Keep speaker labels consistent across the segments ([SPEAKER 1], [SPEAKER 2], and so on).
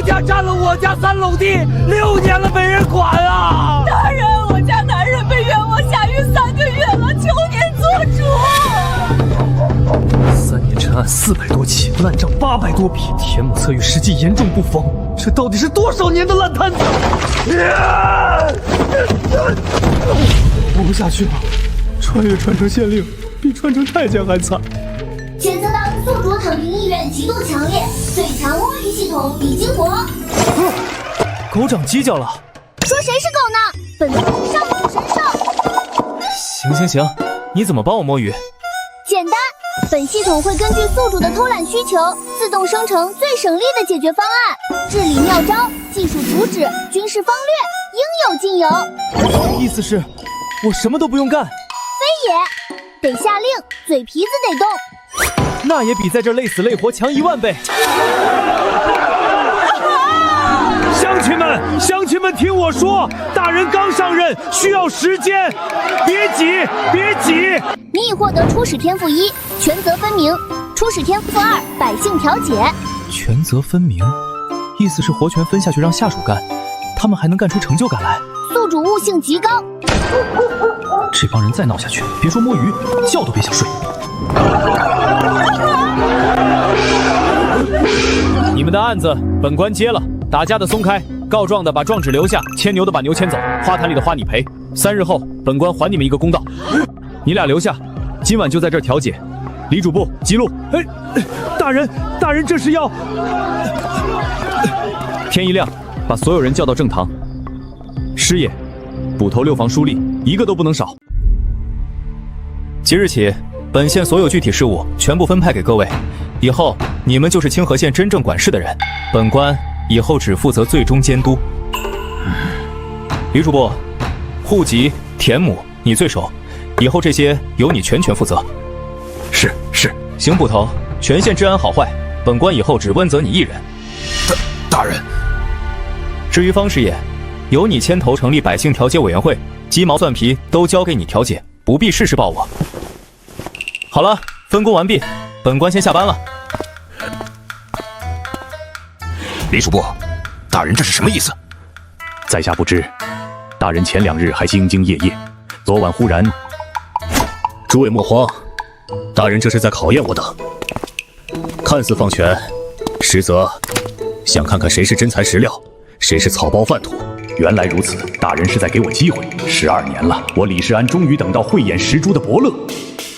[SPEAKER 1] 家占了我家3垄地，6年了没人管啊！
[SPEAKER 2] 大人，我家男人被冤枉下狱3个月了，求您做主。
[SPEAKER 3] 3年陈案400多起，烂账800多笔，田亩册与实际严重不符，这到底是多少年的烂摊子？活不下去了，穿越传承县令比传承太监还惨。
[SPEAKER 4] 检测到宿主躺平意愿极度强烈，最强摸鱼系统已激活。
[SPEAKER 3] 狗长犄角了，
[SPEAKER 4] 说谁是狗呢？本座是上古神兽。
[SPEAKER 3] 行，你怎么帮我摸鱼？
[SPEAKER 4] 简单，本系统会根据宿主的偷懒需求，自动生成最省力的解决方案。治理妙招、技术图纸、军事方略，应有尽有。
[SPEAKER 3] 意思是，我什么都不用干？
[SPEAKER 4] 非也，得下令，嘴皮子得动。
[SPEAKER 3] 那也比在这累死累活强10000倍。
[SPEAKER 1] 乡亲们，听我说，大人刚上任，需要时间，别急。
[SPEAKER 4] 你已获得初始天赋1，权责分明；初始天赋2，百姓调解。
[SPEAKER 3] 权责分明，意思是活权分下去让下属干，他们还能干出成就感来。
[SPEAKER 4] 宿主悟性极高。
[SPEAKER 3] 这帮人再闹下去，别说摸鱼，觉都别想睡。你们的案子本官接了，打架的松开，告状的把状纸留下，牵牛的把牛牵走，花坛里的花你赔。3日后，本官还你们一个公道。你俩留下，今晚就在这儿调解。李主簿记录。
[SPEAKER 1] 大人，这是要……
[SPEAKER 3] 天一亮，把所有人叫到正堂。师爷，捕头6房书吏1个都不能少。即日起，本县所有具体事务全部分派给各位，以后你们就是清河县真正管事的人，本官以后只负责最终监督。李主簿，户籍、田亩你最熟，以后这些由你全权负责。是。邢捕头，全县治安好坏，本官以后只问责你一人。
[SPEAKER 5] 大人。
[SPEAKER 3] 至于方师爷，由你牵头成立百姓调解委员会，鸡毛蒜皮都交给你调解，不必事事报我。好了，分工完毕，本官先下班了。
[SPEAKER 5] 李主簿，大人这是什么意思？
[SPEAKER 6] 在下不知，大人前2日还兢兢业业，昨晚忽然……诸位莫慌，大人这是在考验我等。看似放权，实则想看看谁是真材实料，谁是草包饭土。原来如此，大人是在给我机会。12年了，我李世安终于等到慧眼识珠的伯乐。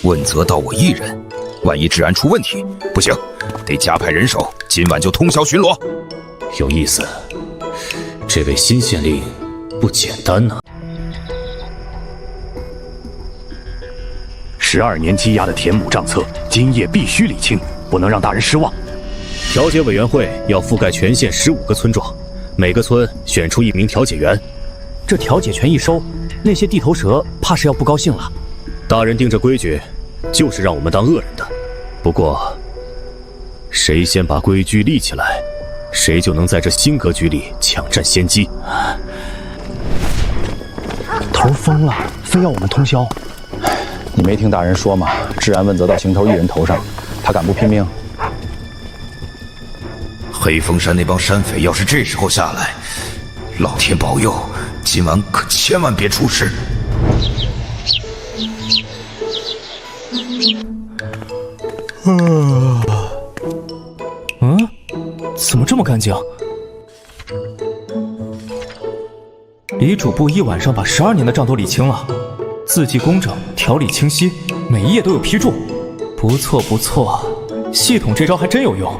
[SPEAKER 5] 问责到我一人，万一治安出问题，不行，得加派人手，今晚就通宵巡逻。
[SPEAKER 6] 有意思，这位新县令不简单呢。12年积压的田亩账册，今夜必须理清，不能让大人失望。调解委员会要覆盖全县15个村庄，每个村选出1名调解员。
[SPEAKER 3] 这调解权一收，那些地头蛇怕是要不高兴了。
[SPEAKER 6] 大人定这规矩，就是让我们当恶人的。不过，谁先把规矩立起来，谁就能在这新格局里抢占先机。
[SPEAKER 7] 头疯了，非要我们通宵。你没听大人说吗？治安问责到行头一人头上，他敢不拼命？
[SPEAKER 5] 黑风山那帮山匪要是这时候下来，老天保佑，今晚可千万别出事。
[SPEAKER 3] 怎么这么干净？李主簿一晚上把12年的账都理清了，字迹工整，条理清晰，每一页都有批注，不错，系统这招还真有用。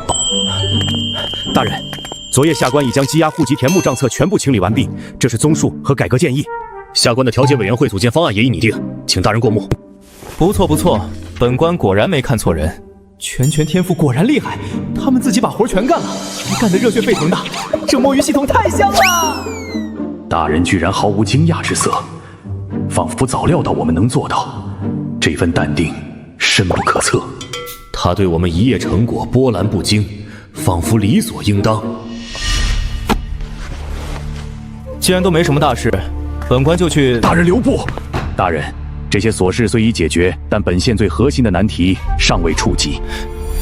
[SPEAKER 6] 大人，昨夜下官已将积压户籍田亩账册全部清理完毕，这是综述和改革建议。下官的调解委员会组建方案也已拟定，请大人过目。
[SPEAKER 3] 不错，本官果然没看错人，全权天赋果然厉害，他们自己把活全干了，干得热血沸腾的，这摸鱼系统太香了。
[SPEAKER 6] 大人居然毫无惊讶之色，仿佛早料到我们能做到，这份淡定深不可测。他对我们一夜成果波澜不惊，仿佛理所应当。
[SPEAKER 3] 既然都没什么大事，本官就去。
[SPEAKER 6] 大人留步！大人，这些琐事虽已解决，但本县最核心的难题尚未触及。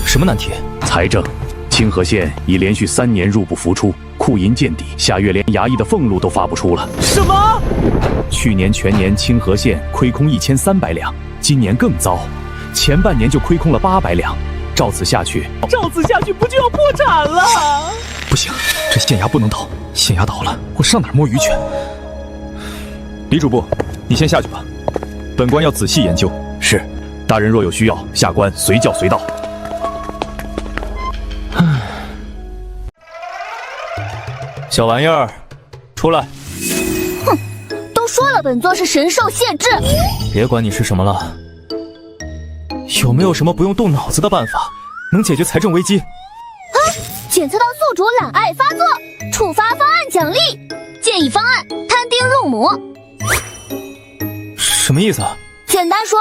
[SPEAKER 3] 什么难题？
[SPEAKER 6] 财政、清河县已连续3年入不敷出，库银见底，下月连衙役的俸禄都发不出了。
[SPEAKER 1] 什么？
[SPEAKER 3] 去年全年清河县亏空1300两，今年更糟，前半年就亏空了800两。照此下去不就要破产了？不行，这县衙不能倒，县衙倒了，我上哪儿摸鱼去？李主簿，你先下去吧，本官要仔细研究。
[SPEAKER 6] 是，大人若有需要，下官随叫随到。
[SPEAKER 3] 小玩意儿，出来！
[SPEAKER 4] 哼，都说了本座是神兽谢志。
[SPEAKER 3] 别管你是什么了，有没有什么不用动脑子的办法，能解决财政危机？
[SPEAKER 4] 检测到宿主懒癌发作，触发方案奖励。建议方案：摊丁入亩。
[SPEAKER 3] 什么意思啊？
[SPEAKER 4] 简单说，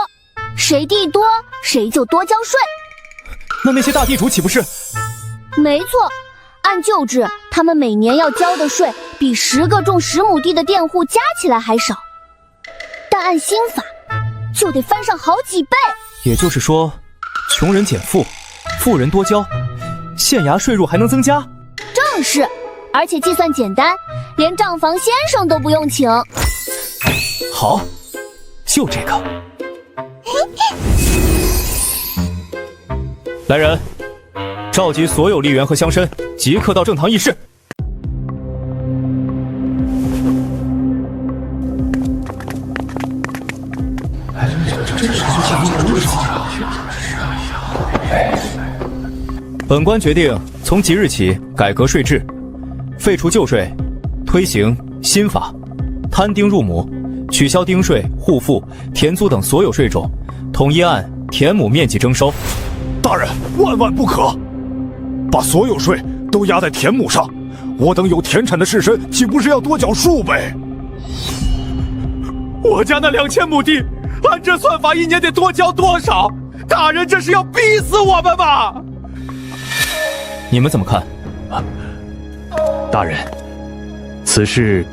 [SPEAKER 4] 谁地多谁就多交税。
[SPEAKER 3] 那些大地主岂不是？
[SPEAKER 4] 没错，按旧制，他们每年要交的税比10个种10亩地的佃户加起来还少，但按新法就得翻上好几倍。
[SPEAKER 3] 也就是说，穷人减负，富人多交，县衙税入还能增加？
[SPEAKER 4] 正是，而且计算简单，连账房先生都不用请。
[SPEAKER 3] 好，就这个。来人，召集所有吏员和乡绅，即刻到正堂议事。本官决定从即日起改革税制，废除旧税，推行新法，摊丁入亩，取消丁税、户赋、田租等所有税种，统一按田亩面积征收。
[SPEAKER 1] 大人，万万不可！把所有税都压在田亩上，我等有田产的士绅岂不是要多缴数倍？我家那2000亩地，按这算法，1年得多交多少？大人，这是要逼死我们吧？
[SPEAKER 3] 你们怎么看？
[SPEAKER 6] 大人，此事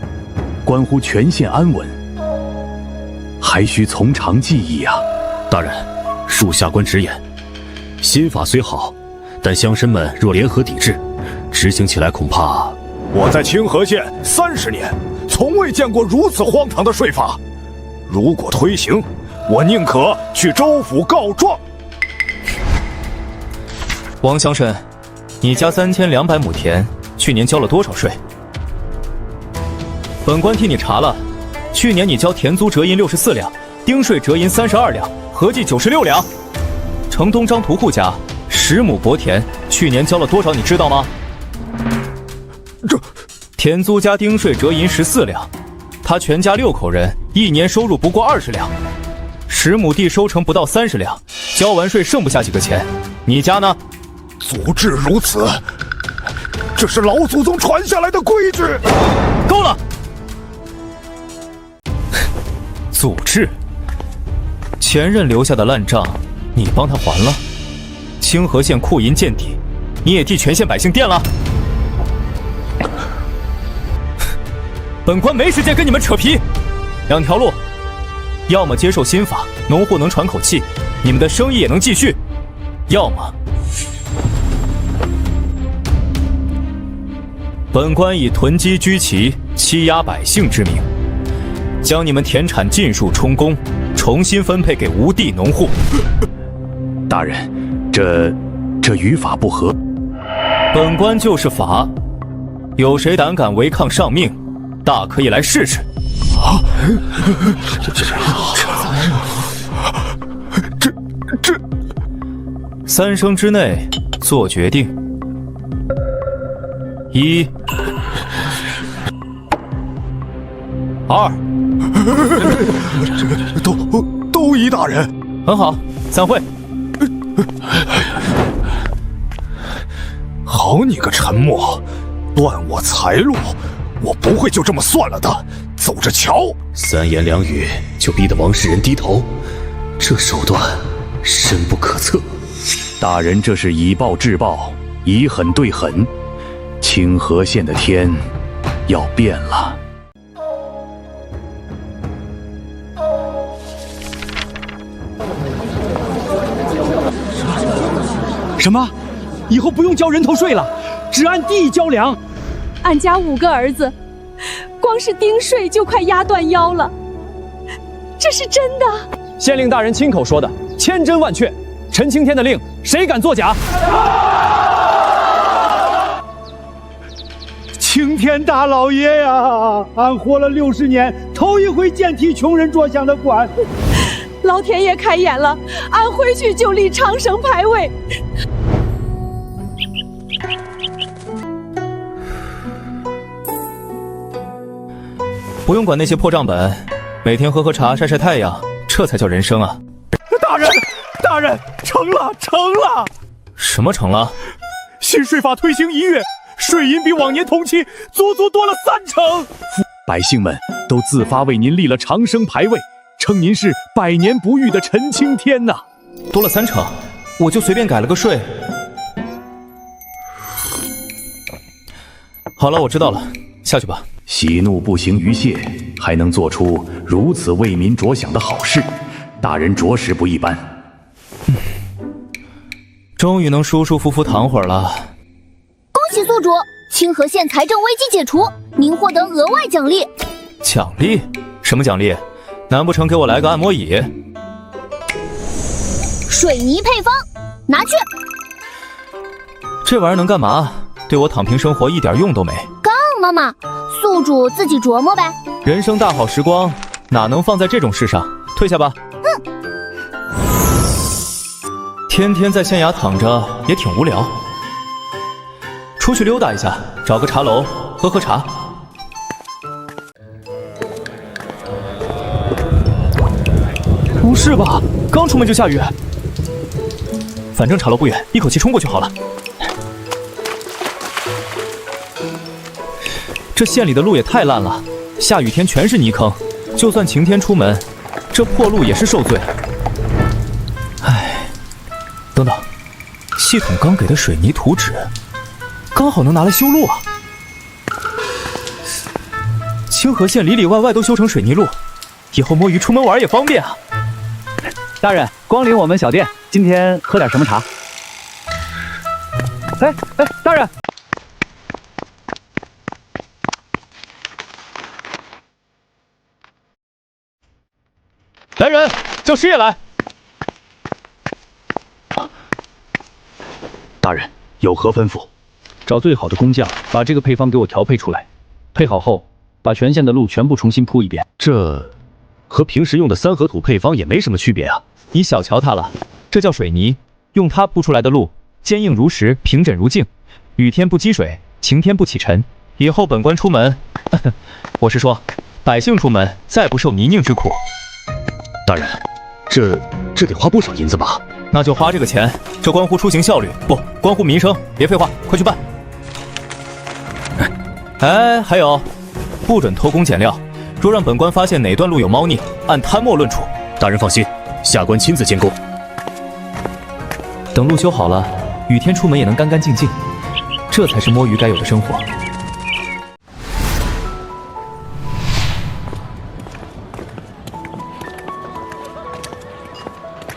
[SPEAKER 6] 关乎全县安稳，还需从长计议啊。
[SPEAKER 8] 大人，恕下官直言，新法虽好，但乡绅们若联合抵制，执行起来恐怕……
[SPEAKER 1] 我在清河县30年，从未见过如此荒唐的税法。如果推行，我宁可去州府告状。
[SPEAKER 3] 王乡绅，你家3200亩田，去年交了多少税？本官替你查了，去年你交田租折银64两，丁税折银32两，合计96两。城东张屠户家10亩薄田，去年交了多少？你知道吗？
[SPEAKER 1] 这
[SPEAKER 3] 田租加丁税折银14两，他全家6口人，1年收入不过20两，10亩地收成不到30两，交完税剩不下几个钱。你家呢？
[SPEAKER 1] 祖制如此，这是老祖宗传下来的规矩。
[SPEAKER 3] 够了！祖制，前任留下的烂账，你帮他还了；清河县库银见底，你也替全县百姓垫了。本官没时间跟你们扯皮，2条路：要么接受新法，农户能喘口气，你们的生意也能继续；要么本官以囤积居奇、欺压百姓之名，将你们田产尽数充公，重新分配给无地农户。
[SPEAKER 6] 大人，这与法不合。
[SPEAKER 3] 本官就是法，有谁胆敢违抗上命，大可以来试试。
[SPEAKER 1] 这
[SPEAKER 3] 3声之内做决定。1、2，
[SPEAKER 1] 都依大人。
[SPEAKER 3] 很好，散会。
[SPEAKER 1] 好你个陈默，断我财路，我不会就这么算了的。走着瞧。
[SPEAKER 8] 3言2语就逼得王世仁低头，这手段深不可测。
[SPEAKER 6] 大人这是以暴制暴，以狠对狠，清河县的天要变了。
[SPEAKER 7] 什么？
[SPEAKER 9] 以后不用交人头税了，只按地交粮。
[SPEAKER 2] 俺家5个儿子，光是丁税就快压断腰了，这是真的。
[SPEAKER 9] 县令大人亲口说的，千真万确。陈青天的令，谁敢作假？
[SPEAKER 10] 青天大老爷呀，俺活了60年，头一回见替穷人着想的官。
[SPEAKER 2] 老天爷开眼了，俺回去就立长生牌位。
[SPEAKER 3] 不用管那些破账本，每天喝喝茶，晒晒太阳，这才叫人生啊！
[SPEAKER 1] 大人，成了！
[SPEAKER 3] 什么成了？
[SPEAKER 1] 新税法推行1月，税银比往年同期足多了30%。
[SPEAKER 6] 百姓们都自发为您立了长生牌位，称您是百年不遇的陈青天呐。
[SPEAKER 3] 多了30%，我就随便改了个税。好了，我知道了，下去吧。
[SPEAKER 6] 喜怒不形于谢，还能做出如此为民着想的好事，大人着实不一般。
[SPEAKER 3] 终于能舒舒服服躺会儿了。
[SPEAKER 4] 恭喜宿主，清河县财政危机解除，您获得额外奖励。
[SPEAKER 3] 奖励？什么奖励？难不成给我来个按摩椅？
[SPEAKER 4] 水泥配方，拿去。
[SPEAKER 3] 这玩意儿能干嘛？对我躺平生活一点用都没。
[SPEAKER 4] 杠妈妈，宿主自己琢磨呗。
[SPEAKER 3] 人生大好时光哪能放在这种事上？退下吧。天天在县衙躺着也挺无聊，出去溜达一下，找个茶楼喝喝茶。不是吧？刚出门就下雨？反正茶楼不远，一口气冲过去好了。这县里的路也太烂了，下雨天全是泥坑，就算晴天出门，这破路也是受罪。唉，等等，系统刚给的水泥图纸，刚好能拿来修路啊！清河县里里外外都修成水泥路，以后摸鱼出门玩也方便啊！
[SPEAKER 9] 大人，光临我们小店，今天喝点什么茶？哎，大人。来人，叫师爷来。
[SPEAKER 6] 大人有何吩咐？
[SPEAKER 9] 找最好的工匠，把这个配方给我调配出来。配好后，把全县的路全部重新铺一遍。
[SPEAKER 8] 这和平时用的3合土配方也没什么区别啊。
[SPEAKER 3] 你小瞧它了，这叫水泥，用它铺出来的路坚硬如石，平整如镜，雨天不积水，晴天不起尘。以后本官出门，我是说，百姓出门再不受泥泞之苦。
[SPEAKER 8] 大人，这得花不少银子吧？
[SPEAKER 3] 那就花这个钱，这关乎出行效率，不关乎民生。别废话，快去办。哎，还有，不准偷工减料。若让本官发现哪段路有猫腻，按贪墨论处。
[SPEAKER 8] 大人放心，下官亲自监工。
[SPEAKER 3] 等路修好了，雨天出门也能干干净净，这才是摸鱼该有的生活。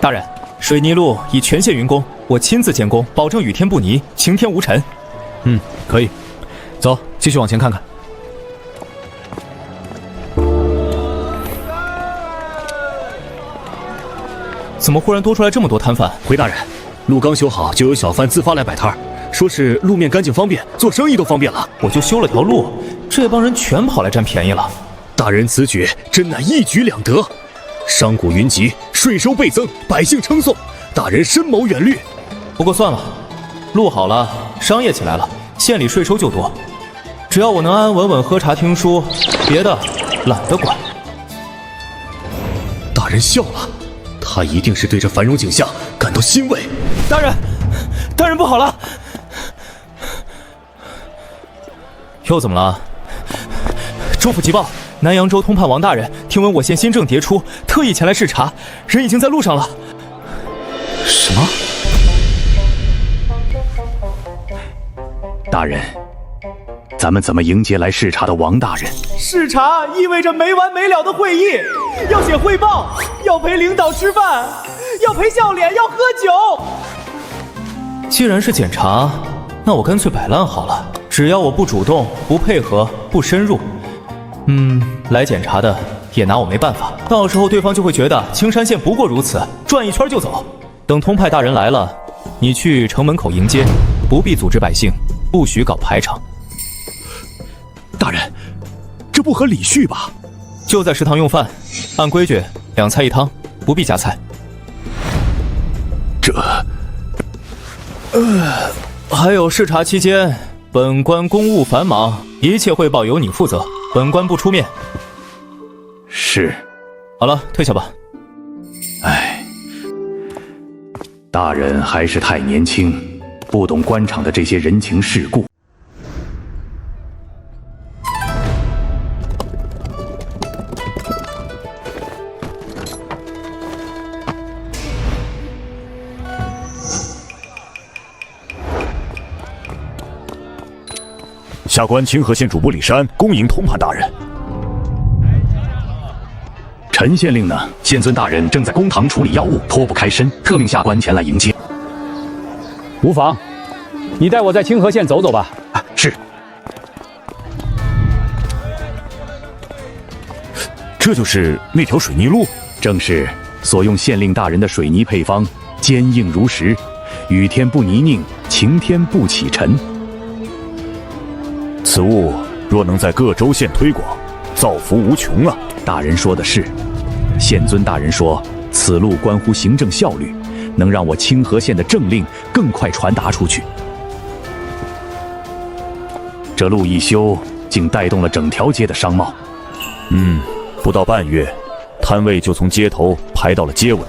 [SPEAKER 3] 大人，水泥路已全县匀工，我亲自监工，保证雨天不泥，晴天无尘。
[SPEAKER 6] 可以。走，继续往前看看。
[SPEAKER 3] 怎么忽然多出来这么多摊贩？
[SPEAKER 8] 回大人，路刚修好，就有小贩自发来摆摊儿，说是路面干净方便，做生意都方便了。
[SPEAKER 3] 我就修了条路，这帮人全跑来占便宜了。
[SPEAKER 8] 大人此举真乃一举两得，商贾云集，税收倍增，百姓称颂，大人深谋远虑。
[SPEAKER 3] 不过算了，路好了，商业起来了，县里税收就多。只要我能安安稳稳喝茶听书，别的懒得管。
[SPEAKER 8] 大人笑了，他一定是对这繁荣景象感到欣慰。
[SPEAKER 3] 大人不好了！又怎么了？州府急报，南扬州通判王大人听闻我县新政迭出，特意前来视察，人已经在路上了。
[SPEAKER 6] 什么？大人，咱们怎么迎接来视察的王大人？
[SPEAKER 10] 视察意味着没完没了的会议，要写汇报，要陪领导吃饭，要陪笑脸，要喝酒。
[SPEAKER 3] 既然是检查，那我干脆摆烂好了。只要我不主动、不配合、不深入，来检查的也拿我没办法。到时候对方就会觉得青山县不过如此，转一圈就走。等通派大人来了，你去城门口迎接，不必组织百姓，不许搞排场。
[SPEAKER 1] 大人，这不合礼序吧？
[SPEAKER 3] 就在食堂用饭，按规矩2菜1汤，不必加菜。还有视察期间，本官公务繁忙，一切汇报由你负责，本官不出面。
[SPEAKER 6] 是。
[SPEAKER 3] 好了，退下吧。
[SPEAKER 6] 唉，大人还是太年轻，不懂官场的这些人情世故。
[SPEAKER 1] 下官清河县主簿李山恭迎通判大人。
[SPEAKER 6] 陈县令呢？县尊大人正在公堂处理要务，脱不开身，特命下官前来迎接。
[SPEAKER 9] 无妨，你带我在清河县走走吧。
[SPEAKER 6] 是。
[SPEAKER 1] 这就是那条水泥路？
[SPEAKER 6] 正是，所用县令大人的水泥配方，坚硬如石，雨天不泥泞，晴天不起尘。
[SPEAKER 1] 此物若能在各州县推广，造福无穷啊！
[SPEAKER 6] 大人说的是，县尊大人说，此路关乎行政效率，能让我清河县的政令更快传达出去。这路一修，竟带动了整条街的商贸。
[SPEAKER 1] 不到半月，摊位就从街头排到了街尾。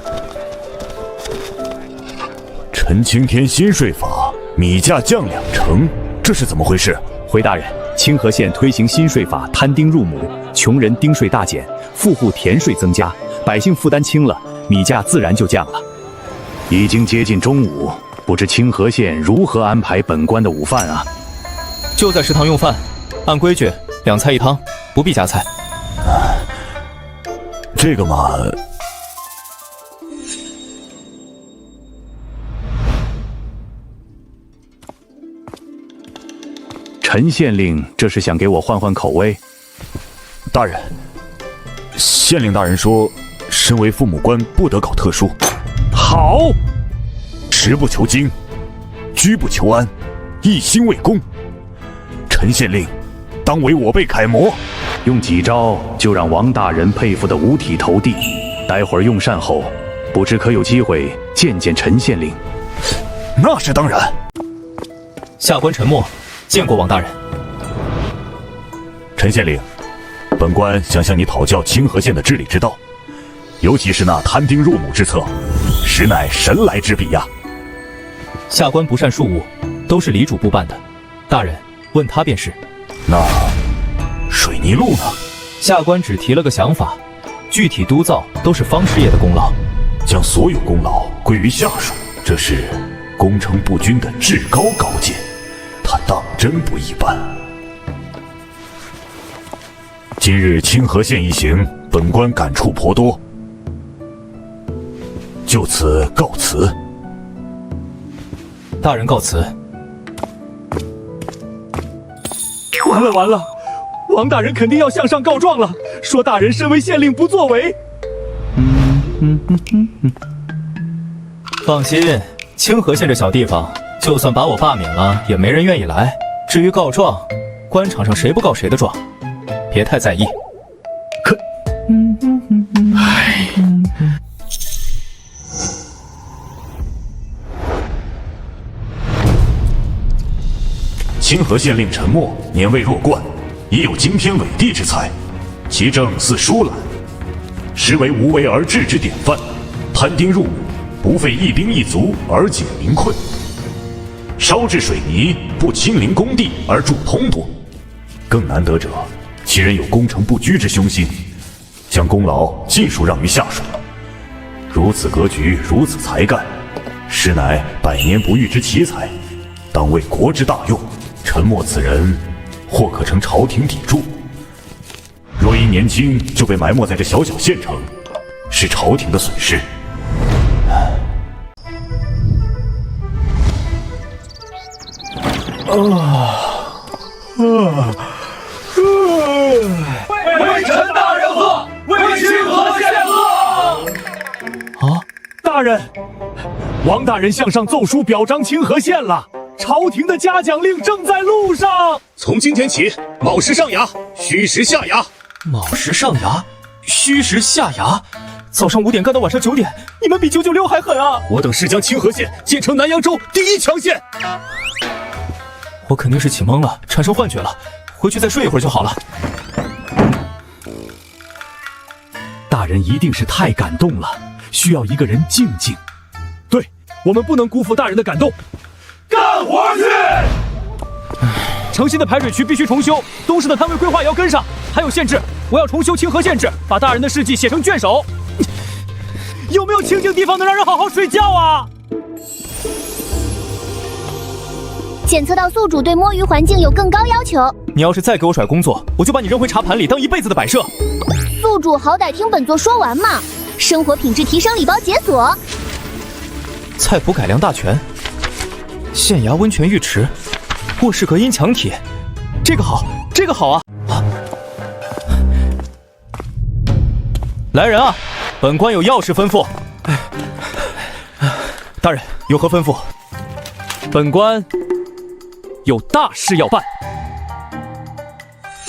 [SPEAKER 1] 陈青天新税法，米价降2成，这是怎么回事？
[SPEAKER 6] 回大人，清河县推行新税法，摊丁入亩，穷人丁税大减，富户田税增加，百姓负担轻了，米价自然就降了。已经接近中午，不知清河县如何安排本官的午饭啊？
[SPEAKER 3] 就在食堂用饭，按规矩2菜1汤，不必加菜。
[SPEAKER 1] 这个嘛，
[SPEAKER 6] 陈县令这是想给我换换口味？
[SPEAKER 1] 大人，县令大人说，身为父母官不得搞特殊。
[SPEAKER 6] 好，
[SPEAKER 1] 食不求精，居不求安，一心为公。陈县令当为我辈楷模，
[SPEAKER 6] 用几招就让王大人佩服得五体投地。待会儿用膳后，不知可有机会见见陈县令？
[SPEAKER 1] 那是当然。
[SPEAKER 3] 下官陈默见过王大人。
[SPEAKER 1] 陈县令，本官想向你讨教清河县的治理之道，尤其是那摊丁入亩之策，实乃神来之笔呀。
[SPEAKER 3] 下官不善庶务，都是李主簿办的，大人问他便是。
[SPEAKER 1] 那水泥路呢？
[SPEAKER 3] 下官只提了个想法，具体督造都是方师爷的功劳。
[SPEAKER 1] 将所有功劳归于下属，这是工程部君的至高高见，他当真不一般。今日清河县一行，本官感触颇多，就此告辞。
[SPEAKER 3] 大人告辞。
[SPEAKER 10] 完了完了，王大人肯定要向上告状了，说大人身为县令不作为。
[SPEAKER 3] 放心，清河县这小地方，就算把我罢免了，也没人愿意来。至于告状，官场上谁不告谁的状，别太在意。
[SPEAKER 1] 清河县令陈默年未弱冠，已有惊天伟地之才，其政似疏懒，实为无为而治之典范。摊丁入亩，不费一兵一卒而解民困；烧制水泥，不亲临工地而助通多。更难得者，其人有工程不居之凶心，将功劳尽数让于下属。如此格局，如此才干，实乃百年不遇之奇才，当为国之大用。陈默此人，或可成朝廷砥柱。若因年轻就被埋没在这小小县城，是朝廷的损失。
[SPEAKER 10] 为臣大人贺，为清河献贺。啊，大人，王大人向上奏书表彰清河县了，朝廷的嘉奖令正在路上。
[SPEAKER 8] 从今天起，卯时上衙，戌时下衙。
[SPEAKER 3] 卯时上衙，戌时下衙。早上5点干到晚上9点，你们比996还狠啊！
[SPEAKER 8] 我等是将清河县建成南扬州第1强县。
[SPEAKER 3] 我肯定是起懵了，产生幻觉了，回去再睡一会儿就好了。
[SPEAKER 10] 大人一定是太感动了，需要一个人静静。对，我们不能辜负大人的感动，干活去！
[SPEAKER 3] 城西的排水渠必须重修，东市的摊位规划也要跟上，还有县志，我要重修清河县志，把大人的事迹写成卷首。有没有清静地方能让人好好睡觉啊？
[SPEAKER 4] 检测到宿主对摸鱼环境有更高要求。
[SPEAKER 3] 你要是再给我甩工作，我就把你扔回茶盘里当一辈子的摆设。
[SPEAKER 4] 宿主好歹听本座说完嘛。生活品质提升礼包解锁。
[SPEAKER 3] 菜谱改良大全，县衙温泉浴池，卧室隔音墙体，这个好，这个好啊！来人啊！本官有要事吩咐。大人有何吩咐？本官有大事要办。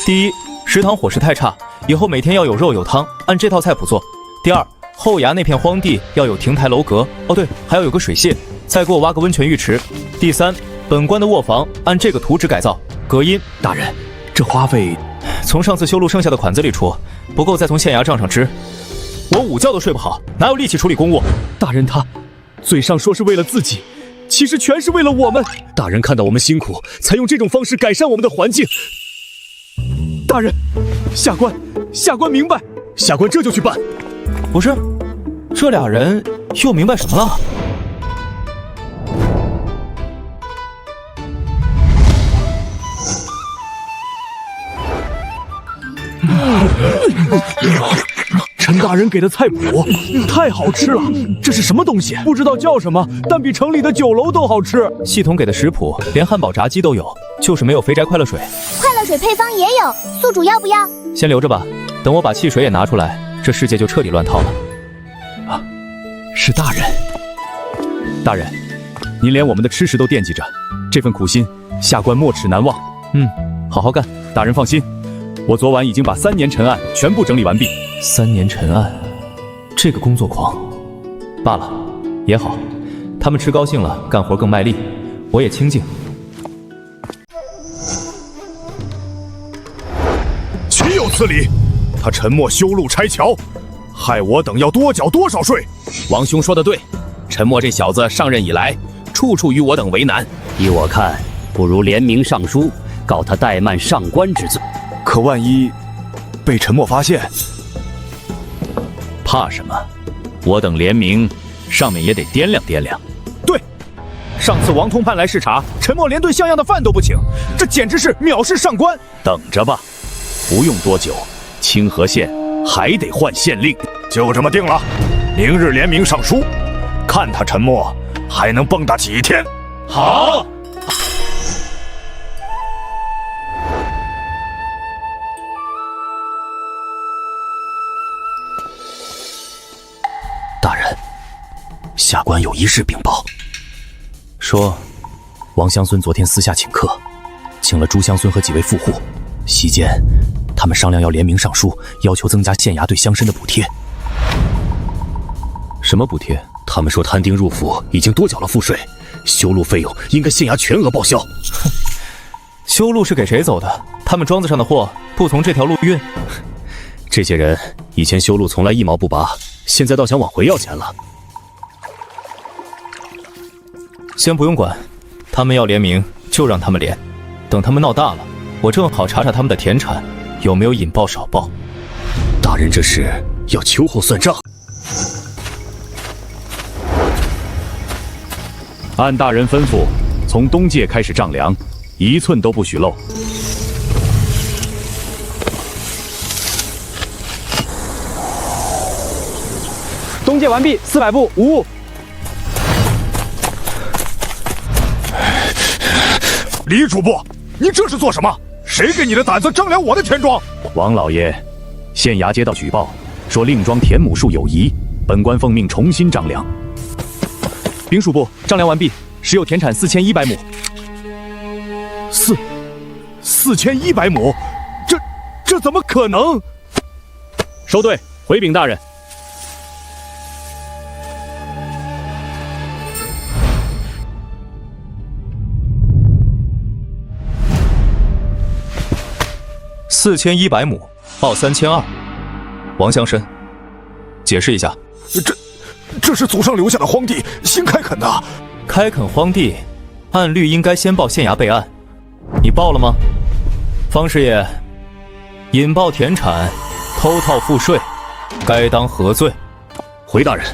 [SPEAKER 3] 第一，食堂伙食太差，以后每天要有肉有汤，按这套菜谱做。第二，后衙那片荒地要有亭台楼阁，哦对，还要有个水榭，再给我挖个温泉浴池。第三，本官的卧房按这个图纸改造，隔音。
[SPEAKER 10] 大人，这花费
[SPEAKER 3] 从上次修路剩下的款子里出，不够再从县衙账上支。我午觉都睡不好，哪有力气处理公务？
[SPEAKER 10] 大人他嘴上说是为了自己，其实全是为了我们。
[SPEAKER 8] 大人看到我们辛苦，才用这种方式改善我们的环境。
[SPEAKER 10] 大人，下官明白，
[SPEAKER 8] 下官这就去办。
[SPEAKER 3] 不是，这俩人又明白什么了？
[SPEAKER 10] 陈大人给的菜谱太好吃了，这是什么东西？不知道叫什么，但比城里的酒楼都好吃。
[SPEAKER 3] 系统给的食谱，连汉堡炸鸡都有，就是没有肥宅快乐水。
[SPEAKER 4] 快乐水配方也有，宿主要不要？
[SPEAKER 3] 先留着吧，等我把汽水也拿出来，这世界就彻底乱套了。
[SPEAKER 10] 啊，是大人。
[SPEAKER 3] 大人，
[SPEAKER 10] 您连我们的吃食都惦记着，这份苦心，下官没齿难忘。
[SPEAKER 3] 好好干。
[SPEAKER 10] 大人放心，我昨晚已经把3年陈案全部整理完毕。
[SPEAKER 3] 3年陈案，这个工作狂。罢了，也好，他们吃高兴了，干活更卖力，我也清静。
[SPEAKER 8] 岂有此理！他沉默修路拆桥，害我等要多缴多少税？
[SPEAKER 6] 王兄说的对，陈默这小子上任以来，处处与我等为难。
[SPEAKER 11] 依我看，不如联名上书，告他怠慢上官之罪。
[SPEAKER 5] 可万一被陈默发现，
[SPEAKER 6] 怕什么？我等联名，上面也得掂量掂量。
[SPEAKER 10] 对，上次王通判来视察，陈默连顿像样的饭都不请，这简直是藐视上官。
[SPEAKER 6] 等着吧，不用多久，清河县还得换县令。
[SPEAKER 8] 就这么定了，明日联名上书，看他陈默还能蹦跶几天。
[SPEAKER 10] 好。
[SPEAKER 6] 大人，下官有一事禀报。
[SPEAKER 3] 说，
[SPEAKER 6] 王乡孙昨天私下请客，请了朱乡孙和几位富户。席间，他们商量要联名上书，要求增加县衙对乡绅的补贴。
[SPEAKER 3] 什么补贴？
[SPEAKER 6] 他们说摊丁入府已经多缴了赋税，修路费用应该县衙全额报销。
[SPEAKER 3] 修路是给谁走的？他们庄子上的货不从这条路运。
[SPEAKER 6] 这些人以前修路从来1毛不拔，现在倒想往回要钱了。
[SPEAKER 3] 先不用管，他们要联名就让他们联，等他们闹大了，我正好查查他们的田产有没有引爆少报。
[SPEAKER 6] 大人这是要秋后算账。
[SPEAKER 10] 按大人吩咐，从东界开始丈量，1寸都不许漏。
[SPEAKER 9] 东界完毕，400步，无误。
[SPEAKER 10] 李主簿，你这是做什么？谁给你的胆子丈量我的田庄？
[SPEAKER 6] 王老爷，县衙接到举报，说令庄田亩数有疑，本官奉命重新丈量。
[SPEAKER 3] 禀属部，丈量完毕，实有田产4100亩。
[SPEAKER 10] 4100亩，这怎么可能？
[SPEAKER 6] 收队，回禀大人。
[SPEAKER 3] 4100亩，报3200。王乡绅，解释一下。
[SPEAKER 10] 这是祖上留下的荒地，新开垦的。
[SPEAKER 3] 开垦荒地，按律应该先报县衙备案。你报了吗？方师爷，引爆田产，偷盗赋税，该当何罪？
[SPEAKER 8] 回大人，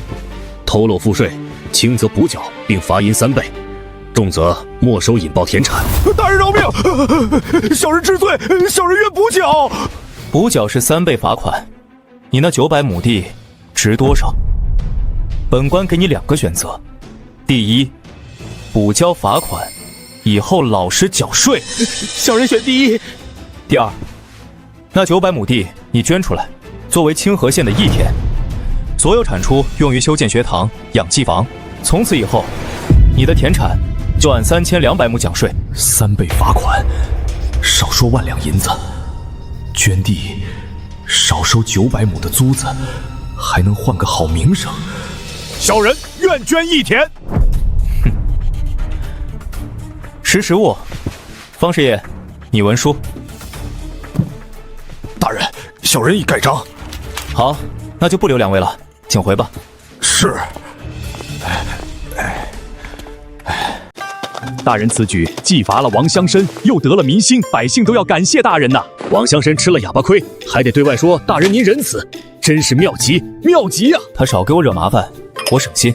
[SPEAKER 8] 偷漏赋税，轻则补缴并罚银3倍，重则没收引爆田产。
[SPEAKER 10] 大人饶命！小人知罪，小人愿补缴。
[SPEAKER 3] 补缴是3倍罚款。你那900亩地值多少？本官给你2个选择：第一，补交罚款，以后老实缴税。
[SPEAKER 10] 小人选第一。
[SPEAKER 3] 第二，那900亩地你捐出来，作为清河县的义田，所有产出用于修建学堂、养济房。从此以后，你的田产就按3200亩缴税。
[SPEAKER 10] 3倍罚款，少说1万两银子；捐地，少收900亩的租子，还能换个好名声。小人愿捐义田。
[SPEAKER 3] 识时务。方师爷，拟文书。
[SPEAKER 10] 大人，小人已盖章。
[SPEAKER 3] 好，那就不留2位了，请回吧。
[SPEAKER 10] 是。
[SPEAKER 6] 大人此举既罚了王乡绅，又得了民心，百姓都要感谢大人呐。
[SPEAKER 8] 王乡绅吃了哑巴亏，还得对外说大人您仁慈，真是妙极妙极呀！
[SPEAKER 3] 他少给我惹麻烦，我省心。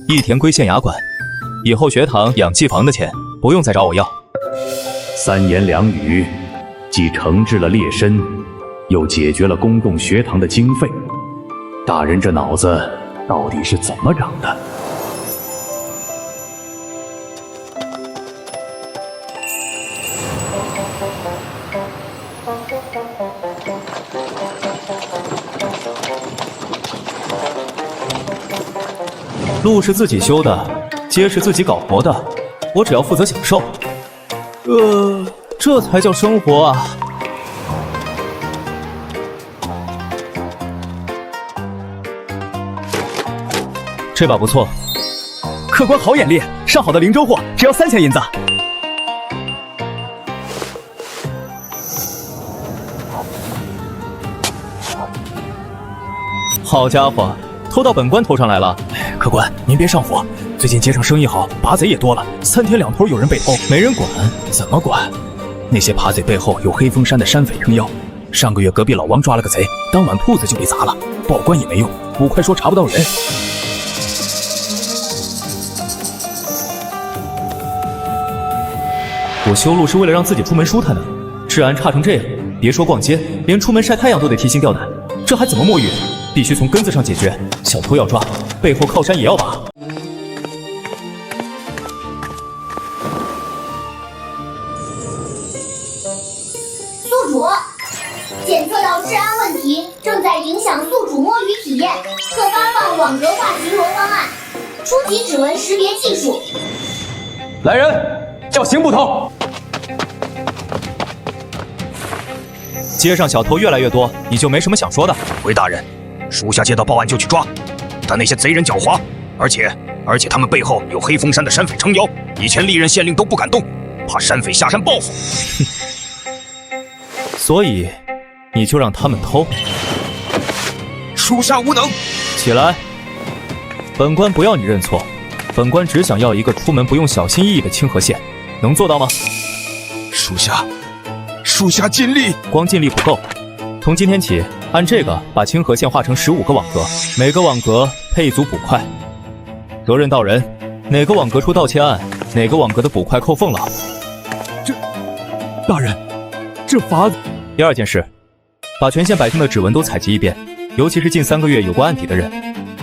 [SPEAKER 3] 义田归县衙管，以后学堂养济房的钱不用再找我要。
[SPEAKER 6] 3言2语，既惩治了劣绅，又解决了公共学堂的经费。大人这脑子到底是怎么长的？
[SPEAKER 3] 路是自己修的，街是自己搞活的，我只要负责享受。这才叫生活啊！这把不错，
[SPEAKER 9] 客官好眼力，上好的灵州货只要3000银子。
[SPEAKER 3] 好家伙，偷到本官头上来了！
[SPEAKER 9] 客官，您别上火，最近街上生意好，扒贼也多了，3天2头有人被偷，
[SPEAKER 3] 没人管。
[SPEAKER 9] 怎么管？那些扒贼背后有黑风山的山匪撑腰。上个月隔壁老王抓了个贼，当晚铺子就被砸了，报官也没用，捕快说查不到人。
[SPEAKER 3] 我修路是为了让自己出门舒坦的，治安差成这样，别说逛街，连出门晒太阳都得提心吊胆，这还怎么摸鱼？必须从根子上解决。小偷要抓，背后靠山也要拔。
[SPEAKER 4] 宿主，检测到治安问题，正在影响宿主摸鱼体验，可发放网格化巡逻方案，初级指纹识别技术。
[SPEAKER 3] 来人，叫刑捕头。街上小偷越来越多，你就没什么想说的？
[SPEAKER 5] 回大人，属下接到报案就去抓，但那些贼人狡猾，而且他们背后有黑风山的山匪撑腰，以前历任县令都不敢动，怕山匪下山报复。
[SPEAKER 3] 所以你就让他们偷？
[SPEAKER 5] 属下无能。
[SPEAKER 3] 起来，本官不要你认错，本官只想要一个出门不用小心翼翼的清河县，能做到吗？
[SPEAKER 10] 属下尽力。
[SPEAKER 3] 光尽力不够，从今天起，按这个把清河县划成15个网格，每个网格配一组捕快，责任到人，哪个网格出盗窃案，哪个网格的捕快扣俸了。
[SPEAKER 10] 大人，这法子。
[SPEAKER 3] 第二件事，把全县百姓的指纹都采集一遍，尤其是近3个月有过案底的人，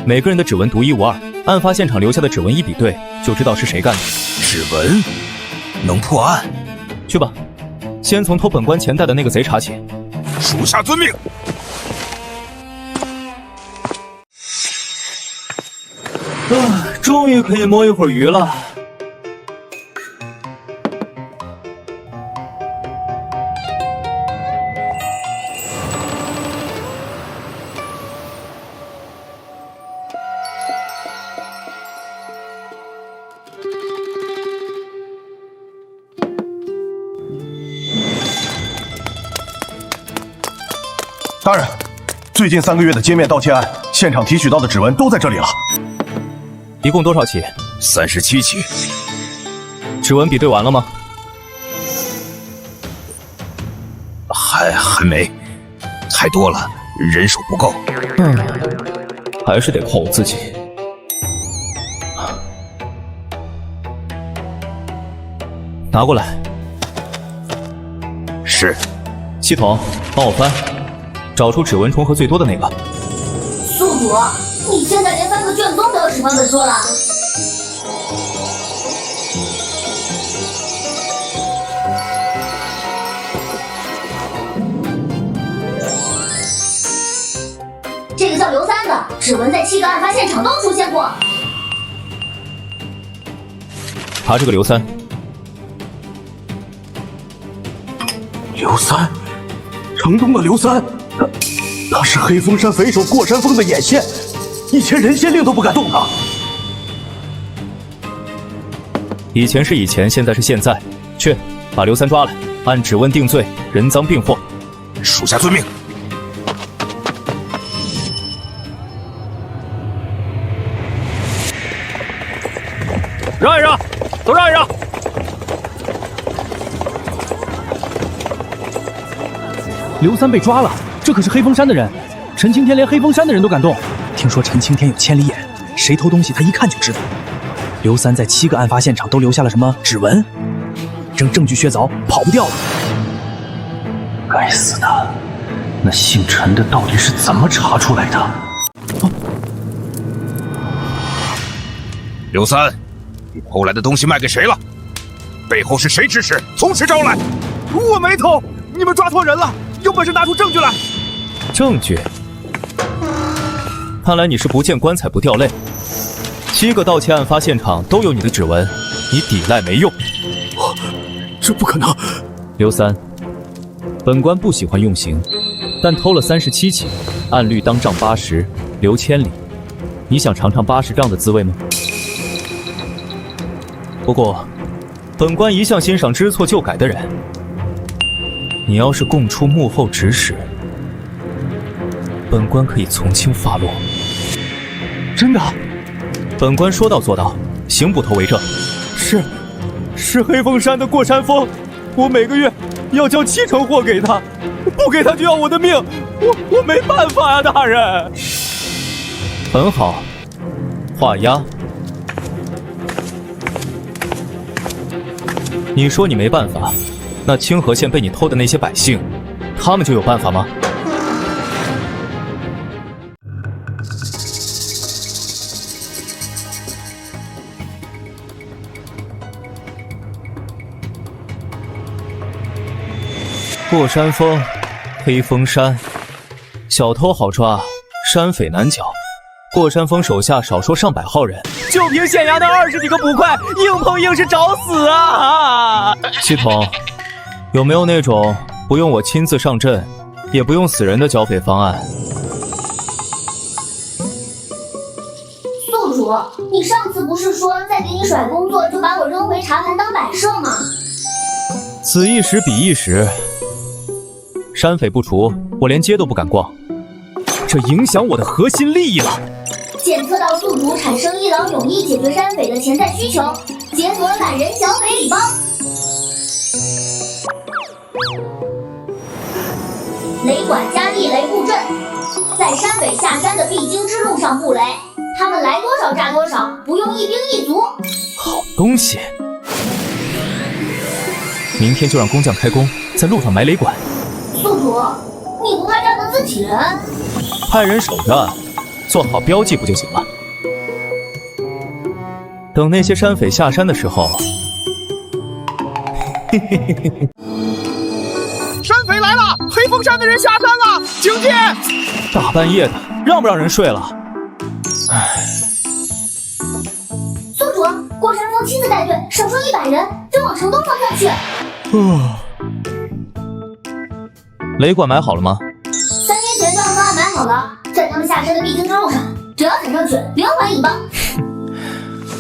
[SPEAKER 3] 每个人的指纹独一无二，案发现场留下的指纹一比对，就知道是谁干的。
[SPEAKER 5] 指纹能破案？
[SPEAKER 3] 去吧，先从偷本官钱袋的那个贼查起。
[SPEAKER 5] 属下遵命。
[SPEAKER 3] 终于可以摸一会儿鱼了。
[SPEAKER 12] 大人，最近3个月的街面盗窃案，现场提取到的指纹都在这里了。
[SPEAKER 3] 一共多少起
[SPEAKER 5] ？37起。
[SPEAKER 3] 指纹比对完了吗？
[SPEAKER 5] 还没，太多了，人手不够。
[SPEAKER 3] 还是得靠我自己。拿过来。
[SPEAKER 5] 是。
[SPEAKER 3] 系统，帮我翻，找出指纹重合最多的那个。
[SPEAKER 4] 宿主，你现在连翻个卷宗都要使唤本座了。这个叫刘三的指纹在7个案发现场都出现过。
[SPEAKER 3] 查这个刘三。
[SPEAKER 12] 刘三，城东的刘三，他是黑风山匪首过山峰的眼线，以前人仙令都不敢动他。
[SPEAKER 3] 以前是以前，现在是现在。去，把刘三抓来，按指纹定罪，人赃并获。
[SPEAKER 5] 属下遵命。
[SPEAKER 10] 让一让，都让一让。
[SPEAKER 9] 刘三被抓了，这可是黑风山的人。陈青天连黑风山的人都敢动。听说陈青天有千里眼，谁偷东西他一看就知道。刘三在7个案发现场都留下了什么指纹？扔证据确凿，跑不掉了。
[SPEAKER 7] 该死的，那姓陈的到底是怎么查出来的？
[SPEAKER 5] 刘三，你偷来的东西卖给谁了？背后是谁指使？从实招来。
[SPEAKER 10] 我没偷，你们抓错人了，有本事拿出证据来。
[SPEAKER 3] 证据？看来你是不见棺材不掉泪。7个盗窃案发现场都有你的指纹，你抵赖没用。
[SPEAKER 12] 这不可能！
[SPEAKER 3] 刘三，本官不喜欢用刑，但偷了37起，按律当杖80，留千里。你想尝尝80杖的滋味吗？不过，本官一向欣赏知错就改的人。你要是供出幕后指使，本官可以从轻发落。
[SPEAKER 9] 真的？
[SPEAKER 3] 本官说到做到，刑捕头为证。
[SPEAKER 10] 是黑风山的过山峰，我每个月要交7成货给他，不给他就要我的命，我没办法呀，大人。
[SPEAKER 3] 很好，画押。你说你没办法，那清河县被你偷的那些百姓，他们就有办法吗？过山峰，黑风山，小偷好抓，山匪难剿。过山峰手下少说上百号人，
[SPEAKER 10] 就凭县衙那20几个捕快，硬碰硬是找死啊！
[SPEAKER 3] 系统，有没有那种不用我亲自上阵，也不用死人的剿匪方案？
[SPEAKER 4] 宿主，你上次不是说再给你甩工作就把我扔回茶盘当摆设吗？
[SPEAKER 3] 此一时彼一时。山匪不除，我连街都不敢逛，这影响我的核心利益了。
[SPEAKER 4] 检测到宿主产生一劳永逸解决山匪的潜在需求，解锁懒人剿匪礼包。雷管加地雷布阵，在山匪下山的必经之路上布雷，他们来多少炸多少，不用一兵一卒。
[SPEAKER 3] 好东西，明天就让工匠开工，在路上埋雷管。
[SPEAKER 4] 宿主，你不怕炸到自己人？
[SPEAKER 3] 派人守着，做好标记不就行了？等那些山匪下山的时候，
[SPEAKER 5] 山匪来了！黑风山的人下山了！警戒！
[SPEAKER 3] 大半夜的，让不让人睡了？唉。
[SPEAKER 4] 宿主，过山峰亲自带队，少说100人，正往城东方向去。
[SPEAKER 3] 雷管买好了吗
[SPEAKER 4] 3天前就按方案买好了，在他们下山的必经之路上，只要踩上去，连环引爆。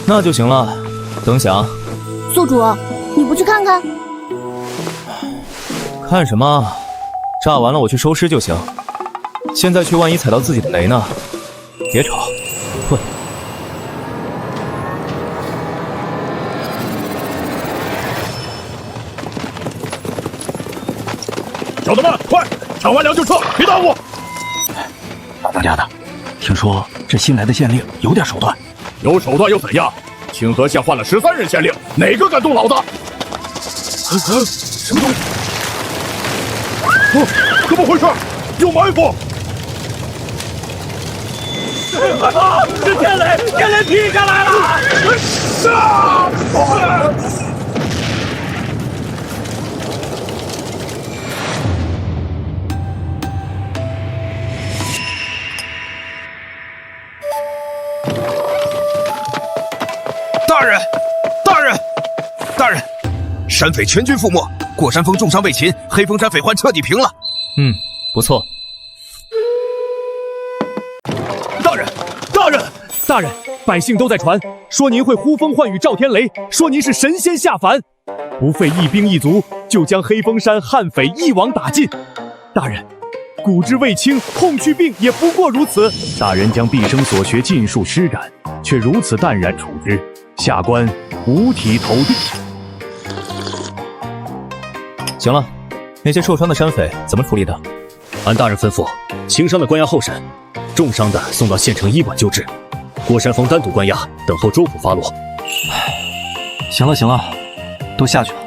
[SPEAKER 3] 那就行了，等响。
[SPEAKER 4] 宿主，你不去看看？
[SPEAKER 3] 看什么？炸完了我去收尸就行。现在去，万一踩到自己的雷呢？别吵，混。
[SPEAKER 10] 小子们，快！抢完粮就撤，别耽误！
[SPEAKER 12] 老当家的，听说这新来的县令有点手段。
[SPEAKER 10] 有手段又怎样？清河县换了13任县令，哪个敢动老子？什么东西？怎么回事？有埋伏！
[SPEAKER 12] 啊！是天雷，天雷劈下来了！
[SPEAKER 5] 大人，山匪全军覆没，过山峰重伤被擒，黑风山匪患彻底平了。
[SPEAKER 3] 不错。
[SPEAKER 10] 大人，百姓都在传说您会呼风唤雨召天雷，说您是神仙下凡，不费一兵一卒就将黑风山悍匪一网打尽。大人，骨之未清，痛去病也不过如此。
[SPEAKER 6] 大人将毕生所学尽数施展，却如此淡然处之，下官五体投地。
[SPEAKER 3] 行了，那些受伤的山匪怎么处理的？
[SPEAKER 8] 按大人吩咐，轻伤的关押候审，重伤的送到县城医馆救治。过山峰单独关押，等候州府发落。
[SPEAKER 9] 行了，都下去了。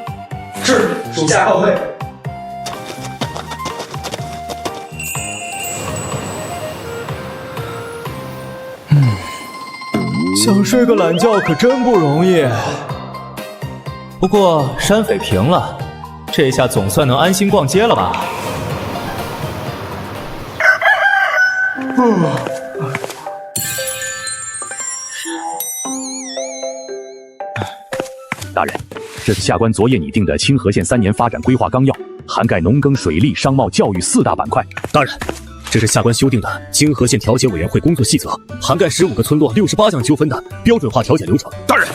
[SPEAKER 12] 是，属下告退。
[SPEAKER 3] 想睡个懒觉可真不容易。不过山匪平了，这下总算能安心逛街了吧？
[SPEAKER 6] 大人，这是下官昨夜拟定的清河县3年发展规划纲要，涵盖农耕、水利、商贸、教育4大板块。
[SPEAKER 8] 大人，这是下官修订的清河县调解委员会工作细则，涵盖15个村落68项纠纷的标准化调解流程。
[SPEAKER 5] 大人，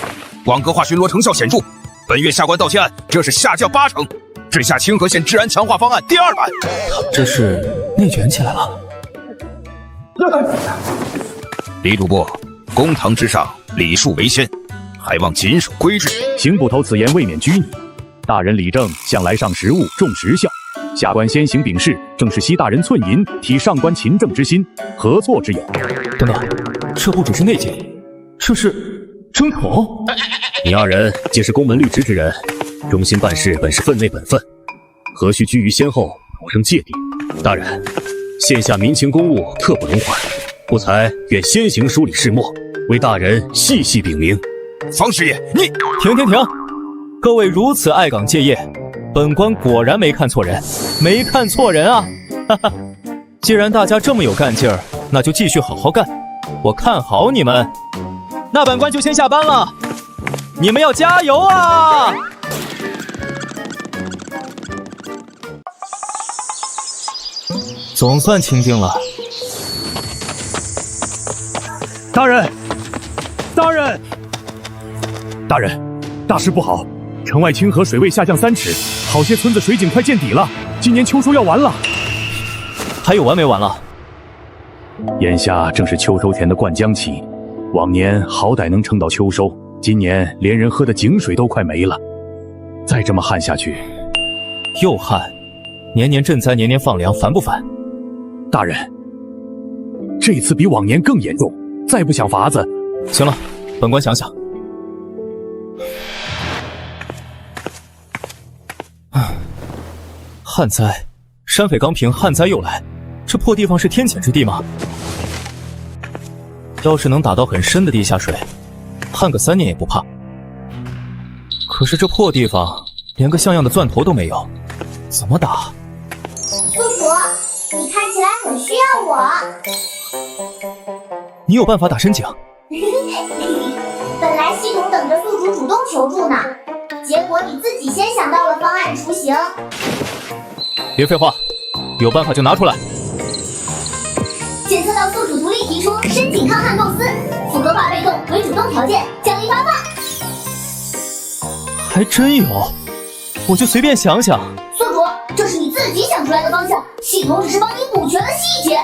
[SPEAKER 5] 网格化巡逻成效显著，本月下官盗窃案这是下降80%，治下清河县治安强化方案第2版。
[SPEAKER 3] 这是内卷起来了。
[SPEAKER 5] 李主簿，公堂之上，礼数为先，还望谨守规制。
[SPEAKER 6] 邢捕头此言未免拘泥。大人理政向来上实务，重实效。下官先行禀示，正是惜大人寸银，体上官勤政之心，何错之有？
[SPEAKER 3] 等等，这不只是内奸，这是争宠。
[SPEAKER 8] 你2人皆是公文律职之人，忠心办事本是分内本分，何须居于先后，徒生芥蒂？大人，县下民情公务特不容缓，不才愿先行梳理始末，为大人细细禀明。
[SPEAKER 5] 方师爷，你
[SPEAKER 3] 停！各位如此爱岗戒业，本官果然没看错人，啊！哈哈，既然大家这么有干劲儿，那就继续好好干，我看好你们。那本官就先下班了，你们要加油啊！总算清静了。
[SPEAKER 10] 大人，大事不好！城外清河水位下降3尺，好些村子水井快见底了，今年秋收要完了。
[SPEAKER 3] 还有完没完了？
[SPEAKER 6] 眼下正是秋收前的灌浆期，往年好歹能撑到秋收，今年连人喝的井水都快没了。再这么旱下去，
[SPEAKER 3] 又旱，年年赈灾，年年放粮，烦不烦？
[SPEAKER 6] 大人，这次比往年更严重，再不想法子……
[SPEAKER 3] 行了，本官想想。旱灾，山匪刚平，旱灾又来，这破地方是天谴之地吗？要是能打到很深的地下水，旱个3年也不怕。可是这破地方连个像样的钻头都没有，怎么打？
[SPEAKER 4] 宿主，你看起来很需要我。
[SPEAKER 3] 你有办法打深井？
[SPEAKER 4] 本来系统等着宿主主动求助呢，结果你自己先想到了方案雏形。
[SPEAKER 3] 别废话，有办法就拿出来。
[SPEAKER 4] 检测到宿主独立提出深井抗旱构思，符合化被动为主动条件，奖励发放。
[SPEAKER 3] 还真有，我就随便想想。
[SPEAKER 4] 宿主，这是你自己想出来的方向，系统只是帮你补全了细节。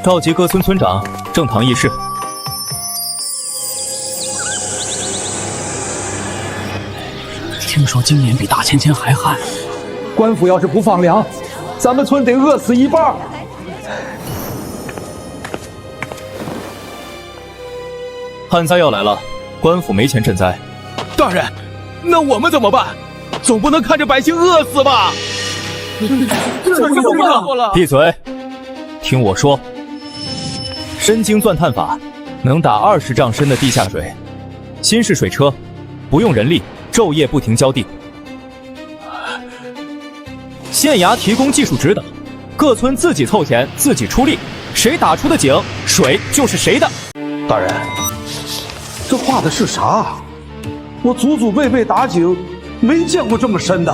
[SPEAKER 3] 召集各村村长正堂议事。
[SPEAKER 9] 听说今年比大前天还旱，官府要是不放粮，咱们村得饿死一半。
[SPEAKER 3] 旱灾要来了，官府没钱赈灾。
[SPEAKER 10] 大人，那我们怎么办？总不能看着百姓饿死吧？
[SPEAKER 3] 闭嘴！听我说，深井钻探法能打20丈深的地下水，新式水车不用人力，昼夜不停浇地。县衙提供技术指导，各村自己凑钱，自己出力，谁打出的井，水就是谁的。
[SPEAKER 12] 大人，这画的是啥？我祖祖辈辈打井，没见过这么深的。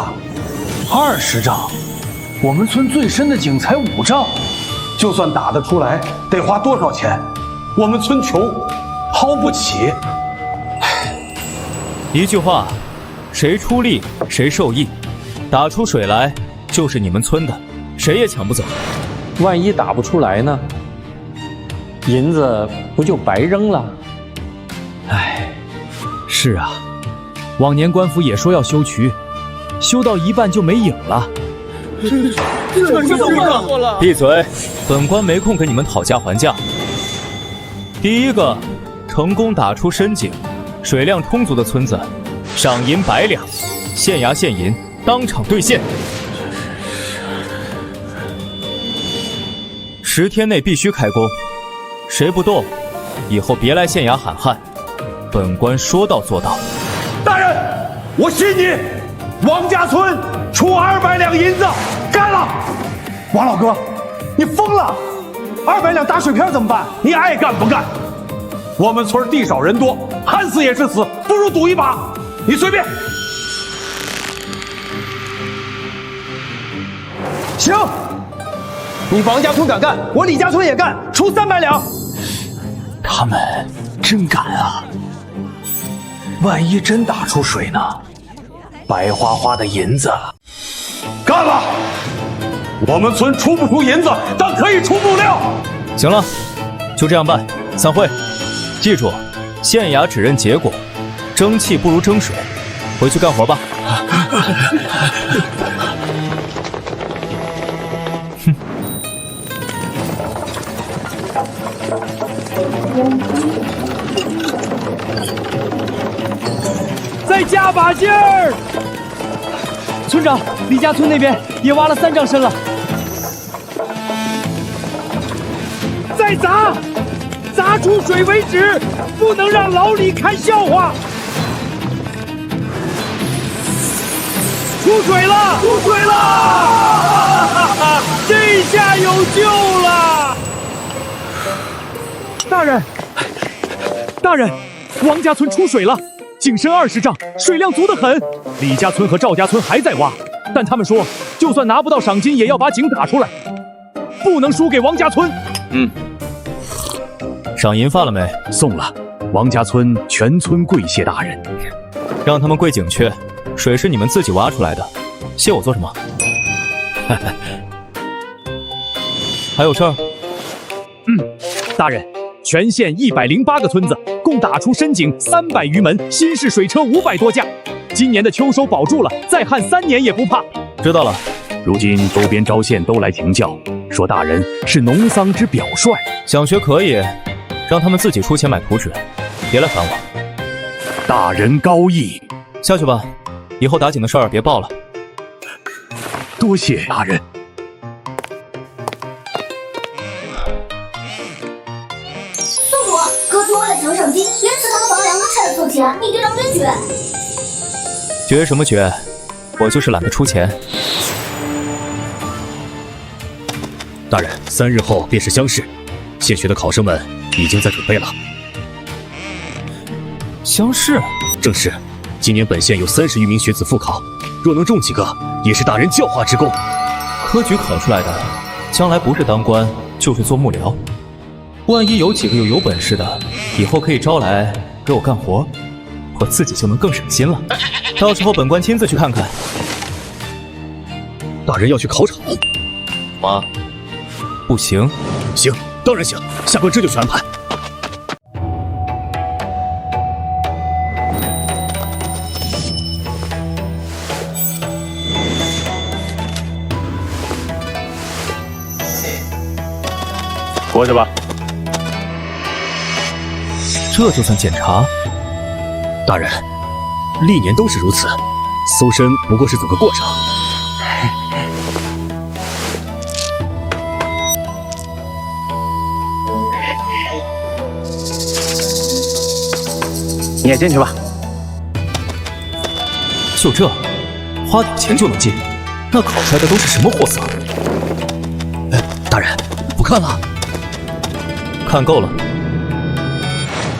[SPEAKER 9] 20丈，我们村最深的井才5丈，
[SPEAKER 12] 就算打得出来，得花多少钱？我们村穷，掏不起。
[SPEAKER 3] 一句话，谁出力谁受益，打出水来就是你们村的，谁也抢不走。
[SPEAKER 13] 万一打不出来呢？银子不就白扔了？
[SPEAKER 9] 唉，是啊，往年官府也说要修渠，修到一半就没影了。
[SPEAKER 10] 这是怎么了？
[SPEAKER 3] 闭嘴！本官没空跟你们讨价还价。第一个成功打出深井，水量充足的村子，赏银100两，县衙现银，当场兑现。10天内必须开工，谁不动，以后别来县衙喊旱。本官说到做到。
[SPEAKER 12] 大人，我信你，王家村出200两银子，干了！王老哥，你疯了？200两打水漂怎么办？你爱干不干？我们村地少人多，旱死也是死，不如赌一把。你随便。行，你王家村敢干，我李家村也干，出300两。
[SPEAKER 9] 他们真敢啊！万一真打出水呢？白花花的银子。
[SPEAKER 12] 干了！我们村出不出银子，但可以出木料。
[SPEAKER 3] 行了，就这样办，散会。记住，县衙只认结果，争气不如争水。回去干活吧。
[SPEAKER 9] 再加把劲儿！村长，李家村那边也挖了3丈深了。再砸，砸出水为止，不能让老李看笑话。出水了！出水了！这下有救了！大人，大人，王家村出水了。井深20丈，水量足得很。李家村和赵家村还在挖，但他们说，就算拿不到赏金，也要把井打出来，不能输给王家村。
[SPEAKER 3] 赏银发了没？
[SPEAKER 6] 送了。王家村全村跪谢大人。
[SPEAKER 3] 让他们跪井去，水是你们自己挖出来的，谢我做什么？还有事儿？
[SPEAKER 9] 大人，全县108个村子，共打出深井300余门，新式水车500多架。今年的秋收保住了，再旱3年也不怕。
[SPEAKER 3] 知道了。
[SPEAKER 6] 如今周边招县都来请教，说大人是农桑之表率。
[SPEAKER 3] 想学可以，让他们自己出钱买图纸，别来烦我。
[SPEAKER 6] 大人高义，
[SPEAKER 3] 下去吧，以后打井的事儿别报了。
[SPEAKER 6] 多谢大人。
[SPEAKER 4] 上心，连祠堂房梁都拆得凑齐了，你队长真绝！
[SPEAKER 3] 绝什么绝？我就是懒得出钱。
[SPEAKER 8] 大人，3日后便是乡试，现学的考生们已经在准备了。
[SPEAKER 3] 乡试？
[SPEAKER 8] 正是。今年本县有30余名学子复考，若能中几个，也是大人教化之功。
[SPEAKER 3] 科举考出来的，将来不是当官，就是做幕僚。万一有几个有本事的，以后可以招来给我干活，我自己就能更省心了。到时候本官亲自去看看。
[SPEAKER 8] 大人要去考场
[SPEAKER 3] 吗？不行。
[SPEAKER 8] 行，当然行，下官这就去安排。
[SPEAKER 6] 过去吧。
[SPEAKER 3] 这就算检查？
[SPEAKER 8] 大人，历年都是如此，搜身不过是走个过场。
[SPEAKER 7] 你也进去吧。
[SPEAKER 3] 就这，花点钱就能进？那考出来的都是什么货色？
[SPEAKER 8] 大人，不看了。
[SPEAKER 3] 看够了。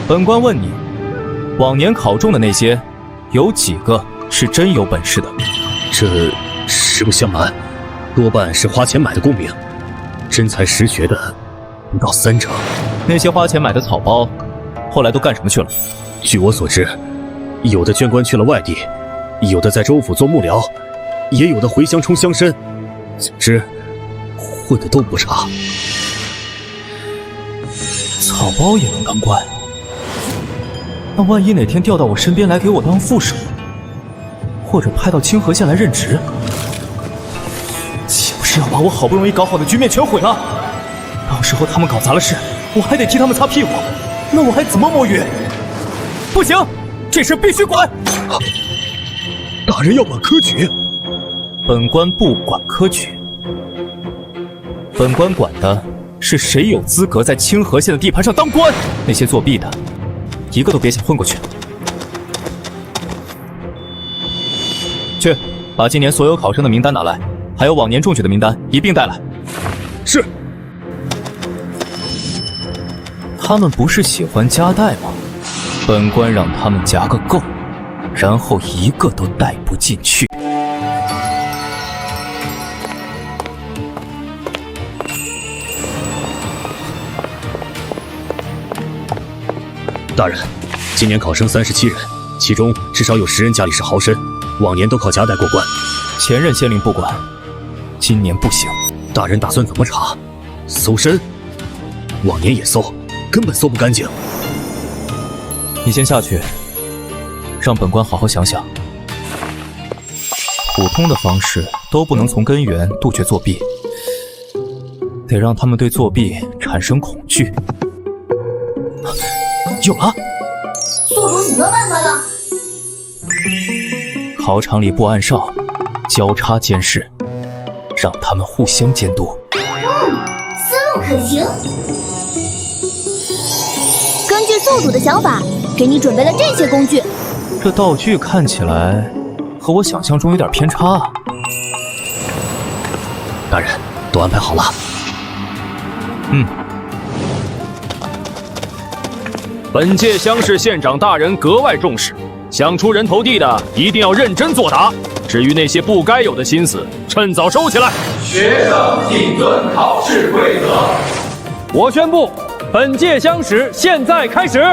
[SPEAKER 3] 本官问你，往年考中的那些，有几个是真有本事的？
[SPEAKER 8] 这实不相瞒，多半是花钱买的功名，真才实学的不到3成。
[SPEAKER 3] 那些花钱买的草包，后来都干什么去了？
[SPEAKER 8] 据我所知，有的捐官去了外地，有的在州府做幕僚，也有的回乡冲乡绅，总之混的都不差。
[SPEAKER 3] 草包也能当官？那万一哪天调到我身边来给我当副手，或者派到清河县来任职，岂不是要把我好不容易搞好的局面全毁了？到时候他们搞砸了事，我还得替他们擦屁股，那我还怎么摸鱼？不行，这事必须管！
[SPEAKER 8] 大人要管科举？
[SPEAKER 3] 本官不管科举，本官管的是谁有资格在清河县的地盘上当官。那些作弊的，一个都别想混过去。去，把今年所有考生的名单拿来，还有往年中举的名单一并带来。
[SPEAKER 8] 是。
[SPEAKER 3] 他们不是喜欢夹带吗？本官让他们夹个够，然后一个都带不进去。
[SPEAKER 8] 大人，今年考生37人，其中至少有10人家里是豪绅，往年都靠夹带过关。
[SPEAKER 3] 前任县令不管，今年不行。
[SPEAKER 8] 大人打算怎么查？搜身？往年也搜，根本搜不干净。
[SPEAKER 3] 你先下去，让本官好好想想。普通的方式都不能从根源杜绝作弊，得让他们对作弊产生恐惧。有了！
[SPEAKER 4] 宿主想到办法了。
[SPEAKER 3] 考场里布暗哨，交叉监视，让他们互相监督。
[SPEAKER 4] 思路可行。根据宿主的想法，给你准备了这些工具。
[SPEAKER 3] 这道具看起来和我想象中有点偏差啊。
[SPEAKER 8] 大人，都安排好了。
[SPEAKER 10] 本届乡试县长大人格外重视，想出人头地的一定要认真作答。至于那些不该有的心思，趁早收起来。
[SPEAKER 14] 学生谨遵考试规则。
[SPEAKER 10] 我宣布，本届乡试现在开始。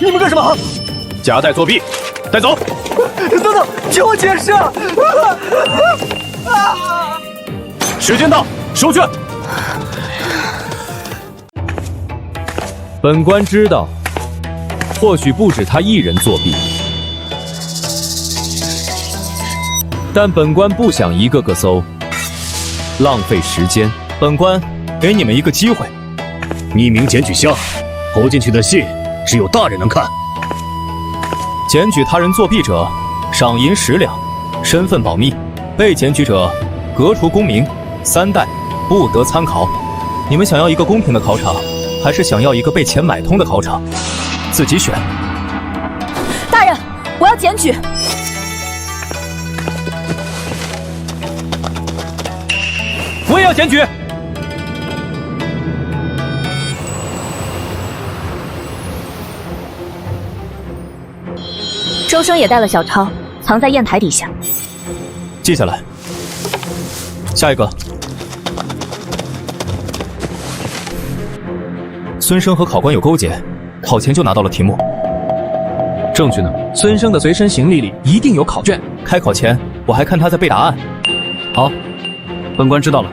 [SPEAKER 9] 你们干什么？
[SPEAKER 10] 夹带作弊，带走！
[SPEAKER 9] 等等，听我解释！
[SPEAKER 10] 时间到，收卷。本官知道，或许不止他一人作弊，但本官不想一个个搜，浪费时间。
[SPEAKER 3] 本官给你们一个机会，
[SPEAKER 8] 匿名检举箱投进去的信，只有大人能看。
[SPEAKER 3] 检举他人作弊者，赏银10两，身份保密；被检举者，革除功名，3代不得参考。你们想要一个公平的考场，还是想要一个被钱买通的考场？自己选。
[SPEAKER 2] 大人，我要检举。
[SPEAKER 9] 我也要检举。
[SPEAKER 2] 周生也带了小抄，藏在砚台底下。
[SPEAKER 3] 记下来。下一个。孙生和考官有勾结，考前就拿到了题目。
[SPEAKER 9] 证据呢？孙生的随身行李里一定有考卷。
[SPEAKER 3] 开考前，我还看他在背答案。
[SPEAKER 9] 好，本官知道了。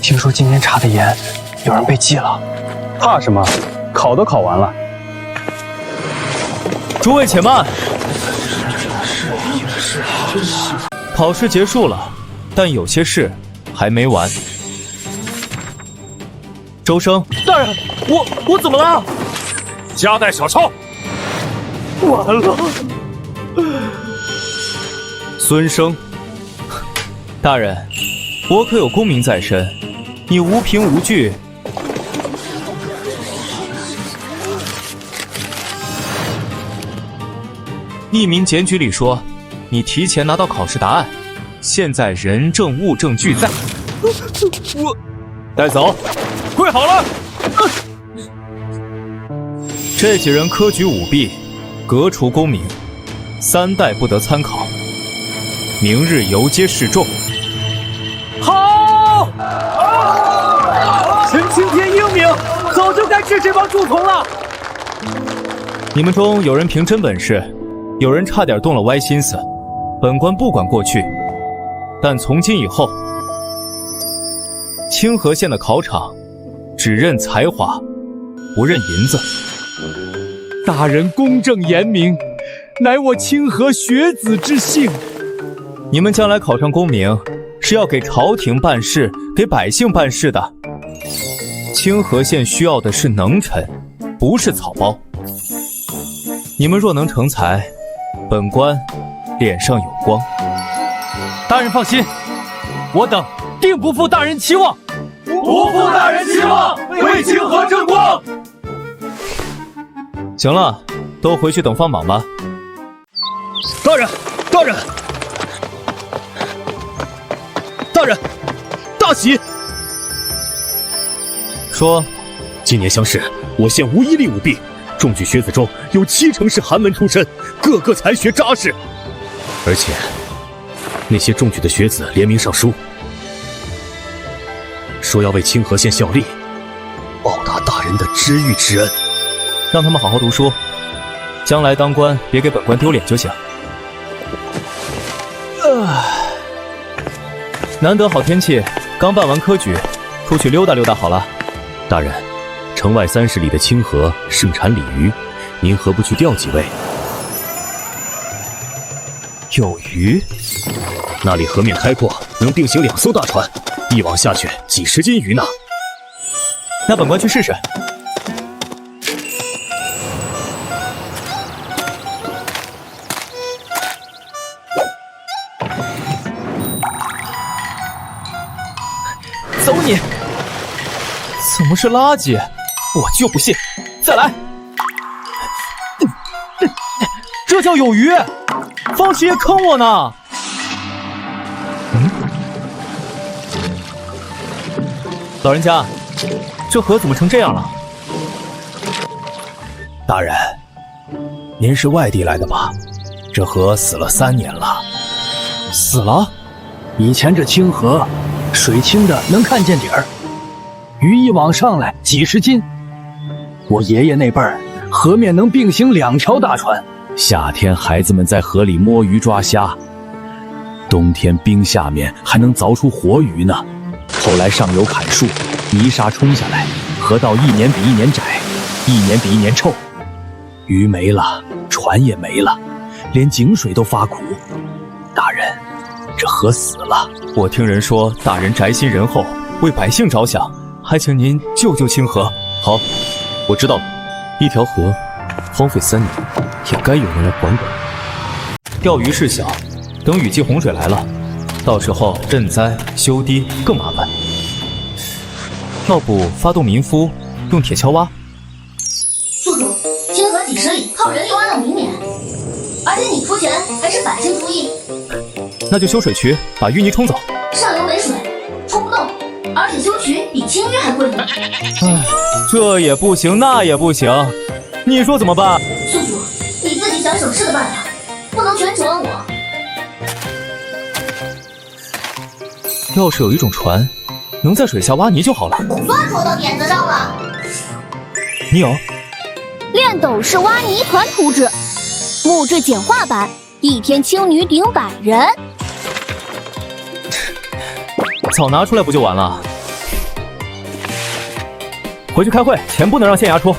[SPEAKER 12] 听说今天查的严，有人被记了。
[SPEAKER 7] 怕什么？考都考完了。
[SPEAKER 3] 诸位且慢。考试结束了，但有些事还没完。周生，
[SPEAKER 9] 大人，我怎么了？
[SPEAKER 10] 夹带小抄。
[SPEAKER 9] 完了。
[SPEAKER 3] 孙生，大人，我可有功名在身。你无凭无据，匿名检举里说你提前拿到考试答案，现在人证物证俱在。我带走，
[SPEAKER 9] 跪好了。
[SPEAKER 3] 这几人科举舞弊，革除功名，3代不得参考，明日游街示众。
[SPEAKER 9] 好。陈青天英明，早就该治这帮蛀虫了。
[SPEAKER 3] 你们中有人凭真本事，有人差点动了歪心思。本官不管过去，但从今以后，清河县的考场只认才华，不认银子。
[SPEAKER 9] 大人公正严明，乃我清河学子之幸。
[SPEAKER 3] 你们将来考上功名，是要给朝廷办事，给百姓办事的。清河县需要的是能臣，不是草包。你们若能成才，本官脸上有光。
[SPEAKER 9] 大人放心，我等定不负大人期望。
[SPEAKER 14] 不负大人期望，为清河争光。
[SPEAKER 3] 行了，都回去等放榜吧。
[SPEAKER 8] 大人，大人，大人，大喜！
[SPEAKER 3] 说，
[SPEAKER 8] 今年乡试，我县无一例舞弊，中举学子中有70%是寒门出身，个个才学扎实。而且，那些中举的学子联名上书，说要为清河县效力，报答大人的知遇之恩。
[SPEAKER 3] 让他们好好读书，将来当官别给本官丢脸就行。难得好天气，刚办完科举，出去溜达溜达好了。
[SPEAKER 8] 大人，城外30里的清河盛产鲤鱼，您何不去钓几位？
[SPEAKER 3] 有鱼？
[SPEAKER 8] 那里河面开阔，能并行2艘大船，一网下去几10斤鱼呢。
[SPEAKER 3] 那本官去试试。走你！怎么是垃圾？我就不信！再来！这叫有鱼！方七爷坑我呢！老人家，这河怎么成这样了？
[SPEAKER 7] 大人，您是外地来的吧？这河死了3年了。
[SPEAKER 9] 死了？以前这清河水清的能看见底儿，鱼一网上来几10斤。我爷爷那辈儿，河面能并行2条大船。
[SPEAKER 7] 夏天孩子们在河里摸鱼抓虾，冬天冰下面还能凿出活鱼呢。后来上游砍树，泥沙冲下来，河道1年比1年窄，1年比1年臭。鱼没了，船也没了，连井水都发苦。大人，着喝死了。
[SPEAKER 3] 我听人说大人宅心仁厚，为百姓着想，还请您救救清河。
[SPEAKER 6] 好，我知道了。一条河荒废3年，也该有人来管管。
[SPEAKER 3] 钓鱼事小，等雨季洪水来了，到时候赈灾修堤更麻烦。要不发动民夫用铁锹挖？
[SPEAKER 4] 宿主，清河几十里，靠人力挖到明年，而且你出钱还是百姓出力。
[SPEAKER 3] 那就修水渠，把淤泥冲走。
[SPEAKER 4] 上游没水，冲不动，而且修渠比清淤还贵呢。
[SPEAKER 3] 唉，这也不行，那也不行，你说怎么办？
[SPEAKER 4] 宿主，你自己想省事的办法，不能全指望我。
[SPEAKER 3] 要是有一种船，能在水下挖泥就好了。
[SPEAKER 4] 算说到点子上了。
[SPEAKER 3] 你有？
[SPEAKER 4] 炼斗式挖泥团图纸，木质简化版，1天清女顶100人。
[SPEAKER 3] 早拿出来不就完了？回去开会，钱不能让县衙出。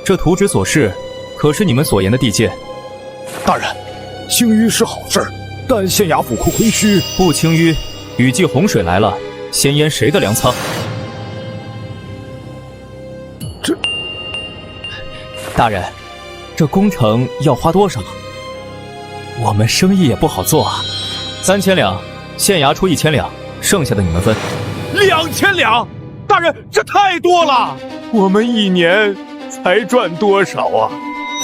[SPEAKER 3] 这图纸所示，可是你们所言的地界？
[SPEAKER 12] 大人，清淤是好事，但县衙府库空虚。
[SPEAKER 3] 不清淤，雨季洪水来了，先淹谁的粮仓？大人，这工程要花多少？我们生意也不好做啊。3000两，县衙出1000两，剩下的你们分。
[SPEAKER 12] 2000两，大人，这太多了，我们1年才赚多少啊？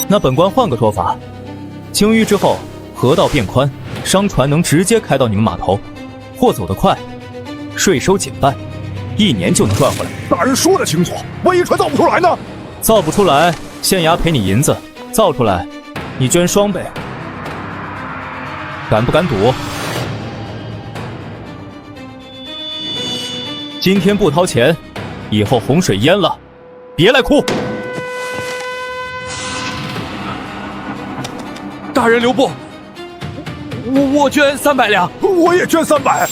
[SPEAKER 3] 那本官换个说法，清淤之后，河道变宽，商船能直接开到你们码头，货走得快，税收减半，1年就能赚回来。
[SPEAKER 12] 大人说得清楚，万一船造不出来呢？
[SPEAKER 3] 造不出来，县衙赔你银子；造出来，你捐双倍。敢不敢赌？今天不掏钱，以后洪水淹了，别来哭。
[SPEAKER 12] 大人留步，我捐300两，我也捐300。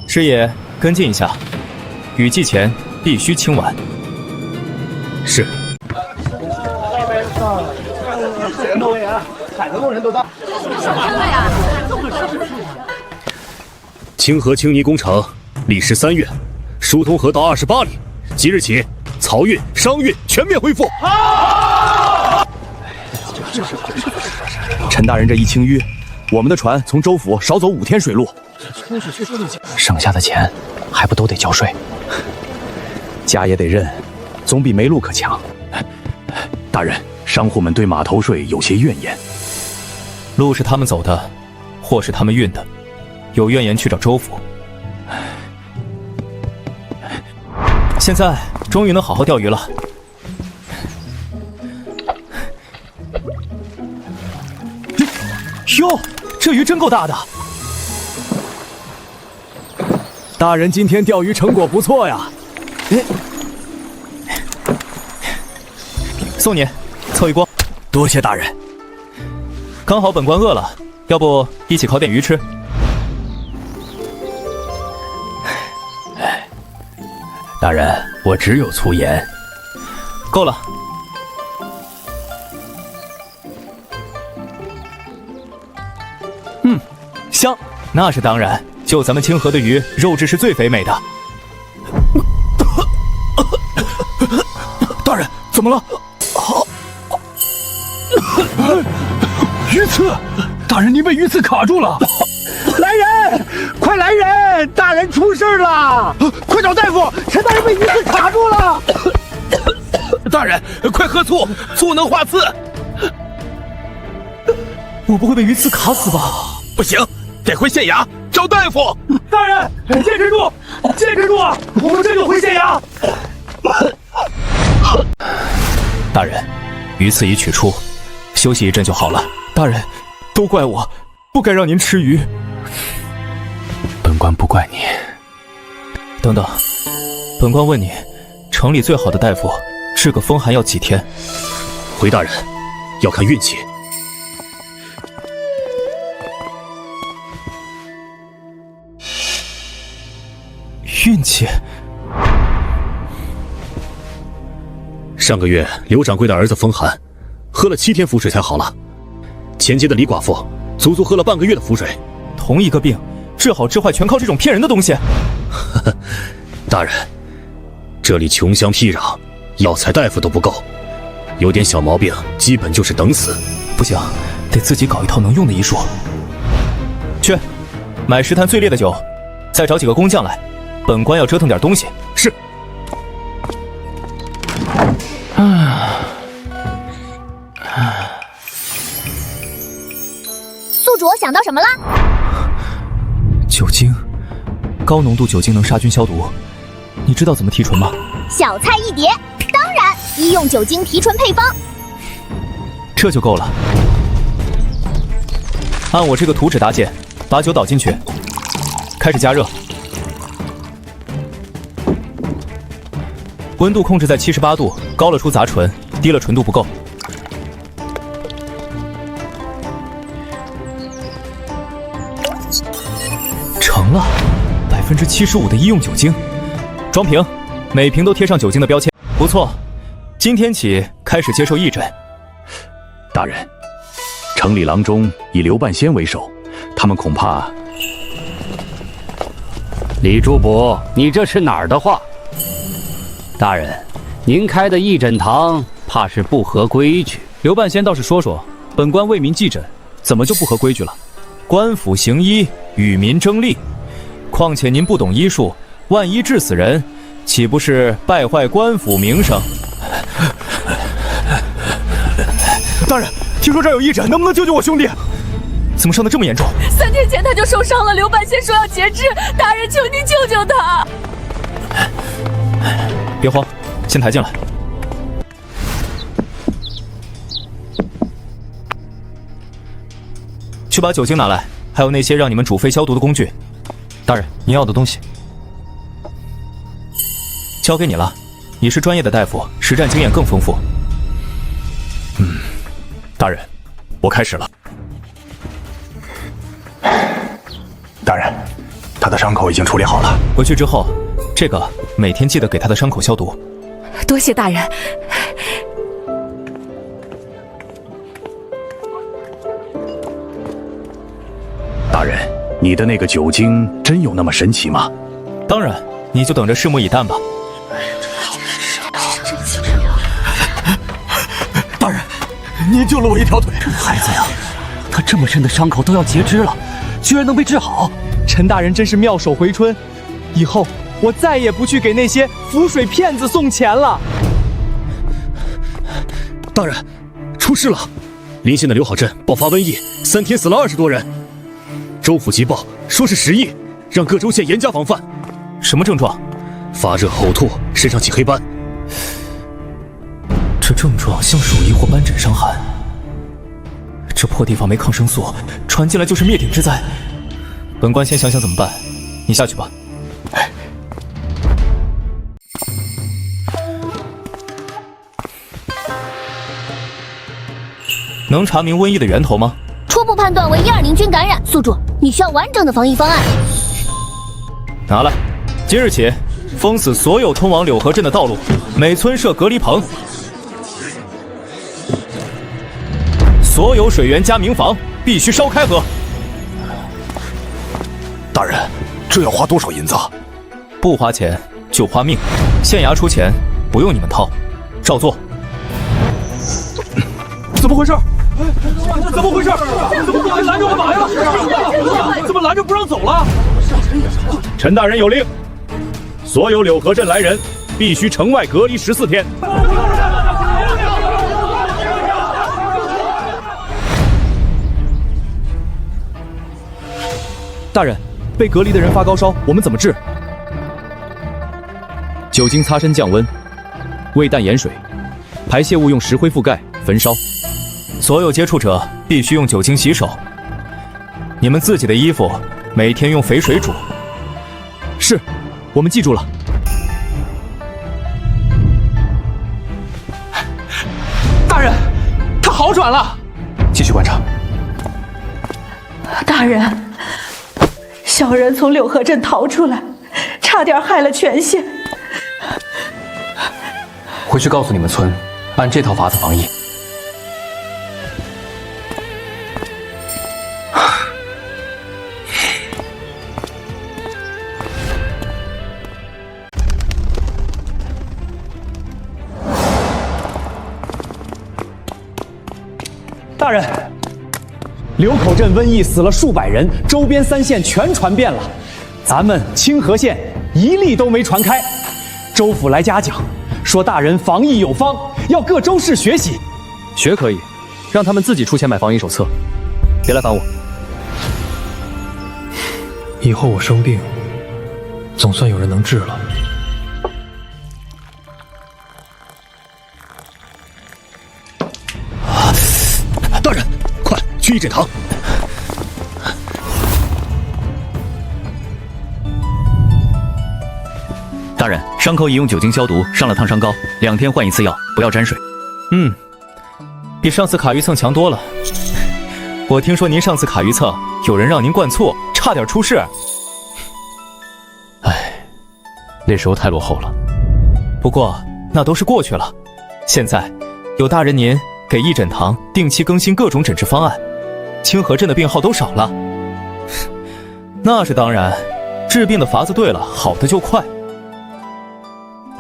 [SPEAKER 3] 师爷，跟进一下，雨季前必须清完。
[SPEAKER 6] 是。清河清泥工程历时3月，疏通河道28里，即日起漕运、商运全面恢复。
[SPEAKER 9] 陈大人这一清淤，我们的船从州府少走5天水路，剩下的钱还不都得交税？家也得认，总比没路可强。
[SPEAKER 7] 大人，商户们对码头税有些怨言。
[SPEAKER 3] 路是他们走的，货是他们运的，有怨言去找州府。现在终于能好好钓鱼了。哟，这鱼真够大的！
[SPEAKER 9] 大人今天钓鱼成果不错呀。
[SPEAKER 3] 送你，凑一锅。
[SPEAKER 9] 多谢大人。
[SPEAKER 3] 刚好本官饿了，要不一起烤点鱼吃？
[SPEAKER 7] 大人，我只有粗盐。
[SPEAKER 3] 够了。香，那是当然。就咱们清河的鱼，肉质是最肥美的。
[SPEAKER 12] 大人，怎么了？鱼刺！大人，您被鱼刺卡住了！
[SPEAKER 15] 来人，快来人！大人出事了！快找大夫！陈大人被鱼刺卡住了！
[SPEAKER 12] 大人，快喝醋，醋能化刺。
[SPEAKER 3] 我不会被鱼刺卡死吧？
[SPEAKER 12] 不行，得回县衙找大夫。
[SPEAKER 15] 大人，坚持住，坚持住！我们这就回县衙。
[SPEAKER 3] 大人，鱼刺已取出，休息一阵就好了。大人，都怪我，不该让您吃鱼。
[SPEAKER 7] 本官不怪你。
[SPEAKER 3] 等等，本官问你，城里最好的大夫治个风寒要几天？
[SPEAKER 6] 回大人，要看运气。
[SPEAKER 3] 运气。
[SPEAKER 8] 上个月刘掌柜的儿子风寒，喝了7天符水才好了。前街的李寡妇足足喝了半个月的符水。
[SPEAKER 3] 同一个病，治好治坏全靠这种骗人的东西。
[SPEAKER 8] 大人，这里穷乡僻壤，药材大夫都不够，有点小毛病，基本就是等死。
[SPEAKER 3] 不行，得自己搞一套能用的医术。去，买10坛最烈的酒，再找几个工匠来，本官要折腾点东西。
[SPEAKER 8] 是。
[SPEAKER 4] 宿主，我想到什么了？
[SPEAKER 3] 酒精，高浓度酒精能杀菌消毒。你知道怎么提纯吗？
[SPEAKER 4] 小菜一碟，当然，医用酒精提纯配方。
[SPEAKER 3] 这就够了。按我这个图纸搭建，把酒倒进去，开始加热，温度控制在78度，高了出杂醇，低了纯度不够。成了，75%的医用酒精，装瓶，每瓶都贴上酒精的标签。不错，今天起开始接受义诊。
[SPEAKER 7] 大人，城里郎中以刘半仙为首，他们恐怕……
[SPEAKER 11] 李主簿，你这是哪儿的话？大人，您开的义诊堂怕是不合规矩。
[SPEAKER 3] 刘半仙倒是说说，本官为民祭诊，怎么就不合规矩了？官府行医，与民争利。况且您不懂医术，万一治死人，岂不是败坏官府名声？大人，听说这儿有义诊，能不能救救我兄弟？怎么伤得这么严重
[SPEAKER 2] ？3天前他就受伤了，刘半仙说要截肢，大人求您救救他。
[SPEAKER 3] 别慌，先抬进来。去把酒精拿来，还有那些让你们煮沸消毒的工具。大人，您要的东西交给你了。你是专业的大夫，实战经验更丰富。
[SPEAKER 6] 大人，我开始了。大人，他的伤口已经处理好了。
[SPEAKER 3] 回去之后，这个每天记得给他的伤口消毒。
[SPEAKER 2] 多谢大人。
[SPEAKER 7] 大人，你的那个酒精真有那么神奇吗？
[SPEAKER 3] 当然，你就等着拭目以待吧。
[SPEAKER 10] 大人，您救了我一条腿。
[SPEAKER 13] 这孩子呀，他这么深的伤口都要截肢了，居然能被治好。
[SPEAKER 9] 陈大人真是妙手回春，以后我再也不去给那些符水骗子送钱了。
[SPEAKER 8] 大人，出事了！临县的刘好镇爆发瘟疫，3天死了20多人。州府急报说是10亿，让各州县严加防范。
[SPEAKER 3] 什么症状？
[SPEAKER 8] 发热、呕吐，身上起黑斑。
[SPEAKER 3] 这症状像鼠疫或斑疹伤寒。这破地方没抗生素，传进来就是灭顶之灾。本官先想想怎么办，你下去吧。能查明瘟疫的源头吗？
[SPEAKER 4] 初步判断为120菌感染。宿主，你需要完整的防疫方案。
[SPEAKER 3] 拿来。今日起，封死所有通往柳河镇的道路，每村设隔离棚。所有水源加民房必须烧开喝。
[SPEAKER 6] 大人，这要花多少银子？
[SPEAKER 3] 不花钱就花命，县衙出钱，不用你们掏，照做。
[SPEAKER 10] 怎么回事？怎么回事？怎么拦着我马呀？怎么拦着不让走了？
[SPEAKER 6] 陈大人有令，所有柳河镇来人必须城外隔离14天。
[SPEAKER 3] 大人，被隔离的人发高烧，我们怎么治？酒精擦身降温，胃淡盐水，排泄物用石灰覆盖焚烧。所有接触者必须用酒精洗手。你们自己的衣服每天用肥水煮。是，我们记住了。
[SPEAKER 9] 大人，他好转了。
[SPEAKER 3] 继续观察。
[SPEAKER 2] 大人，小人从柳河镇逃出来，差差点害了全县。
[SPEAKER 13] 回去告诉你们村，按这套法子防疫。
[SPEAKER 9] 大人，流口镇瘟疫死了数百人，周边3县全传遍了，咱们清河县一例都没传开。州府来嘉奖，说大人防疫有方，要各州市学习。
[SPEAKER 3] 学可以，让他们自己出钱买防疫手册，别来烦我。
[SPEAKER 9] 以后我生病，总算有人能治了。
[SPEAKER 6] 大人，快去医诊堂！
[SPEAKER 3] 大人，伤口已用酒精消毒，上了烫伤膏，2天换1次药，不要沾水。比上次卡鱼蹭强多了。我听说您上次卡鱼蹭，有人让您灌醋，差点出事。
[SPEAKER 7] 那时候太落后了。
[SPEAKER 3] 不过那都是过去了，现在有大人您给义诊堂定期更新各种诊治方案，清河镇的病号都少了。那是当然，治病的法子对了，好的就快。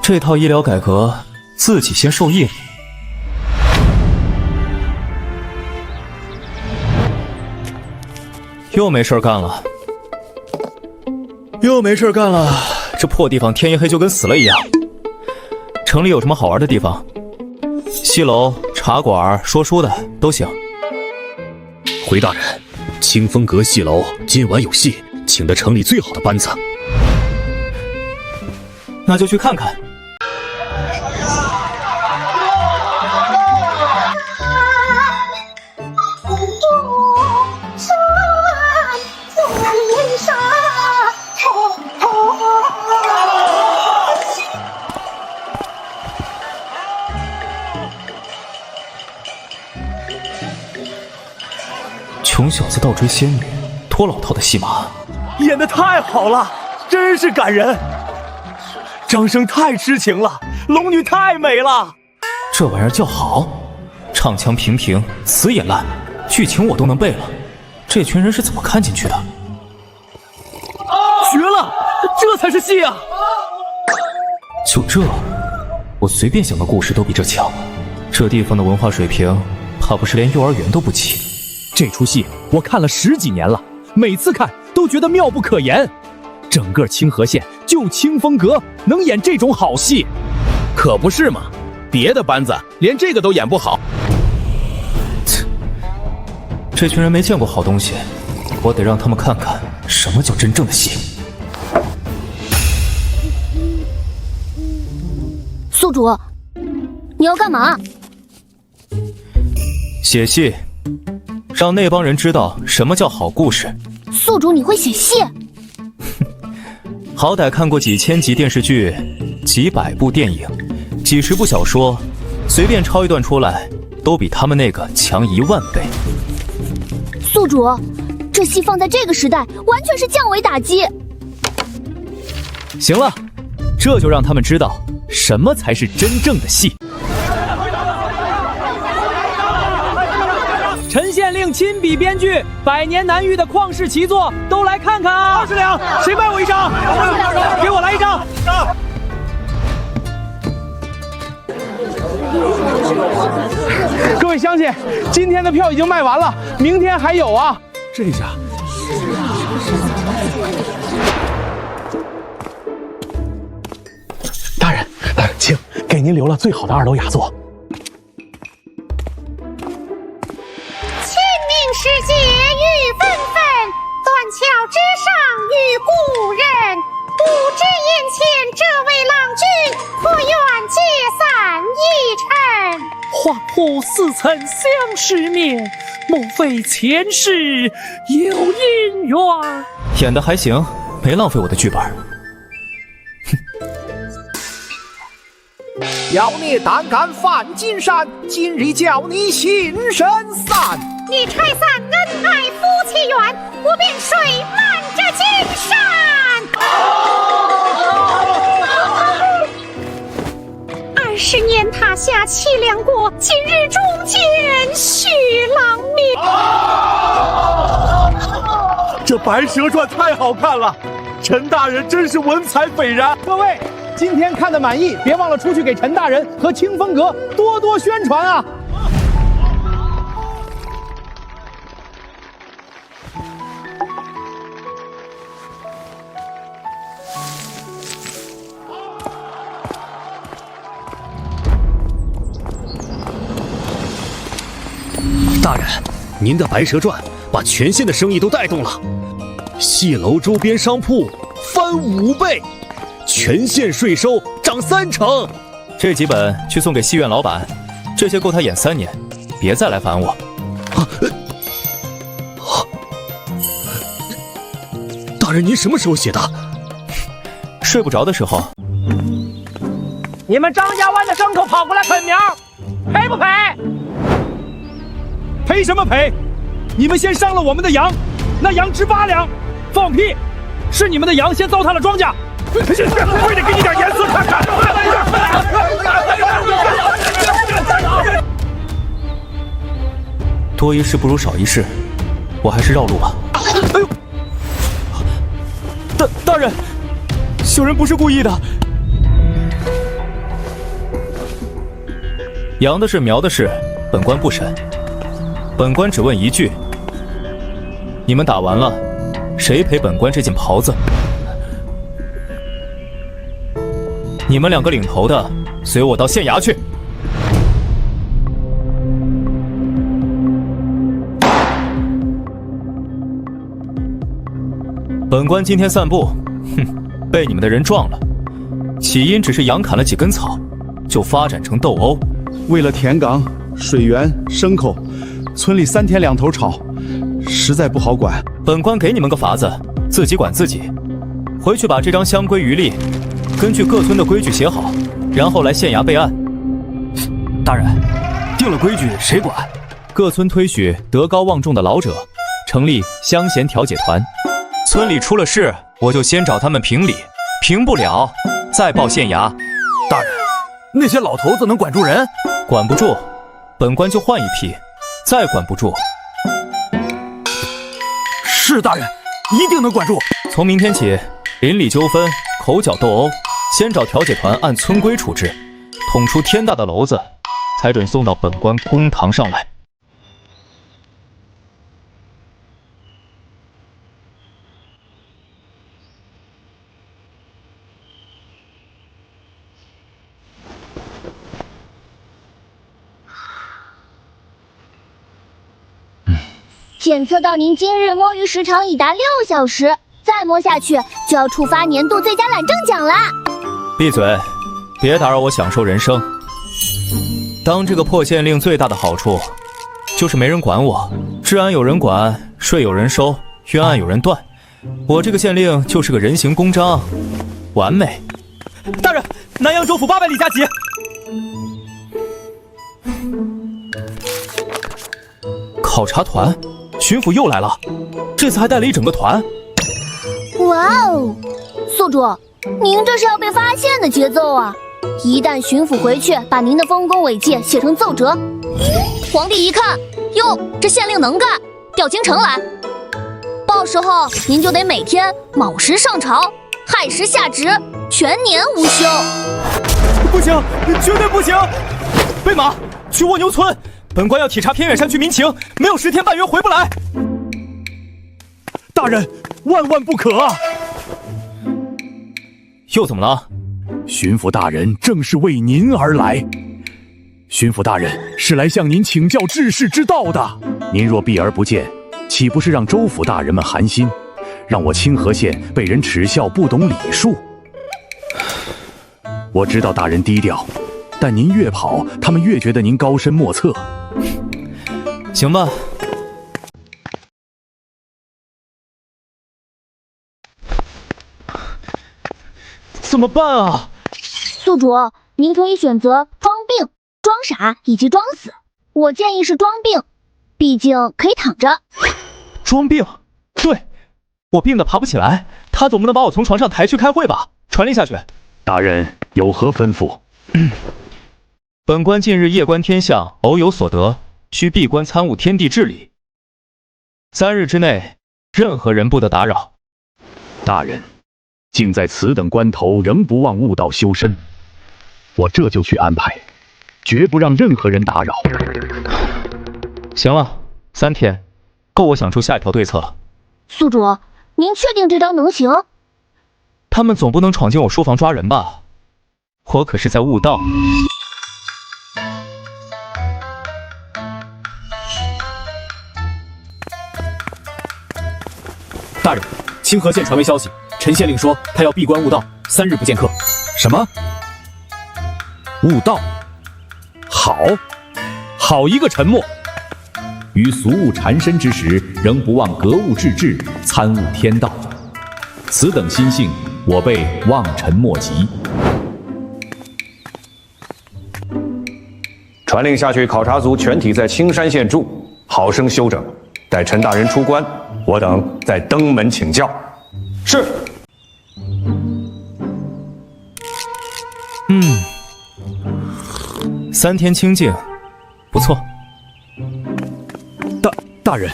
[SPEAKER 3] 这套医疗改革，自己先受益。又没事干了，这破地方天一黑就跟死了一样。城里有什么好玩的地方？戏楼、茶馆、说书的都行。
[SPEAKER 6] 回大人，清风阁戏楼今晚有戏，请的城里最好的班子。
[SPEAKER 3] 那就去看看。穷小子倒追仙女，多老套的戏码！
[SPEAKER 10] 演得太好了，真是感人。张生太痴情了，龙女太美了。
[SPEAKER 3] 这玩意儿叫好？唱腔平平，词也烂，剧情我都能背了。这群人是怎么看进去的？
[SPEAKER 10] 绝了，这才是戏啊！
[SPEAKER 3] 就这，我随便想个故事都比这强。这地方的文化水平，怕不是连幼儿园都不及。
[SPEAKER 9] 这出戏我看了10几年了，每次看都觉得妙不可言。整个清河县就清风阁能演这种好戏，
[SPEAKER 16] 可不是嘛？别的班子连这个都演不好。
[SPEAKER 3] 这群人没见过好东西，我得让他们看看什么叫真正的戏。
[SPEAKER 4] 宿主，你要干嘛？
[SPEAKER 3] 写戏，让那帮人知道什么叫好故事。
[SPEAKER 4] 宿主，你会写戏？
[SPEAKER 3] 好歹看过几千集电视剧，几百部电影，几十部小说，随便抄一段出来，都比他们那个强1万倍。
[SPEAKER 4] 宿主，这戏放在这个时代，完全是降维打击。
[SPEAKER 3] 行了，这就让他们知道什么才是真正的戏。
[SPEAKER 9] 陈县令亲笔编剧，100年难遇的旷世奇作，都来看看啊
[SPEAKER 10] ！20两，谁卖我1张？给我来1张。各位乡亲，今天的票已经卖完了，明天还有啊！这下，大人，请给您留了最好的2楼雅座。
[SPEAKER 17] 世界雨纷纷，断桥之上遇故人。不知眼前这位郎君，可愿解散一程？
[SPEAKER 10] 花仆似曾相识面，莫非前世有姻缘？
[SPEAKER 3] 演得还行，没浪费我的剧本。
[SPEAKER 15] 妖孽胆敢犯金山，今日叫你心神散。
[SPEAKER 17] 你拆散恩爱夫妻缘，我便水漫这金山。踏下凄凉国，今日中间续郎命。
[SPEAKER 12] 这《白蛇传》太好看了，陈大人真是文采斐然。
[SPEAKER 15] 各位，今天看的满意，别忘了出去给陈大人和清风阁多多宣传啊！
[SPEAKER 8] 大人，您的《白蛇传》把全县的生意都带动了，戏楼周边商铺翻5倍，全县税收涨30%。
[SPEAKER 3] 这几本去送给戏院老板，这些够他演3年，别再来烦我。
[SPEAKER 8] 大人，您什么时候写的？
[SPEAKER 3] 睡不着的时候。
[SPEAKER 15] 你们张家湾的牲口跑过来啃苗，赔不赔？
[SPEAKER 9] 赔什么赔？你们先伤了我们的羊，那羊值8两。放屁！是你们的羊先糟蹋了庄稼。
[SPEAKER 12] 非得给你点颜色看看。
[SPEAKER 3] 多一事不如少一事，我还是绕路吧。
[SPEAKER 9] 哎呦！大人，小人不是故意的。
[SPEAKER 3] 羊的事苗的事，本官不审。本官只问一句：你们打完了，谁赔本官这件袍子？你们2个领头的，随我到县衙去。本官今天散步，被你们的人撞了。起因只是羊砍了几根草，就发展成斗殴。
[SPEAKER 12] 为了田岗、水源、牲口，村里3天2头吵，实在不好管。
[SPEAKER 3] 本官给你们个法子，自己管自己。回去把这张乡规余例根据各村的规矩写好，然后来县衙备案。
[SPEAKER 9] 大人，定了规矩谁管？
[SPEAKER 3] 各村推举德高望重的老者，成立乡贤调解团。村里出了事，我就先找他们评理，评不了再报县衙。
[SPEAKER 9] 大人，那些老头子能管住人？
[SPEAKER 3] 管不住，本官就换一批；再管不住，
[SPEAKER 9] 是大人，一定能管住。
[SPEAKER 3] 从明天起，邻里纠纷、口角斗殴，先找调解团按村规处置，捅出天大的篓子，才准送到本官公堂上来。
[SPEAKER 4] 检测到您今日摸鱼时长已达6小时，再摸下去就要触发年度最佳懒政奖啦！
[SPEAKER 3] 闭嘴，别打扰我享受人生。当这个破县令最大的好处，就是没人管我，治安有人管，税有人收，冤案有人断。我这个县令就是个人形公章，完美。
[SPEAKER 9] 大人，南阳州府800里加急。
[SPEAKER 3] 考察团，巡抚又来了，这次还带了一整个团。
[SPEAKER 4] 哇哦，宿主，您这是要被发现的节奏啊！一旦巡抚回去把您的丰功伟绩写成奏折，皇帝一看，哟，这县令能干，调京城来。到时候您就得每天卯时上朝，亥时下职，全年无休。
[SPEAKER 9] 不行，绝对不行！备马去蜗牛村。本官要体察偏远山区民情，没有10天半月回不来。
[SPEAKER 12] 大人，万万不可啊！
[SPEAKER 3] 又怎么了？
[SPEAKER 12] 巡抚大人正是为您而来。巡抚大人是来向您请教治世之道的。
[SPEAKER 6] 您若避而不见，岂不是让州府大人们寒心，让我清河县被人耻笑不懂礼数？我知道大人低调，但您越跑，他们越觉得您高深莫测。
[SPEAKER 3] 行吧。
[SPEAKER 9] 怎么办啊？
[SPEAKER 4] 宿主，您可以选择装病、装傻以及装死。我建议是装病，毕竟可以躺着。
[SPEAKER 9] 装病？对，我病得爬不起来，他总不能把我从床上抬去开会吧？传令下去。
[SPEAKER 6] 大人有何吩咐？
[SPEAKER 3] 本官近日夜观天象，偶有所得，需闭关参悟天地治理。3日之内，任何人不得打扰。
[SPEAKER 6] 大人，竟在此等关头仍不忘悟道修身，我这就去安排，绝不让任何人打扰。
[SPEAKER 3] 行了，3天，够我想出下一条对策了。
[SPEAKER 4] 宿主，您确定这招能行？
[SPEAKER 3] 他们总不能闯进我书房抓人吧？我可是在悟道。
[SPEAKER 7] 大人，清河县传闻消息，陈县令说他要闭关悟道，3日不见客。
[SPEAKER 3] 什么？悟道？好一个陈默！
[SPEAKER 7] 于俗物缠身之时，仍不忘格物致知，参悟天道。此等心性，我辈望尘莫及。
[SPEAKER 18] 传令下去，考察组全体在青山县住，好生休整。待陈大人出关，我等再登门请教。是。
[SPEAKER 3] 3天清静，不错。
[SPEAKER 6] 大人，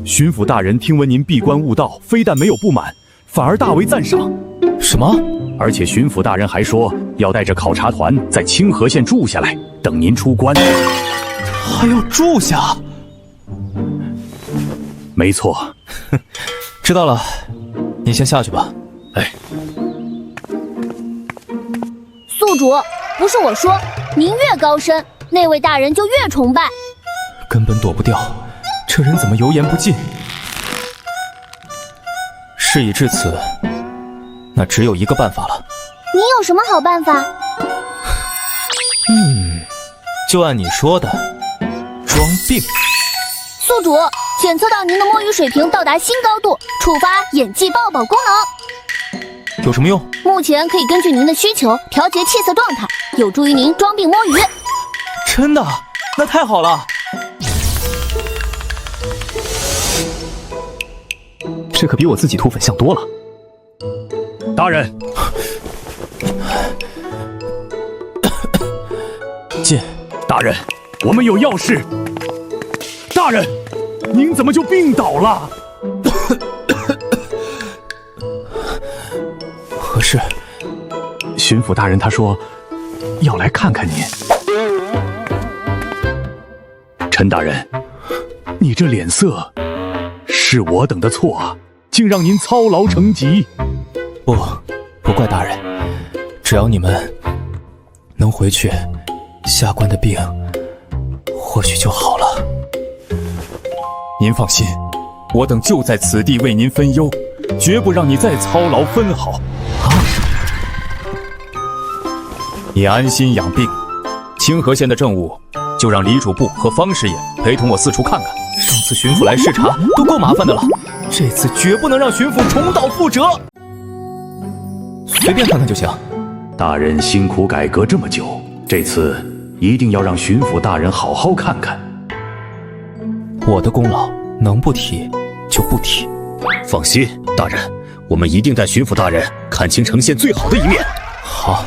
[SPEAKER 6] 巡抚大人听闻您闭关悟道，非但没有不满，反而大为赞赏。
[SPEAKER 3] 什么？
[SPEAKER 6] 而且巡抚大人还说要带着考察团在清河县住下来，等您出关。
[SPEAKER 3] 还要住下？
[SPEAKER 6] 没错。
[SPEAKER 3] 知道了，你先下去吧。
[SPEAKER 6] 哎，
[SPEAKER 4] 宿主，不是我说，您越高深，那位大人就越崇拜。
[SPEAKER 3] 根本躲不掉，这人怎么油盐不进？事已至此，那只有一个办法了。
[SPEAKER 4] 你有什么好办法？
[SPEAKER 3] 就按你说的，装病。
[SPEAKER 4] 宿主，检测到您的摸鱼水平到达新高度，触发演技爆宝功能。
[SPEAKER 3] 有什么用？
[SPEAKER 4] 目前可以根据您的需求调节气色状态，有助于您装病摸鱼。
[SPEAKER 3] 真的？那太好了。
[SPEAKER 6] 这可比我自己涂粉像多了。大人，
[SPEAKER 3] 进。
[SPEAKER 6] 大人，我们有要事。大人，您怎么就病倒了？
[SPEAKER 3] 何事？
[SPEAKER 6] 巡抚大人他说要来看看您。陈大人，你这脸色，是我等的错啊，竟让您操劳成疾。
[SPEAKER 3] 不怪大人，只要你们能回去，下官的病或许就好了。
[SPEAKER 6] 您放心，我等就在此地为您分忧，绝不让你再操劳分毫。
[SPEAKER 3] 你安心养病，清河县的政务就让李主簿和方师爷陪同我四处看看。上次巡抚来视察都够麻烦的了，这次绝不能让巡抚重蹈覆辙。随便看看就行。
[SPEAKER 6] 大人辛苦改革这么久，这次一定要让巡抚大人好好看看。
[SPEAKER 3] 我的功劳能不提就不提。
[SPEAKER 8] 放心，大人，我们一定带巡抚大人看清城县最好的一面。
[SPEAKER 3] 好，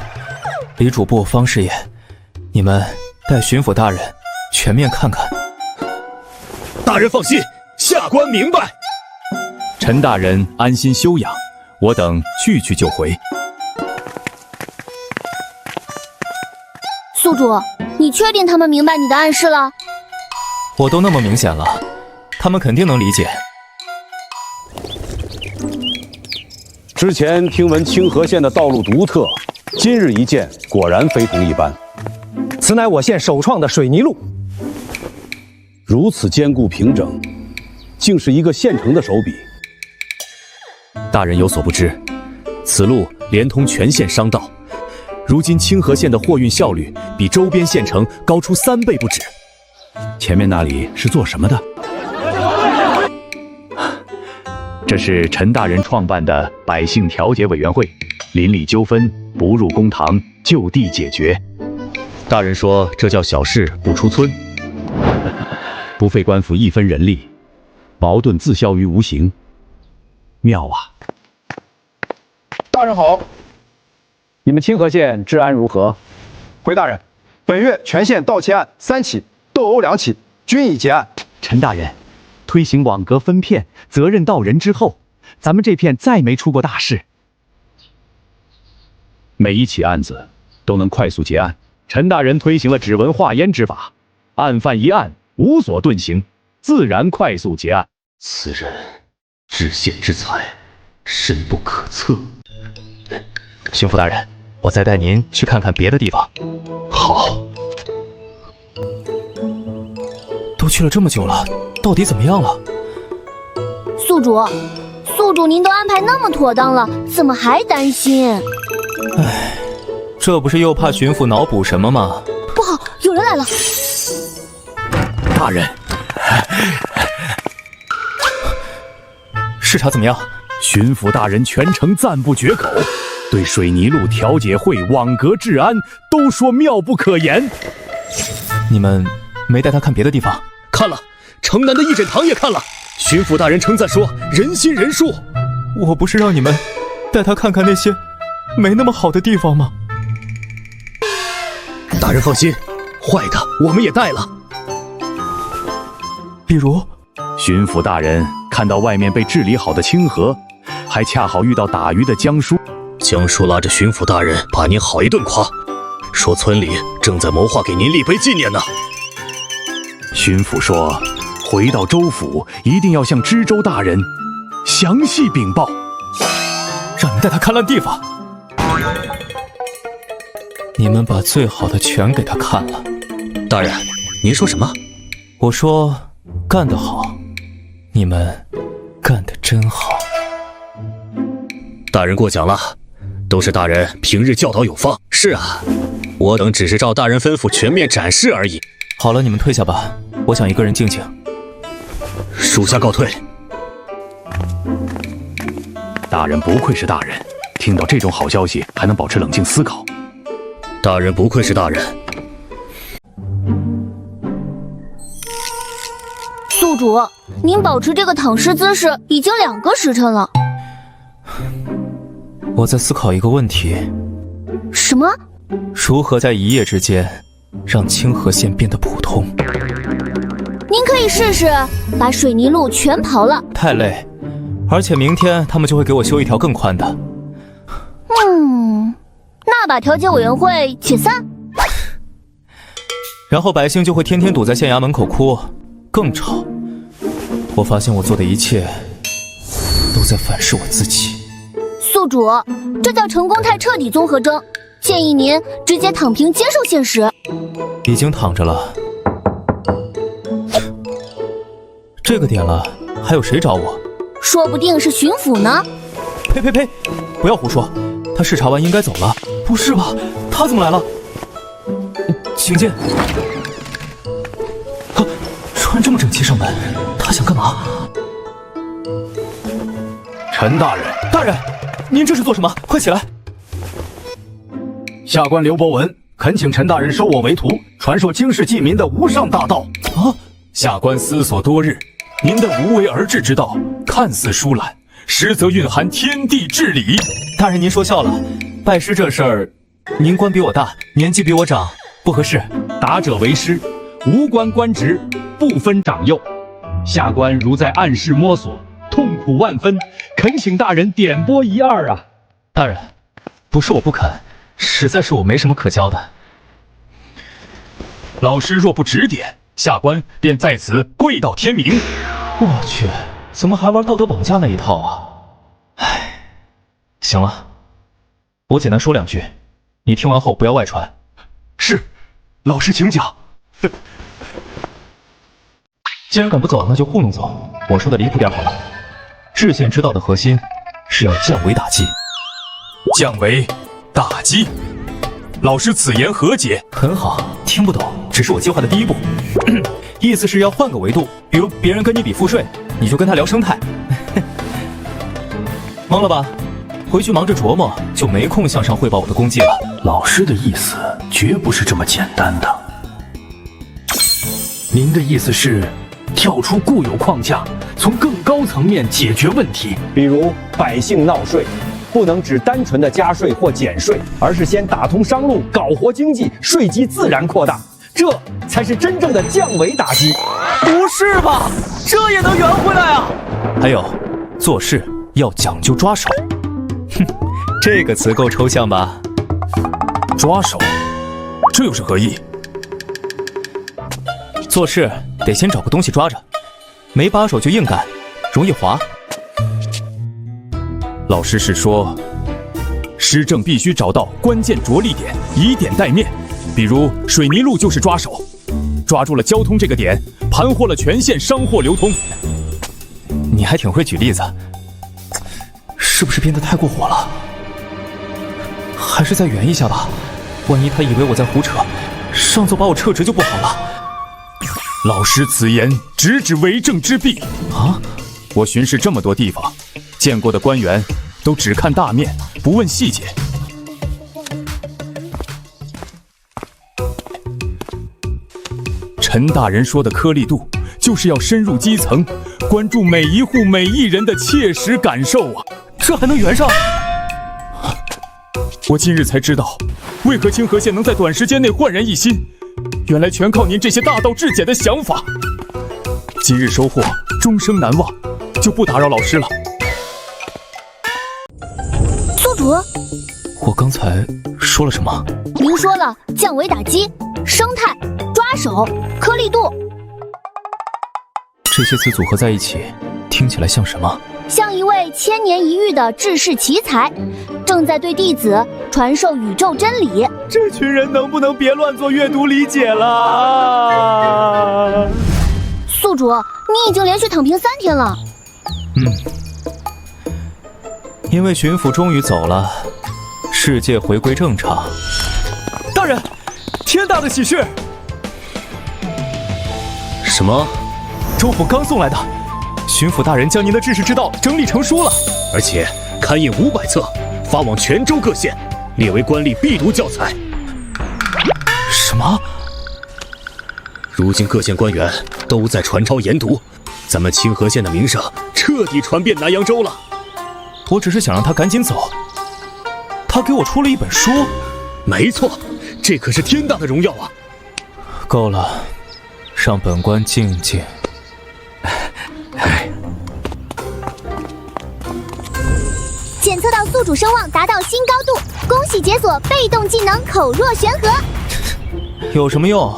[SPEAKER 3] 李主簿、方师爷，你们带巡抚大人全面看看。
[SPEAKER 8] 大人放心，下官明白。
[SPEAKER 7] 陈大人安心休养，我等去就回。
[SPEAKER 4] 宿主，你确定他们明白你的暗示了？
[SPEAKER 3] 我都那么明显了，他们肯定能理解。
[SPEAKER 18] 之前听闻清河县的道路独特，今日一见，果然非同一般。
[SPEAKER 15] 此乃我县首创的水泥路，
[SPEAKER 18] 如此坚固平整，竟是一个县城的手笔。
[SPEAKER 7] 大人有所不知，此路连通全县商道，如今清河县的货运效率比周边县城高出3倍不止。
[SPEAKER 6] 前面那里是做什么的？这是陈大人创办的百姓调解委员会，邻里纠纷不入公堂，就地解决。
[SPEAKER 8] 大人说这叫小事不出村，
[SPEAKER 6] 不费官府1分人力，矛盾自消于无形。妙啊！
[SPEAKER 15] 大人好，你们清河县治安如何？回大人，
[SPEAKER 12] 本月全县盗窃案3起，斗殴2起，均已结案。
[SPEAKER 9] 陈大人，推行网格分片、责任到人之后，咱们这片再没出过大事。
[SPEAKER 6] 每一起案子都能快速结案。陈大人推行了指纹化验之法，案犯一案无所遁形，自然快速结案。
[SPEAKER 8] 此人知县之才，深不可测。
[SPEAKER 3] 巡抚大人，我再带您去看看别的地方。
[SPEAKER 8] 好。
[SPEAKER 3] 都去了这么久了，到底怎么样了？
[SPEAKER 4] 宿主，您都安排那么妥当了，怎么还担心？
[SPEAKER 3] 唉，这不是又怕巡抚脑补什么吗？
[SPEAKER 4] 不好，有人来了！
[SPEAKER 3] 大人，视察怎么样？
[SPEAKER 6] 巡抚大人全程赞不绝口，对水泥路调解会网格治安都说妙不可言。
[SPEAKER 3] 你们没带他看别的地方？
[SPEAKER 8] 看了，城南的义诊堂也看了。巡抚大人称赞说人心人术。
[SPEAKER 3] 我不是让你们带他看看那些没那么好的地方吗？
[SPEAKER 8] 大人放心，坏的我们也带了。
[SPEAKER 3] 比如，
[SPEAKER 6] 巡抚大人看到外面被治理好的清河，还恰好遇到打鱼的江叔。
[SPEAKER 8] 江叔拉着巡抚大人把您好一顿夸，说村里正在谋划给您立碑纪念呢。
[SPEAKER 6] 巡抚说，回到州府一定要向知州大人详细禀报，
[SPEAKER 3] 让你带他看烂地方。你们把最好的全给他看了。
[SPEAKER 8] 大人，您说什么？
[SPEAKER 3] 我说干得好，你们干得真好。
[SPEAKER 8] 大人过奖了，都是大人平日教导有方。是啊，我等只是照大人吩咐全面展示而已。
[SPEAKER 3] 好了，你们退下吧，我想一个人静静。
[SPEAKER 8] 属下告退。
[SPEAKER 6] 大人不愧是大人，听到这种好消息还能保持冷静思考。
[SPEAKER 8] 大人不愧是大人。
[SPEAKER 4] 宿主，您保持这个躺尸姿势已经2个时辰了。
[SPEAKER 3] 我在思考一个问题。
[SPEAKER 4] 什么？
[SPEAKER 3] 如何在一夜之间让清河县变得普通？
[SPEAKER 4] 您可以试试把水泥路全刨了。
[SPEAKER 3] 太累，而且明天他们就会给我修一条更宽的。
[SPEAKER 4] 那把调解委员会解散，
[SPEAKER 3] 然后百姓就会天天堵在县衙门口哭，更吵。我发现我做的一切都在反噬我自己。
[SPEAKER 4] 宿主，这叫成功态彻底综合征，建议您直接躺平接受现实。
[SPEAKER 3] 已经躺着了，这个点了，还有谁找我？
[SPEAKER 4] 说不定是巡抚呢。
[SPEAKER 3] 呸！不要胡说，他视察完应该走了。不是吧？他怎么来了？请进。穿这么整齐上门，他想干嘛？
[SPEAKER 6] 陈大人，
[SPEAKER 3] 大人，您这是做什么？快起来！
[SPEAKER 6] 下官刘伯文恳请陈大人收我为徒，传授经世济民的无上大道。
[SPEAKER 10] 下官思索多日，您的无为而治之道看似疏懒，实则蕴含天地至理。
[SPEAKER 3] 大人您说笑了，拜师这事儿，您官比我大，年纪比我长，不合适。
[SPEAKER 6] 达者为师，无关官职，不分长幼。下官如在暗室摸索，痛苦万分，恳请大人点拨一二啊！
[SPEAKER 3] 大人，不是我不肯，实在是我没什么可教的。
[SPEAKER 10] 老师若不指点，下官便在此跪到天明。
[SPEAKER 3] 我去，怎么还玩道德绑架那一套啊？唉，行了，我简单说2句，你听完后不要外传。
[SPEAKER 12] 是，老师请讲。
[SPEAKER 3] 既然赶不走，那就糊弄走。我说的离谱点好了。治县之道的核心是要降维打击。
[SPEAKER 10] 降维打击，老师此言何解？
[SPEAKER 3] 很好，听不懂，只是我计划的第一步。意思是要换个维度，比如别人跟你比赋税，你就跟他聊生态。懵了吧？回去忙着琢磨，就没空向上汇报我的功绩了。
[SPEAKER 6] 老师的意思绝不是这么简单的。您的意思是跳出固有框架，从更高层面解决问题，
[SPEAKER 18] 比如百姓闹税，
[SPEAKER 15] 不能只单纯的加税或减税，而是先打通商路，搞活经济，税基自然扩大，这才是真正的降维打击。
[SPEAKER 9] 不是吧？这也能圆回来啊？
[SPEAKER 3] 还有，做事要讲究抓手。哼，这个词够抽象吧？
[SPEAKER 16] 抓手，这又是何意？
[SPEAKER 3] 做事得先找个东西抓着，没把手就硬干，容易滑。
[SPEAKER 16] 老师是说，施政必须找到关键着力点，以点带面。比如水泥路就是抓手，抓住了交通这个点，盘活了全县商货流通。
[SPEAKER 3] 你还挺会举例子，是不是变得太过火了？还是再圆一下吧，万一他以为我在胡扯，上奏把我撤职就不好了。
[SPEAKER 16] 老师此言直指为政之弊
[SPEAKER 3] 啊！
[SPEAKER 16] 我巡视这么多地方，见过的官员都只看大面，不问细节。陈大人说的颗粒度，就是要深入基层，关注每一户每一人的切实感受啊！
[SPEAKER 3] 这还能圆上？
[SPEAKER 16] 我今日才知道，为何清河县能在短时间内焕然一新。原来全靠您这些大道至简的想法。今日收获终生难忘，就不打扰老师了。
[SPEAKER 4] 宿主，
[SPEAKER 3] 我刚才说了什么？
[SPEAKER 4] 您说了降维打击、生态、抓手、颗粒度，
[SPEAKER 3] 这些词组合在一起，听起来像什么？
[SPEAKER 4] 像一位千年一遇的治世奇才，正在对弟子传授宇宙真理。
[SPEAKER 9] 这群人能不能别乱做阅读理解了？
[SPEAKER 4] 宿主，你已经连续躺平3天了。
[SPEAKER 3] 因为巡抚终于走了，世界回归正常。
[SPEAKER 9] 大人，天大的喜事！
[SPEAKER 8] 什么？
[SPEAKER 3] 州府刚送来的。巡抚大人将您的治世之道整理成书了，
[SPEAKER 8] 而且刊印500册，发往全州各县，列为官吏必读教材。
[SPEAKER 3] 什么？
[SPEAKER 8] 如今各县官员都在传抄研读，咱们清河县的名声彻底传遍南扬州了。
[SPEAKER 3] 我只是想让他赶紧走，他给我出了一本书。
[SPEAKER 8] 没错，这可是天大的荣耀啊！
[SPEAKER 3] 够了，让本官静静。
[SPEAKER 4] 检测到宿主声望达到新高度，恭喜解锁被动技能口若悬河。
[SPEAKER 3] 有什么用？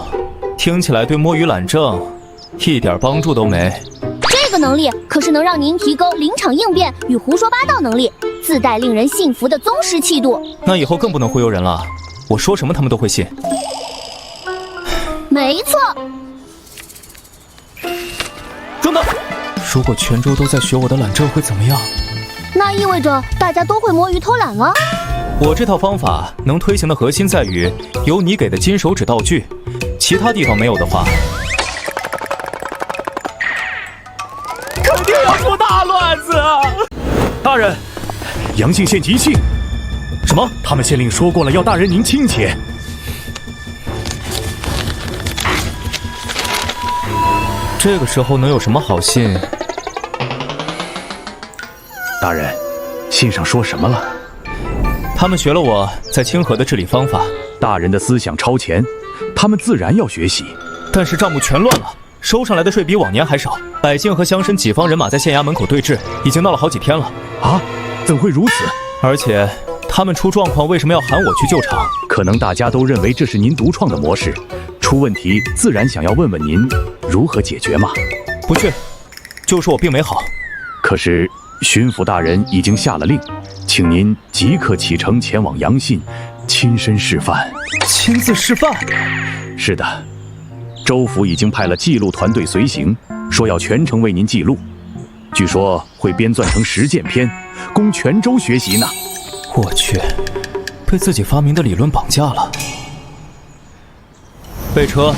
[SPEAKER 3] 听起来对摸鱼懒政一点帮助都没。
[SPEAKER 4] 这个能力可是能让您提高临场应变与胡说八道能力，自带令人信服的宗师气度。
[SPEAKER 3] 那以后更不能忽悠人了，我说什么他们都会信。
[SPEAKER 4] 没错。
[SPEAKER 3] 等等，如果全州都在学我的懒政会怎么样？
[SPEAKER 4] 那意味着大家都会摸鱼偷懒了。
[SPEAKER 3] 我这套方法能推行的核心在于有你给的金手指道具，其他地方没有的话，
[SPEAKER 9] 肯定要出大乱子。
[SPEAKER 16] 大人，阳信县急庆。什么？他们县令说过了，要大人您亲切。
[SPEAKER 3] 这个时候能有什么好信？
[SPEAKER 6] 大人，信上说什么了？
[SPEAKER 3] 他们学了我在清河的治理方法。
[SPEAKER 6] 大人的思想超前，他们自然要学习。
[SPEAKER 3] 但是账目全乱了，收上来的税比往年还少，百姓和乡绅几方人马在县衙门口对峙，已经闹了好几天了。
[SPEAKER 6] 啊？怎会如此？
[SPEAKER 3] 而且他们出状况，为什么要喊我去救场？
[SPEAKER 6] 可能大家都认为这是您独创的模式，出问题自然想要问问您如何解决嘛。
[SPEAKER 3] 不去，就说我病没好。
[SPEAKER 6] 可是巡抚大人已经下了令，请您即刻启程前往阳信，亲身示范。
[SPEAKER 3] 亲自示范？
[SPEAKER 6] 是的，州府已经派了记录团队随行，说要全程为您记录，据说会编纂成实践篇，供全州学习呢。
[SPEAKER 3] 我去，被自己发明的理论绑架了。备车。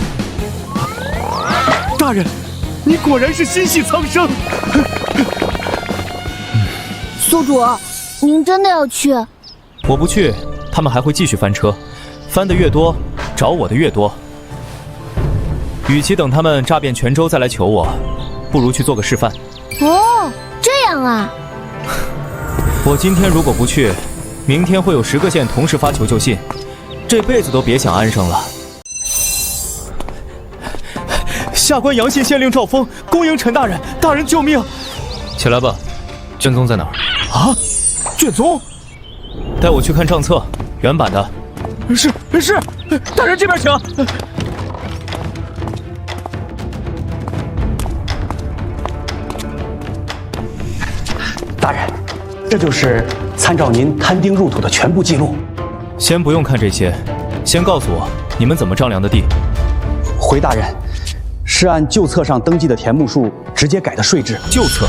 [SPEAKER 9] 大人，你果然是心系苍生。
[SPEAKER 4] 宿主，您真的要去？
[SPEAKER 3] 我不去，他们还会继续翻车，翻得越多，找我的越多。与其等他们诈骗全州再来求我，不如去做个示范。
[SPEAKER 4] 哦，这样啊。
[SPEAKER 3] 我今天如果不去，明天会有10个县同时发求救信，这辈子都别想安生了。
[SPEAKER 9] 下官阳信县令赵峰恭迎陈大人，大人救命！
[SPEAKER 3] 起来吧，卷宗在哪儿？
[SPEAKER 9] 啊，卷宗，
[SPEAKER 3] 带我去看账册，原版的。
[SPEAKER 9] 是，大人这边请。
[SPEAKER 19] 大人，这就是参照您摊丁入土的全部记录。
[SPEAKER 3] 先不用看这些，先告诉我你们怎么丈量的地。
[SPEAKER 19] 回大人，是按旧册上登记的田木数直接改的税制。
[SPEAKER 3] 旧册，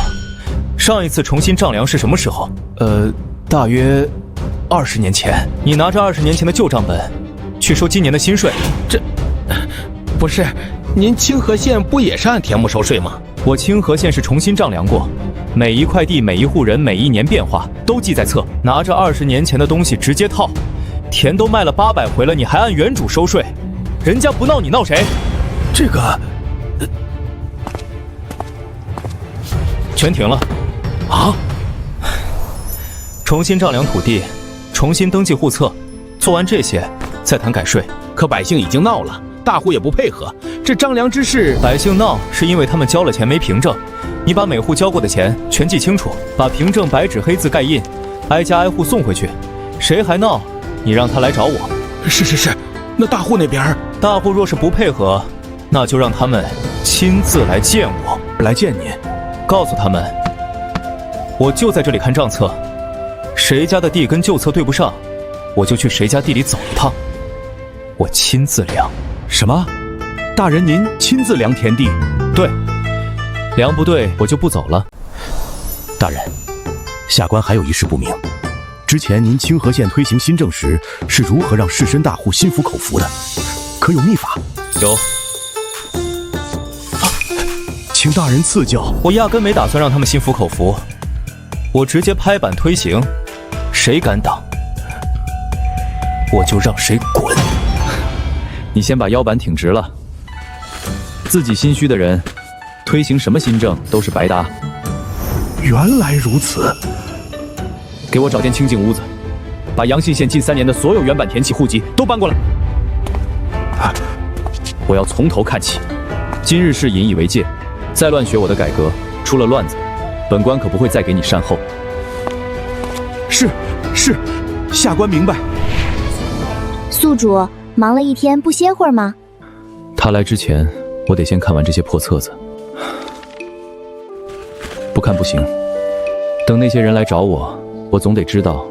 [SPEAKER 3] 上一次重新丈量是什么时候？
[SPEAKER 9] 大约20年前。
[SPEAKER 3] 你拿着20年前的旧账本去收今年的新税？
[SPEAKER 20] 这不是，您清河县不也是按田木收税吗？
[SPEAKER 3] 我清河县是重新丈量过，每一块地、每一户人、每一年变化都记在册。拿着20年前的东西直接套，田都卖了800回了，你还按原主收税？人家不闹你闹谁？
[SPEAKER 9] 这个
[SPEAKER 3] 全停了
[SPEAKER 20] 啊！
[SPEAKER 3] 重新丈量土地，重新登记户册，做完这些再谈改税。
[SPEAKER 20] 可百姓已经闹了，大户也不配合，这张良之事，
[SPEAKER 3] 百姓闹是因为他们交了钱没凭证。你把每户交过的钱全记清楚，把凭证白纸黑字盖印，挨家挨户送回去。谁还闹，你让他来找我。
[SPEAKER 20] 是，那大户那边，
[SPEAKER 3] 大户若是不配合，那就让他们亲自来见我。
[SPEAKER 9] 来见您，
[SPEAKER 3] 告诉他们，我就在这里看账册，谁家的地跟旧册对不上，我就去谁家地里走一趟，我亲自量。
[SPEAKER 9] 什么？大人您亲自量田地？
[SPEAKER 3] 对，量不对我就不走了。
[SPEAKER 6] 大人，下官还有一事不明，之前您清河县推行新政时是如何让士绅大户心服口服的？可有秘法？
[SPEAKER 3] 有。
[SPEAKER 6] 请大人赐教。
[SPEAKER 3] 我压根没打算让他们心服口服，我直接拍板推行，谁敢挡，我就让谁滚。
[SPEAKER 7] 你先把腰板挺直了，自己心虚的人，推行什么新政都是白搭。
[SPEAKER 6] 原来如此。
[SPEAKER 7] 给我找间清静屋子，把阳信县近3年的所有原版田契户籍都搬过来。我要从头看起，今日事引以为戒，再乱学我的改革，出了乱子，本官可不会再给你善后。
[SPEAKER 6] 是，下官明白。
[SPEAKER 4] 宿主忙了一天，不歇会儿吗？
[SPEAKER 7] 他来之前，我得先看完这些破册子。不看不行，等那些人来找我，我总得知道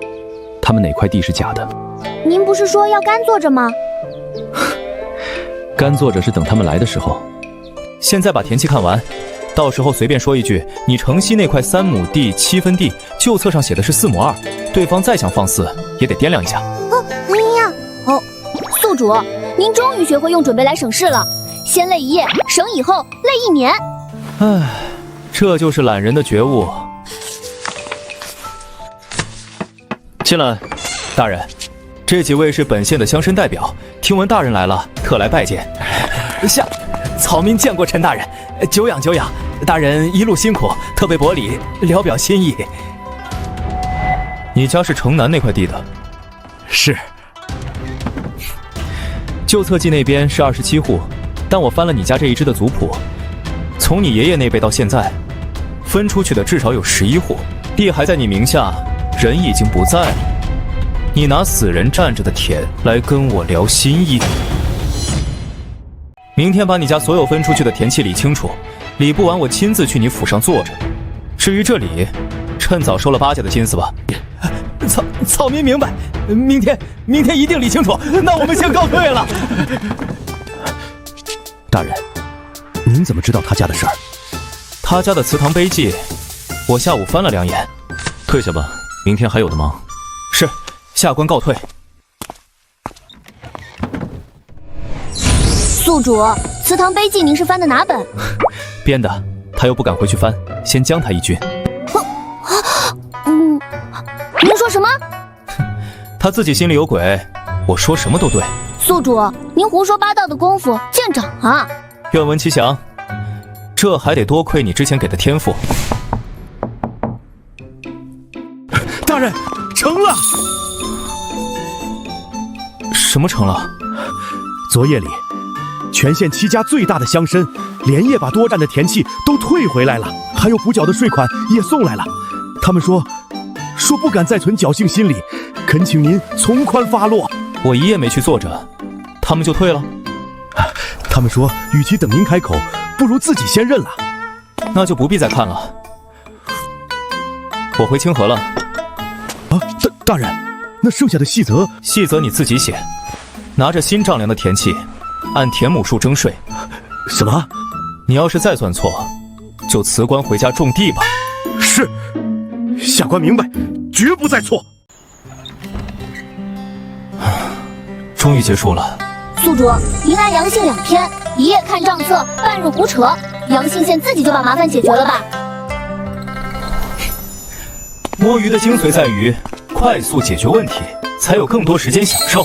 [SPEAKER 7] 他们哪块地是假的。
[SPEAKER 4] 您不是说要干坐着吗？
[SPEAKER 7] 干坐着是等他们来的时候。
[SPEAKER 3] 现在把田契看完，到时候随便说一句，你城西那块3亩地7分地，旧册上写的是4亩2，对方再想放肆，也得掂量一下。
[SPEAKER 4] 宿主，您终于学会用准备来省事了，先累1夜，省以后累1年。
[SPEAKER 3] 唉，这就是懒人的觉悟。进来，大人，这几位是本县的乡绅代表，听闻大人来了，特来拜见。
[SPEAKER 9] 草民见过陈大人，久仰久仰。大人一路辛苦，特备薄礼，聊表心意。
[SPEAKER 3] 你家是城南那块地的？
[SPEAKER 9] 是。
[SPEAKER 3] 旧册记那边是27户，但我翻了你家这一支的族谱，从你爷爷那辈到现在，分出去的至少有11户，地还在你名下，人已经不在了。你拿死人占着的田来跟我聊心意。明天把你家所有分出去的田契理清楚，理不完我亲自去你府上坐着。至于这里，趁早收了巴家的心思吧。
[SPEAKER 9] 草民明白，明天一定理清楚。那我们先告退了。
[SPEAKER 6] 大人，您怎么知道他家的事儿？
[SPEAKER 3] 他家的祠堂碑记，我下午翻了2眼。
[SPEAKER 6] 退下吧，明天还有的忙。
[SPEAKER 3] 是，下官告退。
[SPEAKER 4] 宿主，祠堂碑记您是翻的哪本？
[SPEAKER 3] 编的，他又不敢回去翻，先将他一军。
[SPEAKER 4] 您说什么？
[SPEAKER 3] 他自己心里有鬼，我说什么都对。
[SPEAKER 4] 宿主，您胡说八道的功夫见长啊！
[SPEAKER 3] 愿闻其详。这还得多亏你之前给的天赋。
[SPEAKER 6] 大
[SPEAKER 9] 大人，成了！什么成了？
[SPEAKER 12] 昨夜里，全县7家最大的乡绅连夜把多占的田契都退回来了，还有补缴的税款也送来了。他们说不敢再存侥幸心理，恳请您从宽发落。
[SPEAKER 3] 我一夜没去坐着，他们就退了。
[SPEAKER 12] 他们说，与其等您开口，不如自己先认了。
[SPEAKER 3] 那就不必再看了。我回清河了。
[SPEAKER 12] 啊，大人，那剩下的细则
[SPEAKER 3] 你自己写。拿着新丈量的田契，按田亩数征税。
[SPEAKER 12] 什么？
[SPEAKER 3] 你要是再算错，就辞官回家种地吧。
[SPEAKER 12] 是，下官明白，绝不再错。
[SPEAKER 3] 终于结束了。
[SPEAKER 4] 宿主，迎来杨姓2天，一夜看账册，半日胡扯，杨姓县自己就把麻烦解决了吧？
[SPEAKER 3] 摸鱼的精髓在于快速解决问题，才有更多时间享受。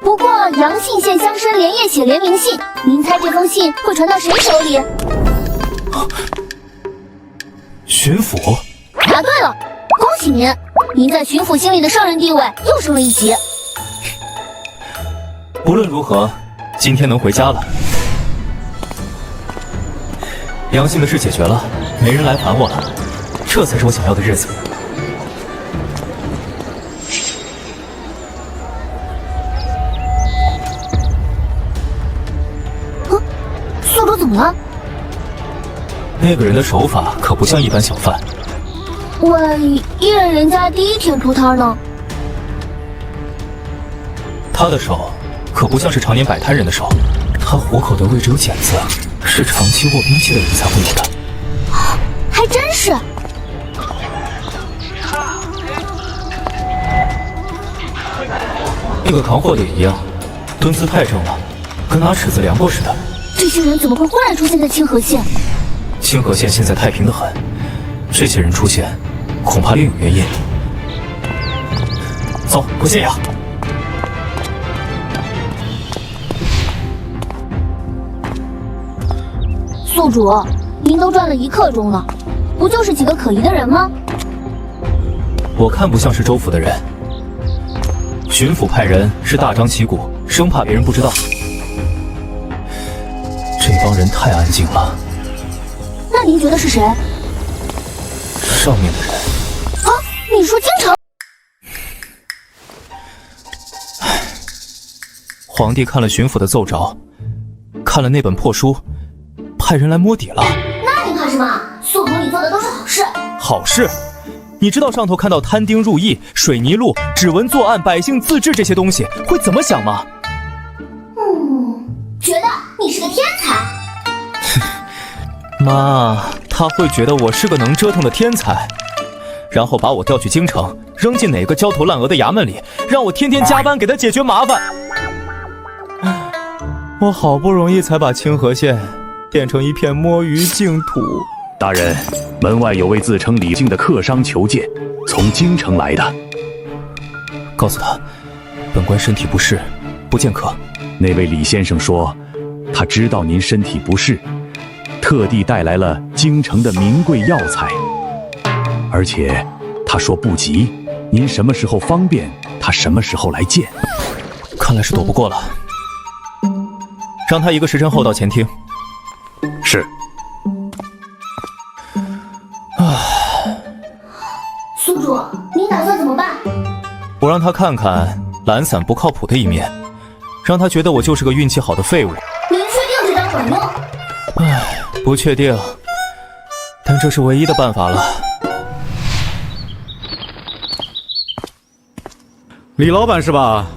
[SPEAKER 4] 不过杨姓县乡绅连夜写联名信，您猜这封信会传到谁手里？
[SPEAKER 3] 巡抚。
[SPEAKER 4] 答对了，恭喜您，您在巡抚心里的上人地位又升了一级。
[SPEAKER 3] 无论如何，今天能回家了。杨姓的事解决了，没人来烦我了，这才是我想要的日子。
[SPEAKER 4] 宿主怎么了？
[SPEAKER 3] 那个人的手法可不像一般小贩。
[SPEAKER 4] 喂，一人家第1天出摊呢。
[SPEAKER 3] 他的手可不像是常年摆摊人的手，他虎口的位置有茧子，是长期握兵器的人才会有的。
[SPEAKER 4] 还真是。
[SPEAKER 3] 那个扛货的也一样，蹲姿太正了，跟拿尺子量过似的。
[SPEAKER 4] 这些人怎么会忽然出现在清河县？
[SPEAKER 3] 清河县现在太平得很，这些人出现，恐怕另有原因。走，过县衙。
[SPEAKER 4] 宿主，您都转了1刻钟了，不就是几个可疑的人吗？
[SPEAKER 3] 我看不像是州府的人。巡抚派人是大张旗鼓，生怕别人不知道。这帮人太安静了。
[SPEAKER 4] 那您觉得是谁？
[SPEAKER 3] 上面的人。
[SPEAKER 4] 啊，你说京城？
[SPEAKER 3] 皇帝看了巡抚的奏诏，看了那本破书，派人来摸底了。
[SPEAKER 4] 那你怕什么？宿主你做的都是好事。
[SPEAKER 3] 好事？你知道上头看到摊丁入驿、水泥路、指纹作案、百姓自治这些东西会怎么想吗？
[SPEAKER 4] 觉得你是个天才。
[SPEAKER 3] 妈，他会觉得我是个能折腾的天才，然后把我调去京城，扔进哪个焦头烂额的衙门里，让我天天加班给他解决麻烦。我好不容易才把清河县变成一片摸鱼净土。
[SPEAKER 6] 大人，门外有位自称李靖的客商求见，从京城来的。
[SPEAKER 3] 告诉他，本官身体不适，不见客。
[SPEAKER 6] 那位李先生说，他知道您身体不适，特地带来了京城的名贵药材，而且他说不急，您什么时候方便，他什么时候来见。
[SPEAKER 3] 看来是躲不过了，让他1个时辰后到前厅。
[SPEAKER 6] 是。
[SPEAKER 4] 宿主，您打算怎么办？
[SPEAKER 3] 我让他看看懒散不靠谱的一面，让他觉得我就是个运气好的废物。
[SPEAKER 4] 您确定这招管用？
[SPEAKER 3] 不确定，但这是唯一的办法了。
[SPEAKER 12] 李老板是吧？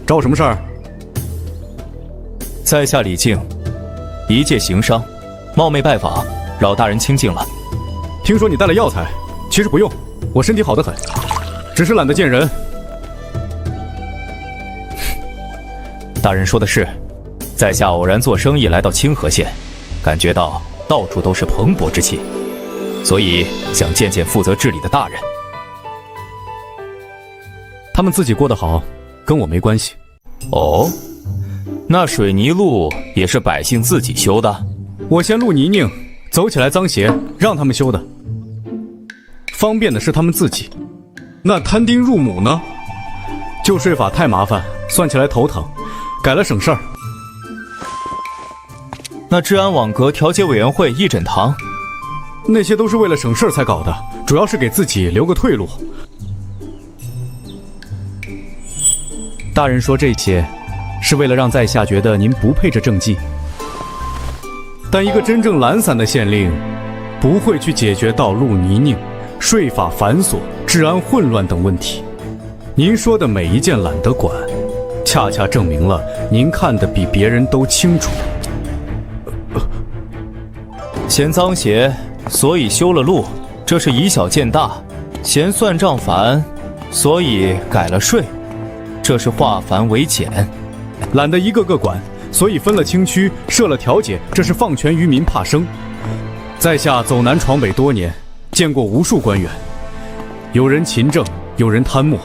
[SPEAKER 12] 找我什么事儿？
[SPEAKER 3] 在下李靖，一介行商，冒昧拜访，扰大人清静了。
[SPEAKER 12] 听说你带了药材，其实不用，我身体好得很，只是懒得见人。
[SPEAKER 3] 大人说的是，在下偶然做生意来到清河县，感觉到到处都是蓬勃之气，所以想见见负责治理的大人。
[SPEAKER 12] 他们自己过得好，跟我没关系。
[SPEAKER 3] 哦，那水泥路也是百姓自己修的？
[SPEAKER 12] 我嫌路泥泞，走起来脏鞋，让他们修的。方便的是他们自己，
[SPEAKER 3] 那摊丁入亩呢？旧税法太麻烦，算起来头疼，改了省事儿。
[SPEAKER 7] 那治安网格调解委员会、议诊堂，
[SPEAKER 3] 那些都是为了省事儿才搞的，主要是给自己留个退路。
[SPEAKER 9] 大人说这些，是为了让在下觉得您不配这政绩。
[SPEAKER 3] 但一个真正懒散的县令，不会去解决道路泥泞、税法繁琐、治安混乱等问题。您说的每一件懒得管，恰恰证明了您看得比别人都清楚。
[SPEAKER 7] 嫌脏邪，所以修了路，这是以小见大；嫌算账烦，所以改了税，这是化繁为简。
[SPEAKER 3] 懒得一个个管，所以分了清区，设了调解，这是放权于民，怕生。在下走南闯北多年，见过无数官员，有人勤政，有人贪墨，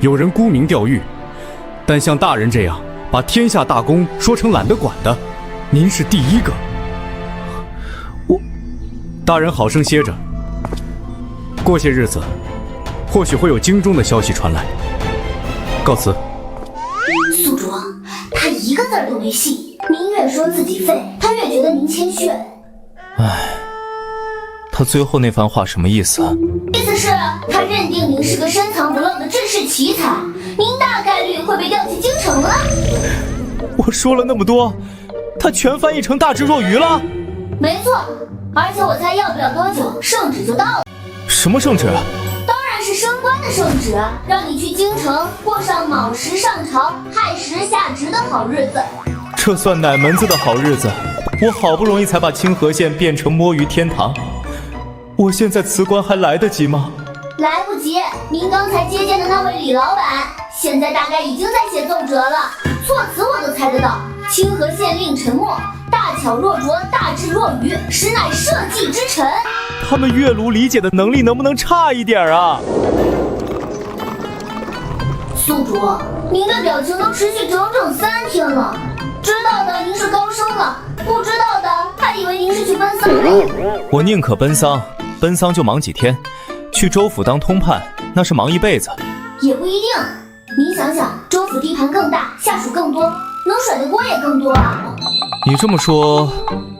[SPEAKER 3] 有人沽名钓誉，但像大人这样把天下大公说成懒得管的，您是第一个。大人好生歇着，过些日子，或许会有京中的消息传来。告辞。
[SPEAKER 4] 宿主，他一个字儿都没信，您越说自己废，他越觉得您谦虚。
[SPEAKER 7] 唉，他最后那番话什么意思啊？
[SPEAKER 4] 意思是他认定您是个深藏不露的治世奇才，您大概率会被调去京城了。
[SPEAKER 7] 我说了那么多，他全翻译成大智若愚了？
[SPEAKER 4] 没错。而且我猜要不了多久，圣旨就到了。
[SPEAKER 7] 什么圣旨？
[SPEAKER 4] 当然是升官的圣旨，让你去京城过上卯时上朝、亥时下职的好日子。
[SPEAKER 7] 这算哪门子的好日子？我好不容易才把清河县变成摸鱼天堂，我现在辞官还来得及吗？
[SPEAKER 4] 来不及，您刚才接见的那位李老板，现在大概已经在写奏折了，措辞我都猜得到。清河县令陈默，大巧若拙，大智若愚，实乃社稷之臣。
[SPEAKER 7] 他们阅读理解的能力能不能差一点啊？
[SPEAKER 4] 宿主，您的表情都持续整整3天了，知道的您是高升了，不知道的还以为您是去奔丧了。
[SPEAKER 7] 我宁可奔丧，奔丧就忙几天，去州府当通判那是忙一辈子。
[SPEAKER 4] 也不一定，您想想，州府地盘更大，下属更多，能甩的锅也更多啊。
[SPEAKER 7] 你这么说，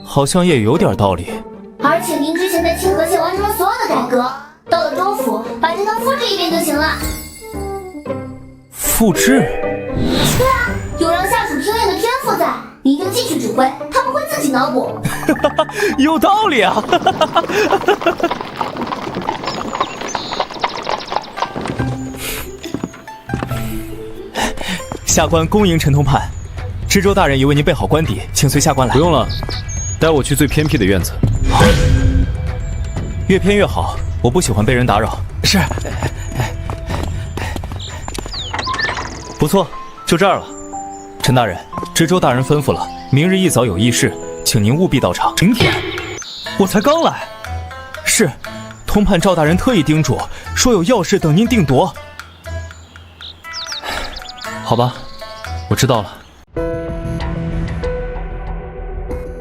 [SPEAKER 7] 好像也有点道理。
[SPEAKER 4] 而且您之前在清河县完成了所有的改革，到了州府把这套复制一遍就行了。
[SPEAKER 7] 复制？
[SPEAKER 4] 对啊，有让下属听令的天赋在，您就继续指挥，他们会自己脑补。
[SPEAKER 7] 有道理啊！下官恭迎陈通判，知州大人已为您备好官邸，请随下官来。
[SPEAKER 3] 不用了，带我去最偏僻的院子。
[SPEAKER 7] 越偏越好，我不喜欢被人打扰。
[SPEAKER 9] 是。
[SPEAKER 7] 不错，就这儿了。陈大人，知州大人吩咐了，明日一早有议事，请您务必到场。
[SPEAKER 9] 明天？我才刚来。
[SPEAKER 7] 是，通判赵大人特意叮嘱，说有要事等您定夺。好吧，我知道了。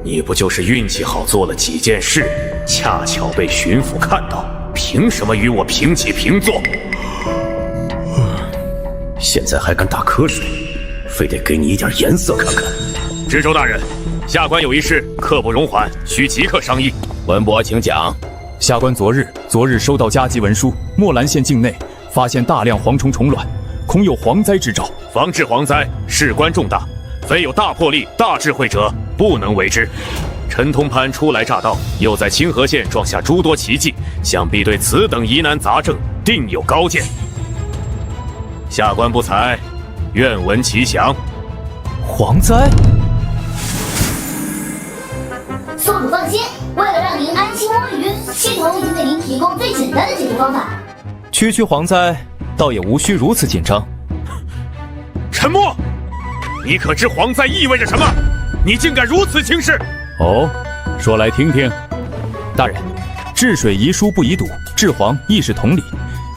[SPEAKER 8] 你不就是运气好做了几件事，恰巧被巡抚看到，凭什么与我平起平坐？现在还敢打瞌睡，非得给你一点颜色看看。知州大人，下官有一事，刻不容缓，需即刻商议。文伯，请讲。
[SPEAKER 16] 下官昨日收到加急文书，墨兰县境内发现大量蝗虫虫卵，恐有蝗灾之兆。
[SPEAKER 8] 防治蝗灾事关重大，非有大魄力、大智慧者，不能为之。陈通判初来乍到，又在清河县创下诸多奇迹，想必对此等疑难杂症定有高见。下官不才，愿闻其详。
[SPEAKER 7] 蝗灾？
[SPEAKER 4] 宿主放心，为了让您安心摸鱼，系统已经给您提供最简单的解决方法。
[SPEAKER 7] 区区蝗灾，倒也无需如此紧张。
[SPEAKER 8] 陈默，你可知蝗灾意味着什么？你竟敢如此轻视！
[SPEAKER 16] 哦，说来听听。
[SPEAKER 7] 大人，治水宜疏不宜堵，治蝗亦是同理。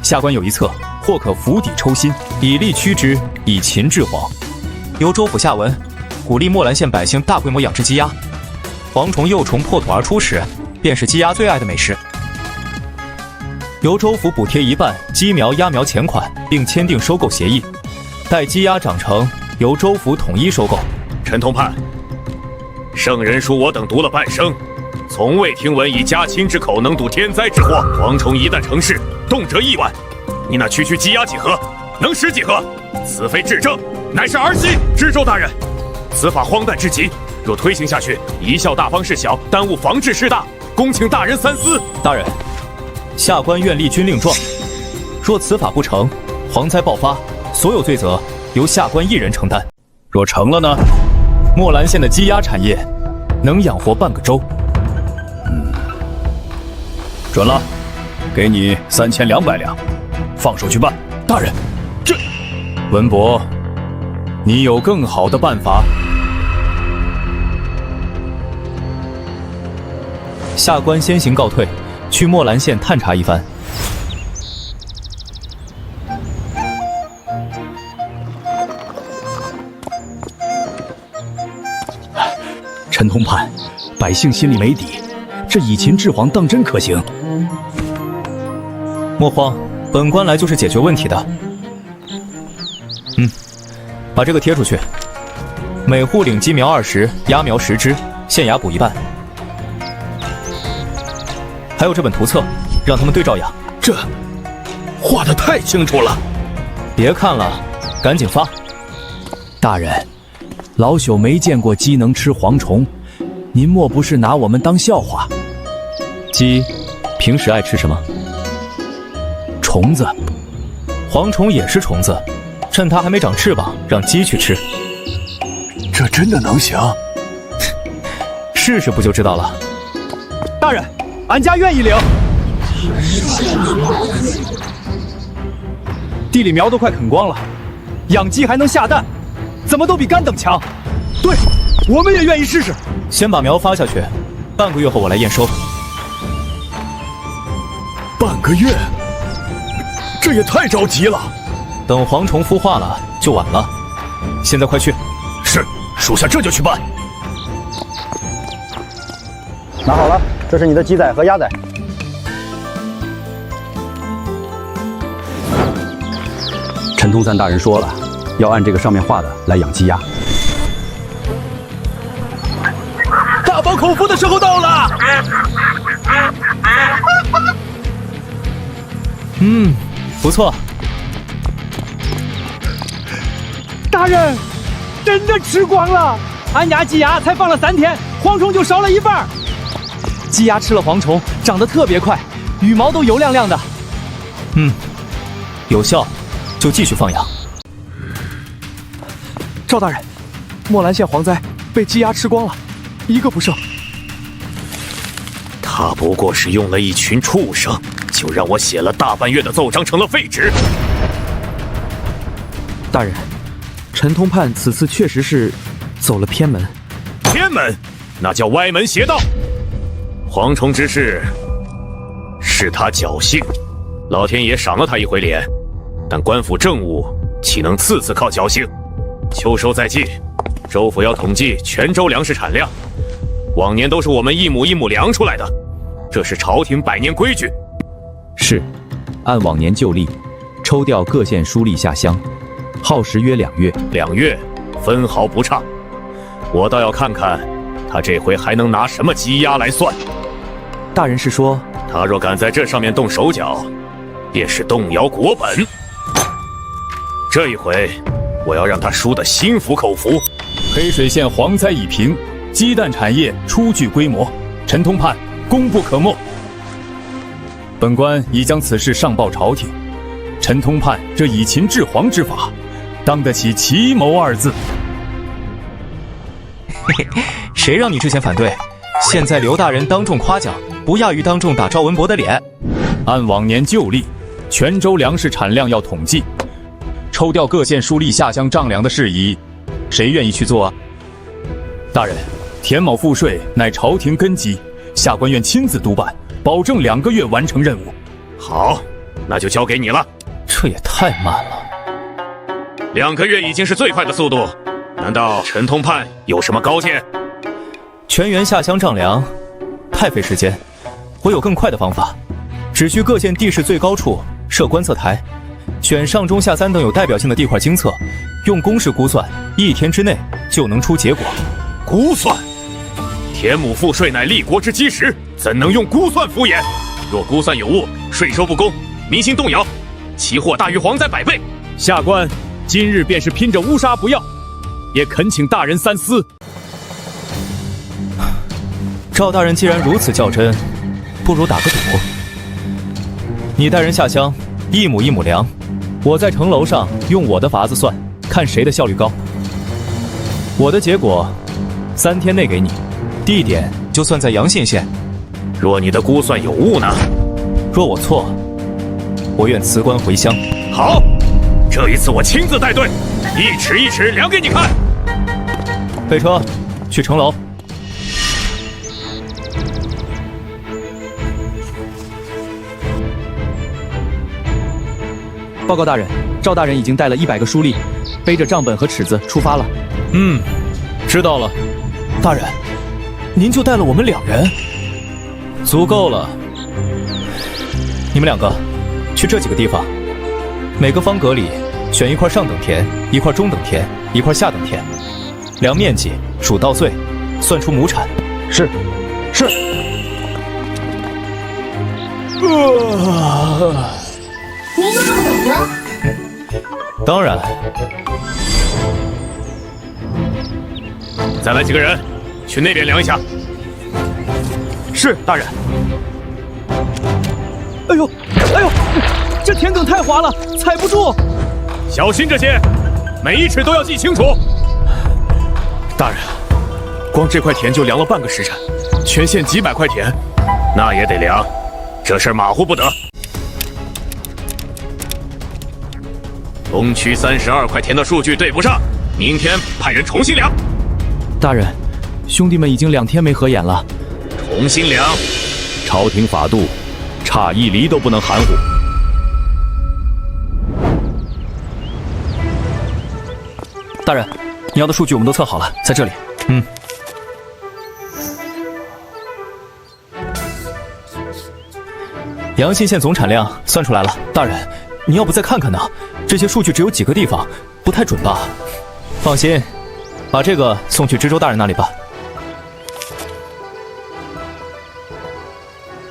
[SPEAKER 7] 下官有一策，或可釜底抽薪，以力驱之，以勤治蝗。由州府下文，鼓励墨兰县百姓大规模养殖鸡鸭。蝗虫幼虫破土而出时，便是鸡鸭最爱的美食。
[SPEAKER 3] 由州府补贴一半鸡苗鸭苗钱款，并签订收购协议，待鸡鸭长成，由州府统一收购。
[SPEAKER 8] 陈同判，圣人书我等读了半生，从未听闻以家亲之口能睹天灾之祸。蝗虫一旦成事，动辄1万，你那区鸡鸭几何？能食几何？此非治政，乃是儿戏。知州大人，此法荒诞至极，若推行下去，贻笑大方事小，耽误防治事大，恭请大人三思。
[SPEAKER 3] 大人，下官愿立军令状，若此法不成，蝗灾爆发，所有罪责由下官一人承担。
[SPEAKER 6] 若成了呢？
[SPEAKER 3] 墨兰县的鸡鸭产业能养活半个州。
[SPEAKER 6] 准了，给你3200两，放手去办。
[SPEAKER 3] 大人，这
[SPEAKER 6] 文博，你有更好的办法？
[SPEAKER 3] 下官先行告退，去墨兰县探查一番。
[SPEAKER 9] 陈同判，百姓心里没底，这以秦制黄当真可行？
[SPEAKER 3] 莫慌，本官来就是解决问题的。把这个贴出去，每户领鸡苗20，鸭苗10只，县衙补一半。还有这本图册，让他们对照养。
[SPEAKER 20] 这画得太清楚了。
[SPEAKER 3] 别看了，赶紧发。
[SPEAKER 9] 大人，老朽没见过鸡能吃蝗虫，您莫不是拿我们当笑话？
[SPEAKER 3] 鸡平时爱吃什么？
[SPEAKER 9] 虫子。
[SPEAKER 3] 蝗虫也是虫子，趁它还没长翅膀，让鸡去吃。
[SPEAKER 9] 这真的能行？
[SPEAKER 3] 试试不就知道了。
[SPEAKER 9] 大人，俺家愿意领。地里苗都快啃光了，养鸡还能下蛋，怎么都比干等强。对，我们也愿意试试。
[SPEAKER 3] 先把苗发下去，半个月后我来验收。
[SPEAKER 20] 半个月？这也太着急了。
[SPEAKER 3] 等蝗虫孵化了就晚了。现在快去。
[SPEAKER 8] 是，属下这就去办。
[SPEAKER 15] 拿好了，这是你的鸡仔和鸭仔。
[SPEAKER 19] 陈通三大人说了，要按这个上面画的来养鸡鸭。
[SPEAKER 20] 大饱口福的时候到了。
[SPEAKER 3] 不错。
[SPEAKER 9] 大人，真的吃光了！俺家鸡鸭才放了3天，蝗虫就少了一半。鸡鸭吃了蝗虫，长得特别快，羽毛都油亮亮的。
[SPEAKER 3] 有效，就继续放养。
[SPEAKER 9] 赵大人，墨兰县蝗灾被鸡鸭吃光了，一个不剩。
[SPEAKER 8] 他不过是用了一群畜生，就让我写了大半月的奏章成了废纸。
[SPEAKER 9] 大人，陈通判此次确实是走了偏门。
[SPEAKER 8] 偏门？那叫歪门邪道。蝗虫之事是他侥幸，老天爷赏了他一回脸，但官府政务岂能次次靠侥幸？秋收在即，州府要统计全州粮食产量，往年都是我们一亩一亩量出来的，这是朝廷百年规矩。
[SPEAKER 7] 是，按往年旧例，抽调各县书吏下乡，耗时约2月。
[SPEAKER 8] 2月，分毫不差。我倒要看看，他这回还能拿什么鸡鸭来算。
[SPEAKER 9] 大人是说，
[SPEAKER 8] 他若敢在这上面动手脚，便是动摇国本。这一回，我要让他输得心服口服。
[SPEAKER 16] 黑水县蝗灾已平，鸡蛋产业初具规模，陈通判功不可没。本官已将此事上报朝廷，陈通判这以秦制黄之法，当得起奇谋2字。
[SPEAKER 3] 谁让你之前反对？现在刘大人当众夸奖，不亚于当众打赵文博的脸。
[SPEAKER 16] 按往年旧例，全州粮食产量要统计，抽调各县书吏下乡丈量的事宜，谁愿意去做啊？大人，田亩赋税乃朝廷根基，下官愿亲自督办，保证2个月完成任务。
[SPEAKER 8] 好，那就交给你了。
[SPEAKER 3] 这也太慢了。
[SPEAKER 8] 2个月已经是最快的速度，难道陈通判有什么高见？
[SPEAKER 3] 全员下乡丈量，太费时间。我有更快的方法。只需各县地势最高处设观测台，选上中下3等有代表性的地块精测，用公式估算，1天之内就能出结果。
[SPEAKER 8] 估算？田亩赋税乃立国之基石，怎能用估算敷衍？若估算有误，税收不公，民心动摇，其祸大于蝗灾100倍。
[SPEAKER 16] 下官今日便是拼着乌纱不要，也恳请大人三思。
[SPEAKER 3] 赵大人既然如此较真，不如打个赌。你带人下乡，1亩1亩粮，我在城楼上用我的法子算，看谁的效率高。我的结果3天内给你，地点就算在阳信县。
[SPEAKER 8] 若你的估算有误呢？
[SPEAKER 3] 若我错，我愿辞官回乡。
[SPEAKER 8] 好，这一次我亲自带队，1尺1尺量给你看。
[SPEAKER 3] 备车，去城楼。
[SPEAKER 9] 报告大人，赵大人已经带了100个书吏，背着账本和尺子出发了。
[SPEAKER 3] 知道了。大人，您就带了我们2人，足够了。你们2个去这几个地方，每个方格里选1块上等田，1块中等田，1块下等田，量面积，数稻穗，算出亩产。
[SPEAKER 15] 是。
[SPEAKER 4] 您有本子？
[SPEAKER 3] 当然。
[SPEAKER 8] 再来几个人，去那边量一下。
[SPEAKER 9] 是，大人。哎呦，这田埂太滑了，踩不住。
[SPEAKER 8] 小心这些，每1尺都要记清楚。
[SPEAKER 16] 大人，光这块田就量了半个时辰，全县几百块田，
[SPEAKER 8] 那也得量，这事儿马虎不得。东区32块田的数据对不上，明天派人重新量。
[SPEAKER 9] 大人，兄弟们已经2天没合眼了。
[SPEAKER 8] 重新量。
[SPEAKER 7] 朝廷法度，差1厘都不能含糊。
[SPEAKER 9] 大人，你要的数据我们都测好了，在这里。
[SPEAKER 3] 阳信县总产量算出来了。大人，你要不再看看呢？这些数据只有几个地方，不太准吧？放心，把这个送去知州大人那里吧。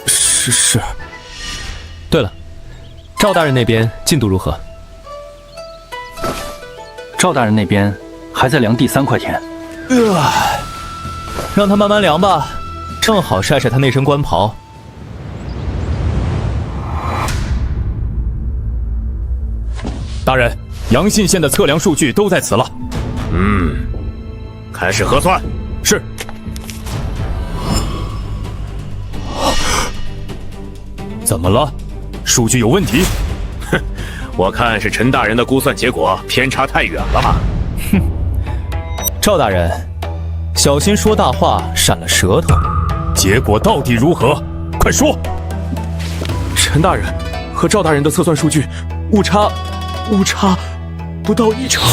[SPEAKER 9] 是。
[SPEAKER 3] 对了，赵大人那边进度如何？
[SPEAKER 19] 赵大人那边还在量第3块田。
[SPEAKER 3] 让他慢慢量吧，正好晒晒他那身官袍。
[SPEAKER 16] 大人，阳信县的测量数据都在此了。
[SPEAKER 8] 开始核算。
[SPEAKER 16] 是。怎么了？数据有问题？
[SPEAKER 8] 哼，我看是陈大人的估算结果偏差太远了吧。
[SPEAKER 3] 赵大人，小心说大话闪了舌头。
[SPEAKER 16] 结果到底如何？快说！陈大人和赵大人的测算数据误差不到1成。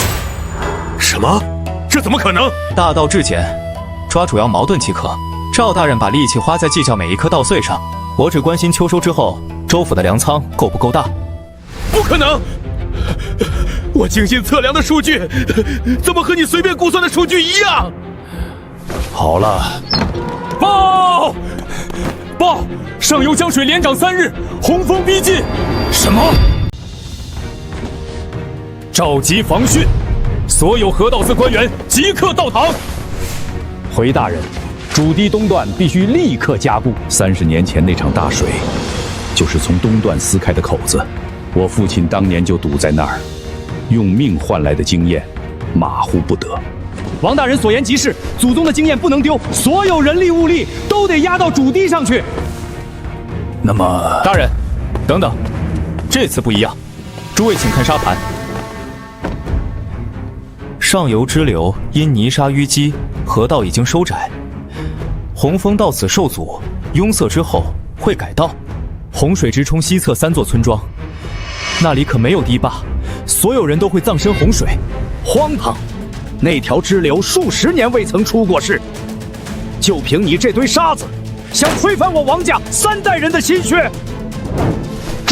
[SPEAKER 8] 什么？这怎么可能？
[SPEAKER 3] 大道至简，抓主要矛盾即可。赵大人把力气花在计较每一颗稻穗上，我只关心秋收之后州府的粮仓够不够大。
[SPEAKER 16] 不可能！我精心测量的数据，怎么和你随便估算的数据一样？
[SPEAKER 7] 好了，
[SPEAKER 16] 报！上游江水连涨3日，洪峰逼近。
[SPEAKER 8] 什么？
[SPEAKER 16] 召集防汛，所有河道司官员即刻到堂。
[SPEAKER 15] 回大人，主堤东段必须立刻加固。
[SPEAKER 7] 30年前那场大水，就是从东段撕开的口子。我父亲当年就堵在那儿，用命换来的经验，马虎不得。
[SPEAKER 9] 王大人所言极是，祖宗的经验不能丢，所有人力物力都得压到主堤上去。
[SPEAKER 7] 那么，
[SPEAKER 3] 大人，等等，这次不一样。诸位请看沙盘，上游支流因泥沙淤积，河道已经收窄，洪峰到此受阻，拥塞之后会改道，洪水直冲西侧3座村庄，那里可没有堤坝，所有人都会葬身洪水。
[SPEAKER 15] 荒唐！那条支流数10年未曾出过事，就凭你这堆沙子，想推翻我王家3代人的心血？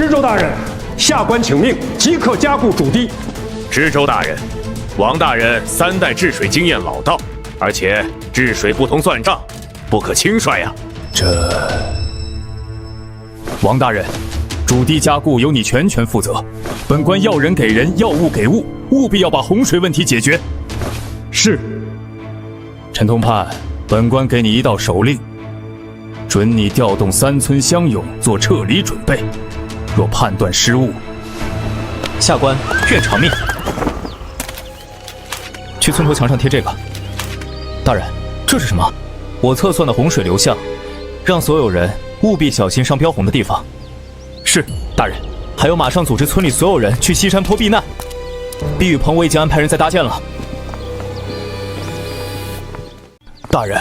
[SPEAKER 18] 知州大人，下官请命，即刻加固主堤。
[SPEAKER 8] 知州大人，王大人3代治水经验老道，而且治水不同算账，不可轻率呀。
[SPEAKER 16] 王大人，主堤加固由你全权负责，本官要人给人，要物给物，务必要把洪水问题解决。
[SPEAKER 9] 是。
[SPEAKER 16] 陈通判，本官给你一道手令，准你调动3村乡勇做撤离准备。若判断失误，
[SPEAKER 3] 下官愿偿命。去村头墙上贴这个。大人，这是什么？我测算的洪水流向，让所有人务必小心上标红的地方。是，大人。还有，马上组织村里所有人去西山坡避难。避雨棚我已经安排人在搭建了。
[SPEAKER 9] 大人，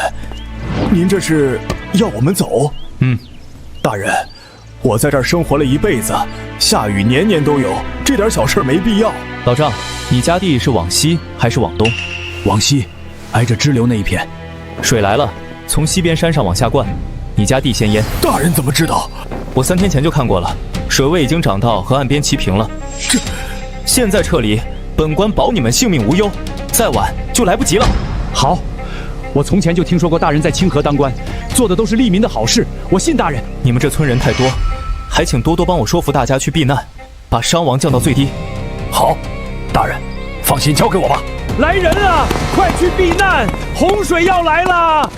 [SPEAKER 9] 您这是要我们走？大人，我在这儿生活了一辈子，下雨年年都有，这点小事没必要。
[SPEAKER 3] 老张，你家地是往西还是往东？
[SPEAKER 9] 往西，挨着支流那一片。
[SPEAKER 3] 水来了，从西边山上往下灌，你家地先淹。
[SPEAKER 9] 大人怎么知道？
[SPEAKER 3] 我3天前就看过了，水位已经涨到和岸边齐平了。现在撤离，本官保你们性命无忧，再晚就来不及了。
[SPEAKER 9] 好，我从前就听说过大人在清河当官，做的都是利民的好事，我信大人。
[SPEAKER 3] 你们这村人太多，还请多多帮我说服大家去避难，把伤亡降到最低。
[SPEAKER 9] 好，大人，放心交给我吧。
[SPEAKER 10] 来人啊，快去避难，洪水要来了！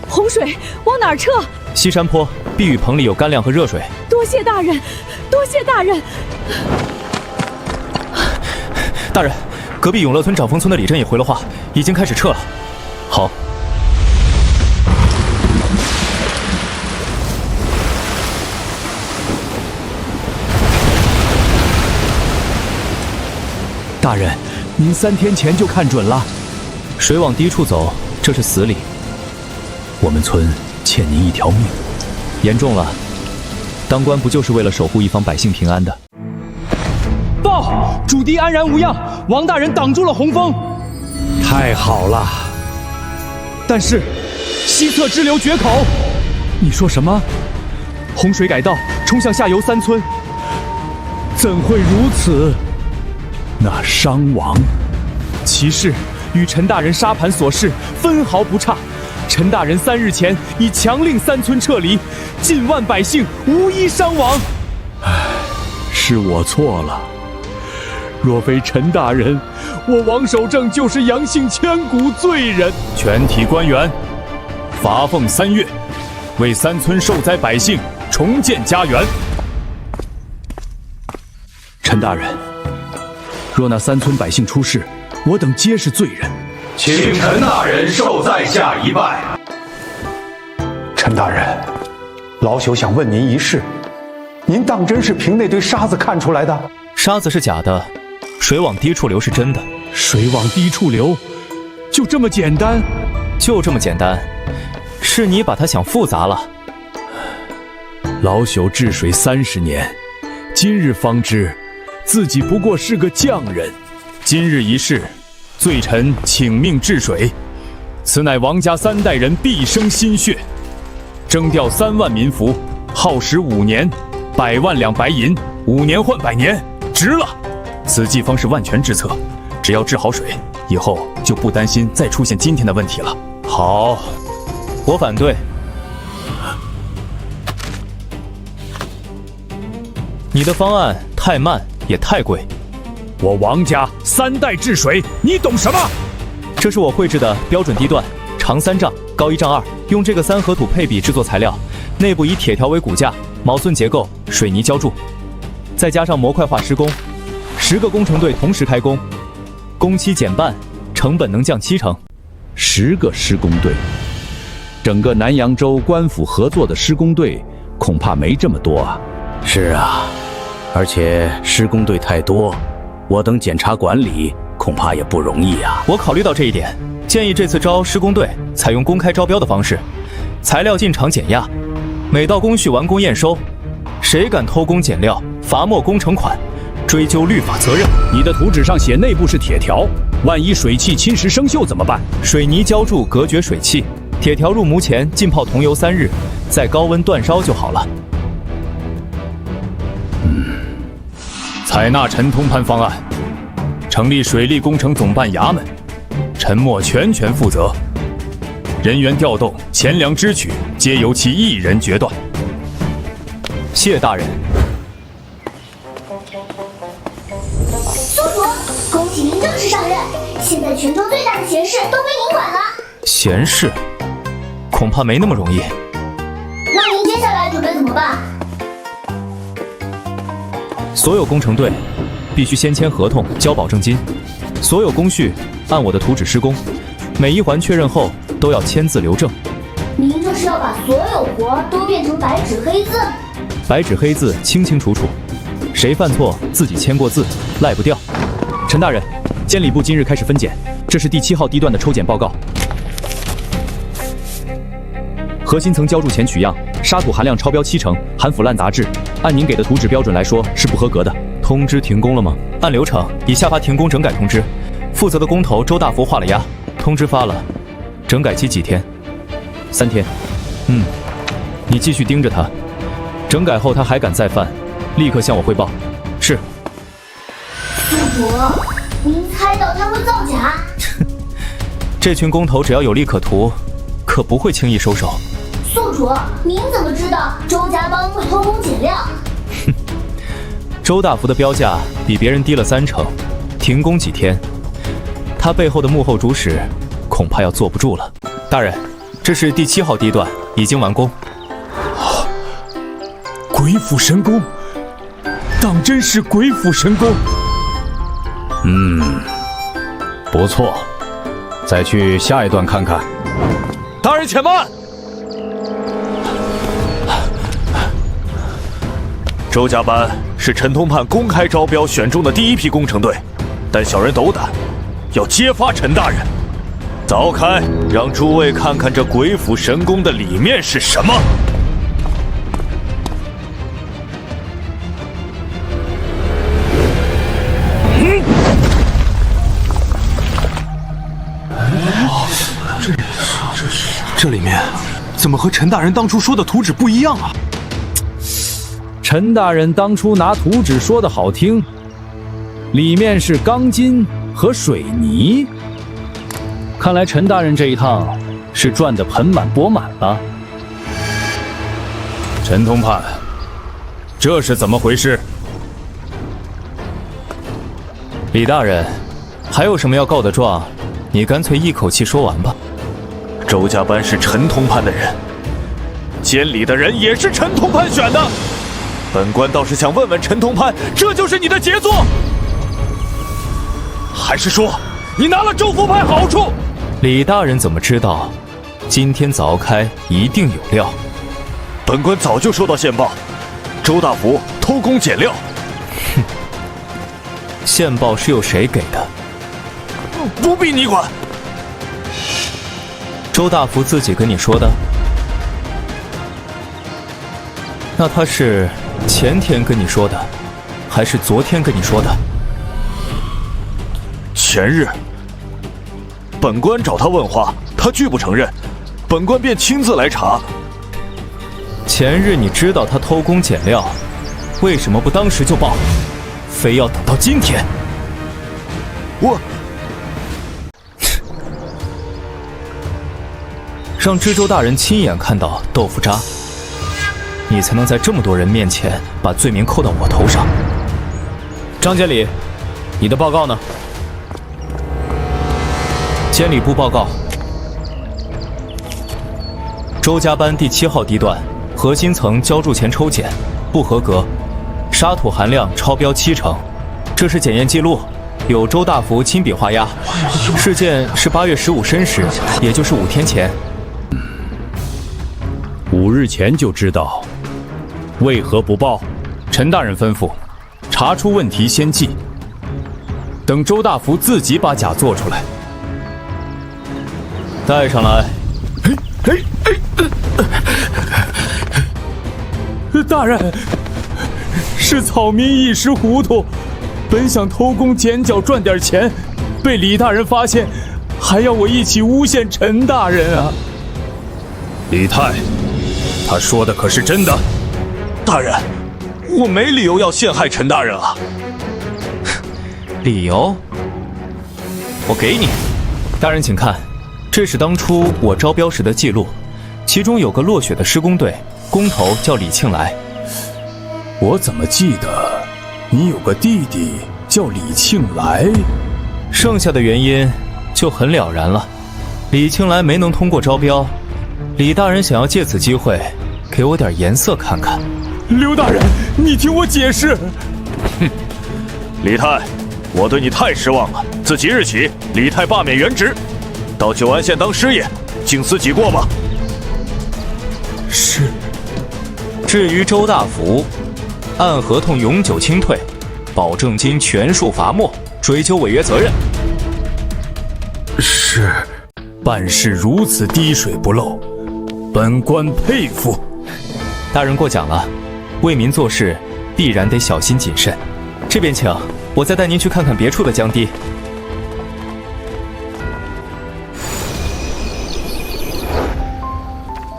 [SPEAKER 2] 洪水往哪儿撤？
[SPEAKER 3] 西山坡避雨棚里有干粮和热水。
[SPEAKER 2] 多谢大人，多谢大人。
[SPEAKER 3] 大人，隔壁永乐村长风村的李振也回了话，已经开始撤了。好。
[SPEAKER 9] 大人，您3天前就看准了，
[SPEAKER 3] 水往低处走，这是死理。
[SPEAKER 9] 我们村欠您一条命，
[SPEAKER 3] 严重了。当官不就是为了守护一方百姓平安的？
[SPEAKER 9] 报，主堤安然无恙，王大人挡住了洪峰。太好了。但是，西侧支流决口。你说什么？洪水改道，冲向下游3村。怎会如此？那伤亡，其事与陈大人沙盘所示分毫不差。陈大人3日前已强令3村撤离，近万百姓无一伤亡。唉，是我错了。若非陈大人，我王守正就是阳性千古罪人。
[SPEAKER 16] 全体官员，罚俸3月，为3村受灾百姓重建家园。
[SPEAKER 9] 陈大人，若那3村百姓出事，我等皆是罪人。
[SPEAKER 14] 请陈大人受在下一拜。
[SPEAKER 15] 陈大人，老朽想问您一事，您当真是凭那堆沙子看出来的？
[SPEAKER 3] 沙子是假的，水往低处流是真的。
[SPEAKER 9] 水往低处流，就这么简单？
[SPEAKER 3] 就这么简单，是你把它想复杂了。
[SPEAKER 9] 老朽治水30年，今日方知，自己不过是个匠人。
[SPEAKER 16] 今日一事，罪臣请命治水，此乃王家3代人毕生心血。征调3万民夫，耗时5年，100万两白银，5年换100年，值了。此计方是万全之策，只要治好水，以后就不担心再出现今天的问题了。
[SPEAKER 3] 好，我反对。你的方案太慢也太贵。
[SPEAKER 16] 我王家3代治水，你懂什么？
[SPEAKER 3] 这是我绘制的标准堤段，长3丈，高1丈2，用这个3合土配比制作材料，内部以铁条为骨架，毛盾结构，水泥浇筑，再加上模块化施工，10个工程队同时开工，工期减半，成本能降70%。
[SPEAKER 7] 10个施工队，整个南扬州官府合作的施工队恐怕没这么多啊。
[SPEAKER 19] 是啊，而且施工队太多，我等检查管理恐怕也不容易啊。
[SPEAKER 3] 我考虑到这一点，建议这次招施工队采用公开招标的方式，材料进场减压，每到工序完工验收，谁敢偷工减料，罚没工程款，追究律法责任。
[SPEAKER 7] 你的图纸上写内部是铁条，万一水汽侵蚀生锈怎么办？
[SPEAKER 3] 水泥浇筑隔绝水汽，铁条入模前浸泡桐油3日，再高温煅烧就好了。
[SPEAKER 16] 采纳陈通判方案，成立水利工程总办衙门，陈默全权负责，人员调动、钱粮支取皆由其一人决断。
[SPEAKER 3] 谢大人。
[SPEAKER 4] 苏主，恭喜您正式上任，现在泉州最大的闲事都归您管了。
[SPEAKER 3] 闲事，恐怕没那么容易。
[SPEAKER 4] 那您接下来准备怎么办？
[SPEAKER 3] 所有工程队必须先签合同，交保证金。所有工序按我的图纸施工，每一环确认后都要签字留证。
[SPEAKER 4] 您这是要把所有活都变成白纸黑字？
[SPEAKER 3] 白纸黑字，清清楚楚，谁犯错自己签过字，赖不掉。陈大人，监理部今日开始分拣，这是第7号地段的抽检报告。核心层浇筑前取样，沙土含量超标70%，含腐烂杂质，按您给的图纸标准来说是不合格的。通知停工了吗？按流程已下发停工整改通知，负责的工头周大福画了押，通知发了，整改期几天？3天。你继续盯着他，整改后他还敢再犯，立刻向我汇报。是。
[SPEAKER 4] 宿主，您猜到他会造假？
[SPEAKER 3] 这群工头只要有利可图，可不会轻易收手。
[SPEAKER 4] 宿主，您怎么知道周家帮会偷工减料？
[SPEAKER 3] 周大福的标价比别人低了30%，停工几天，他背后的幕后主使恐怕要坐不住了。大人，这是第7号地段，已经完工。
[SPEAKER 16] 鬼斧神工，当真是鬼斧神工。
[SPEAKER 7] 不错，再去下一段看看。
[SPEAKER 10] 大人且慢！
[SPEAKER 1] 周家班是陈通判公开招标选中的第一批工程队，但小人斗胆，要揭发陈大人。凿开，让诸位看看这鬼斧神工的里面是什么。
[SPEAKER 12] 这里面怎么和陈大人当初说的图纸不一样啊？
[SPEAKER 9] 陈大人当初拿图纸说的好听，里面是钢筋和水泥。看来陈大人这一趟是赚得盆满钵满了。
[SPEAKER 16] 陈通判，这是怎么回事？
[SPEAKER 3] 李大人，还有什么要告的状？你干脆一口气说完吧。
[SPEAKER 1] 周家班是陈通判的人，监理的人也是陈通判选的。本官倒是想问问陈通判，这就是你的杰作，还是说你拿了周福派好处？
[SPEAKER 3] 李大人怎么知道今天凿开一定有料？
[SPEAKER 1] 本官早就收到线报，周大福偷工减料。
[SPEAKER 3] 哼，线报是由谁给的？
[SPEAKER 1] 不必你管。
[SPEAKER 3] 周大福自己跟你说的？那他是前天跟你说的，还是昨天跟你说的？
[SPEAKER 1] 前日，本官找他问话，他拒不承认，本官便亲自来查。
[SPEAKER 3] 前日你知道他偷工减料，为什么不当时就报，非要等到今天？让知州大人亲眼看到豆腐渣，你才能在这么多人面前把罪名扣到我头上。
[SPEAKER 9] 张监理，你的报告呢？
[SPEAKER 3] 监理部报告：周家班第7号地段核心层浇筑前抽检不合格，沙土含量超标70%，这是检验记录，有周大福亲笔画押。事件是8月15申时，也就是5天前。
[SPEAKER 7] 5日前就知道，为何不报？
[SPEAKER 16] 陈大人吩咐，查出问题先记，等周大福自己把假做出来。
[SPEAKER 3] 带上来。
[SPEAKER 16] 大人，是草民一时糊涂，本想偷工减角赚点钱，被李大人发现，还要我一起诬陷陈大人啊！
[SPEAKER 1] 李太，他说的可是真的？大人，我没理由要陷害陈大人啊！
[SPEAKER 3] 理由？我给你。大人请看，这是当初我招标时的记录，其中有个落雪的施工队，工头叫李庆来。
[SPEAKER 16] 我怎么记得你有个弟弟叫李庆来？
[SPEAKER 3] 剩下的原因就很了然了。李庆来没能通过招标，李大人想要借此机会给我点颜色看看。
[SPEAKER 16] 刘大人，你听我解释。
[SPEAKER 8] 哼，李泰，我对你太失望了。自即日起，李泰罢免原职，到九安县当师爷，静思己过吧。
[SPEAKER 16] 是。
[SPEAKER 3] 至于周大福，按合同永久清退，保证金全数罚没，追究违约责任。
[SPEAKER 16] 是。办事如此滴水不漏，本官佩服。
[SPEAKER 3] 大人过奖了，为民做事必然得小心谨慎。这边请，我再带您去看看别处的江堤。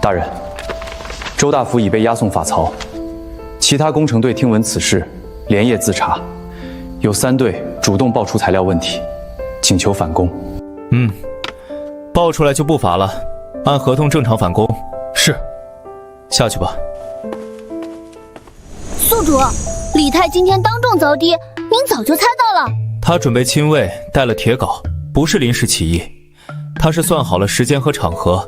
[SPEAKER 21] 大人，周大福已被押送法曹，其他工程队听闻此事，连夜自查，有3队主动爆出材料问题，请求返工。
[SPEAKER 3] 爆出来就不罚了，按合同正常返工。是，下去吧。
[SPEAKER 4] 宿主，李泰今天当众凿堤，您早就猜到了。
[SPEAKER 3] 他准备亲卫，带了帖稿，不是临时起意。他是算好了时间和场合，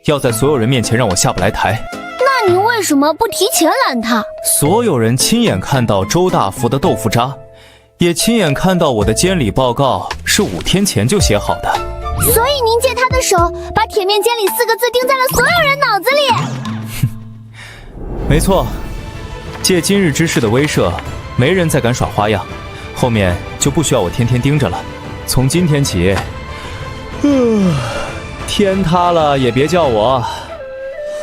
[SPEAKER 3] 要在所有人面前让我下不来台。
[SPEAKER 4] 那您为什么不提前拦他？
[SPEAKER 3] 所有人亲眼看到周大福的豆腐渣，也亲眼看到我的监理报告是5天前就写好的。
[SPEAKER 4] 所以您借他的手，把铁面监理4个字钉在了所有人脑子里。
[SPEAKER 3] 没错，借今日之事的威慑，没人再敢耍花样，后面就不需要我天天盯着了。从今天起，天塌了也别叫我，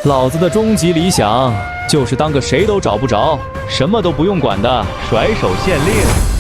[SPEAKER 3] 老子的终极理想就是当个谁都找不着、什么都不用管的甩手县令。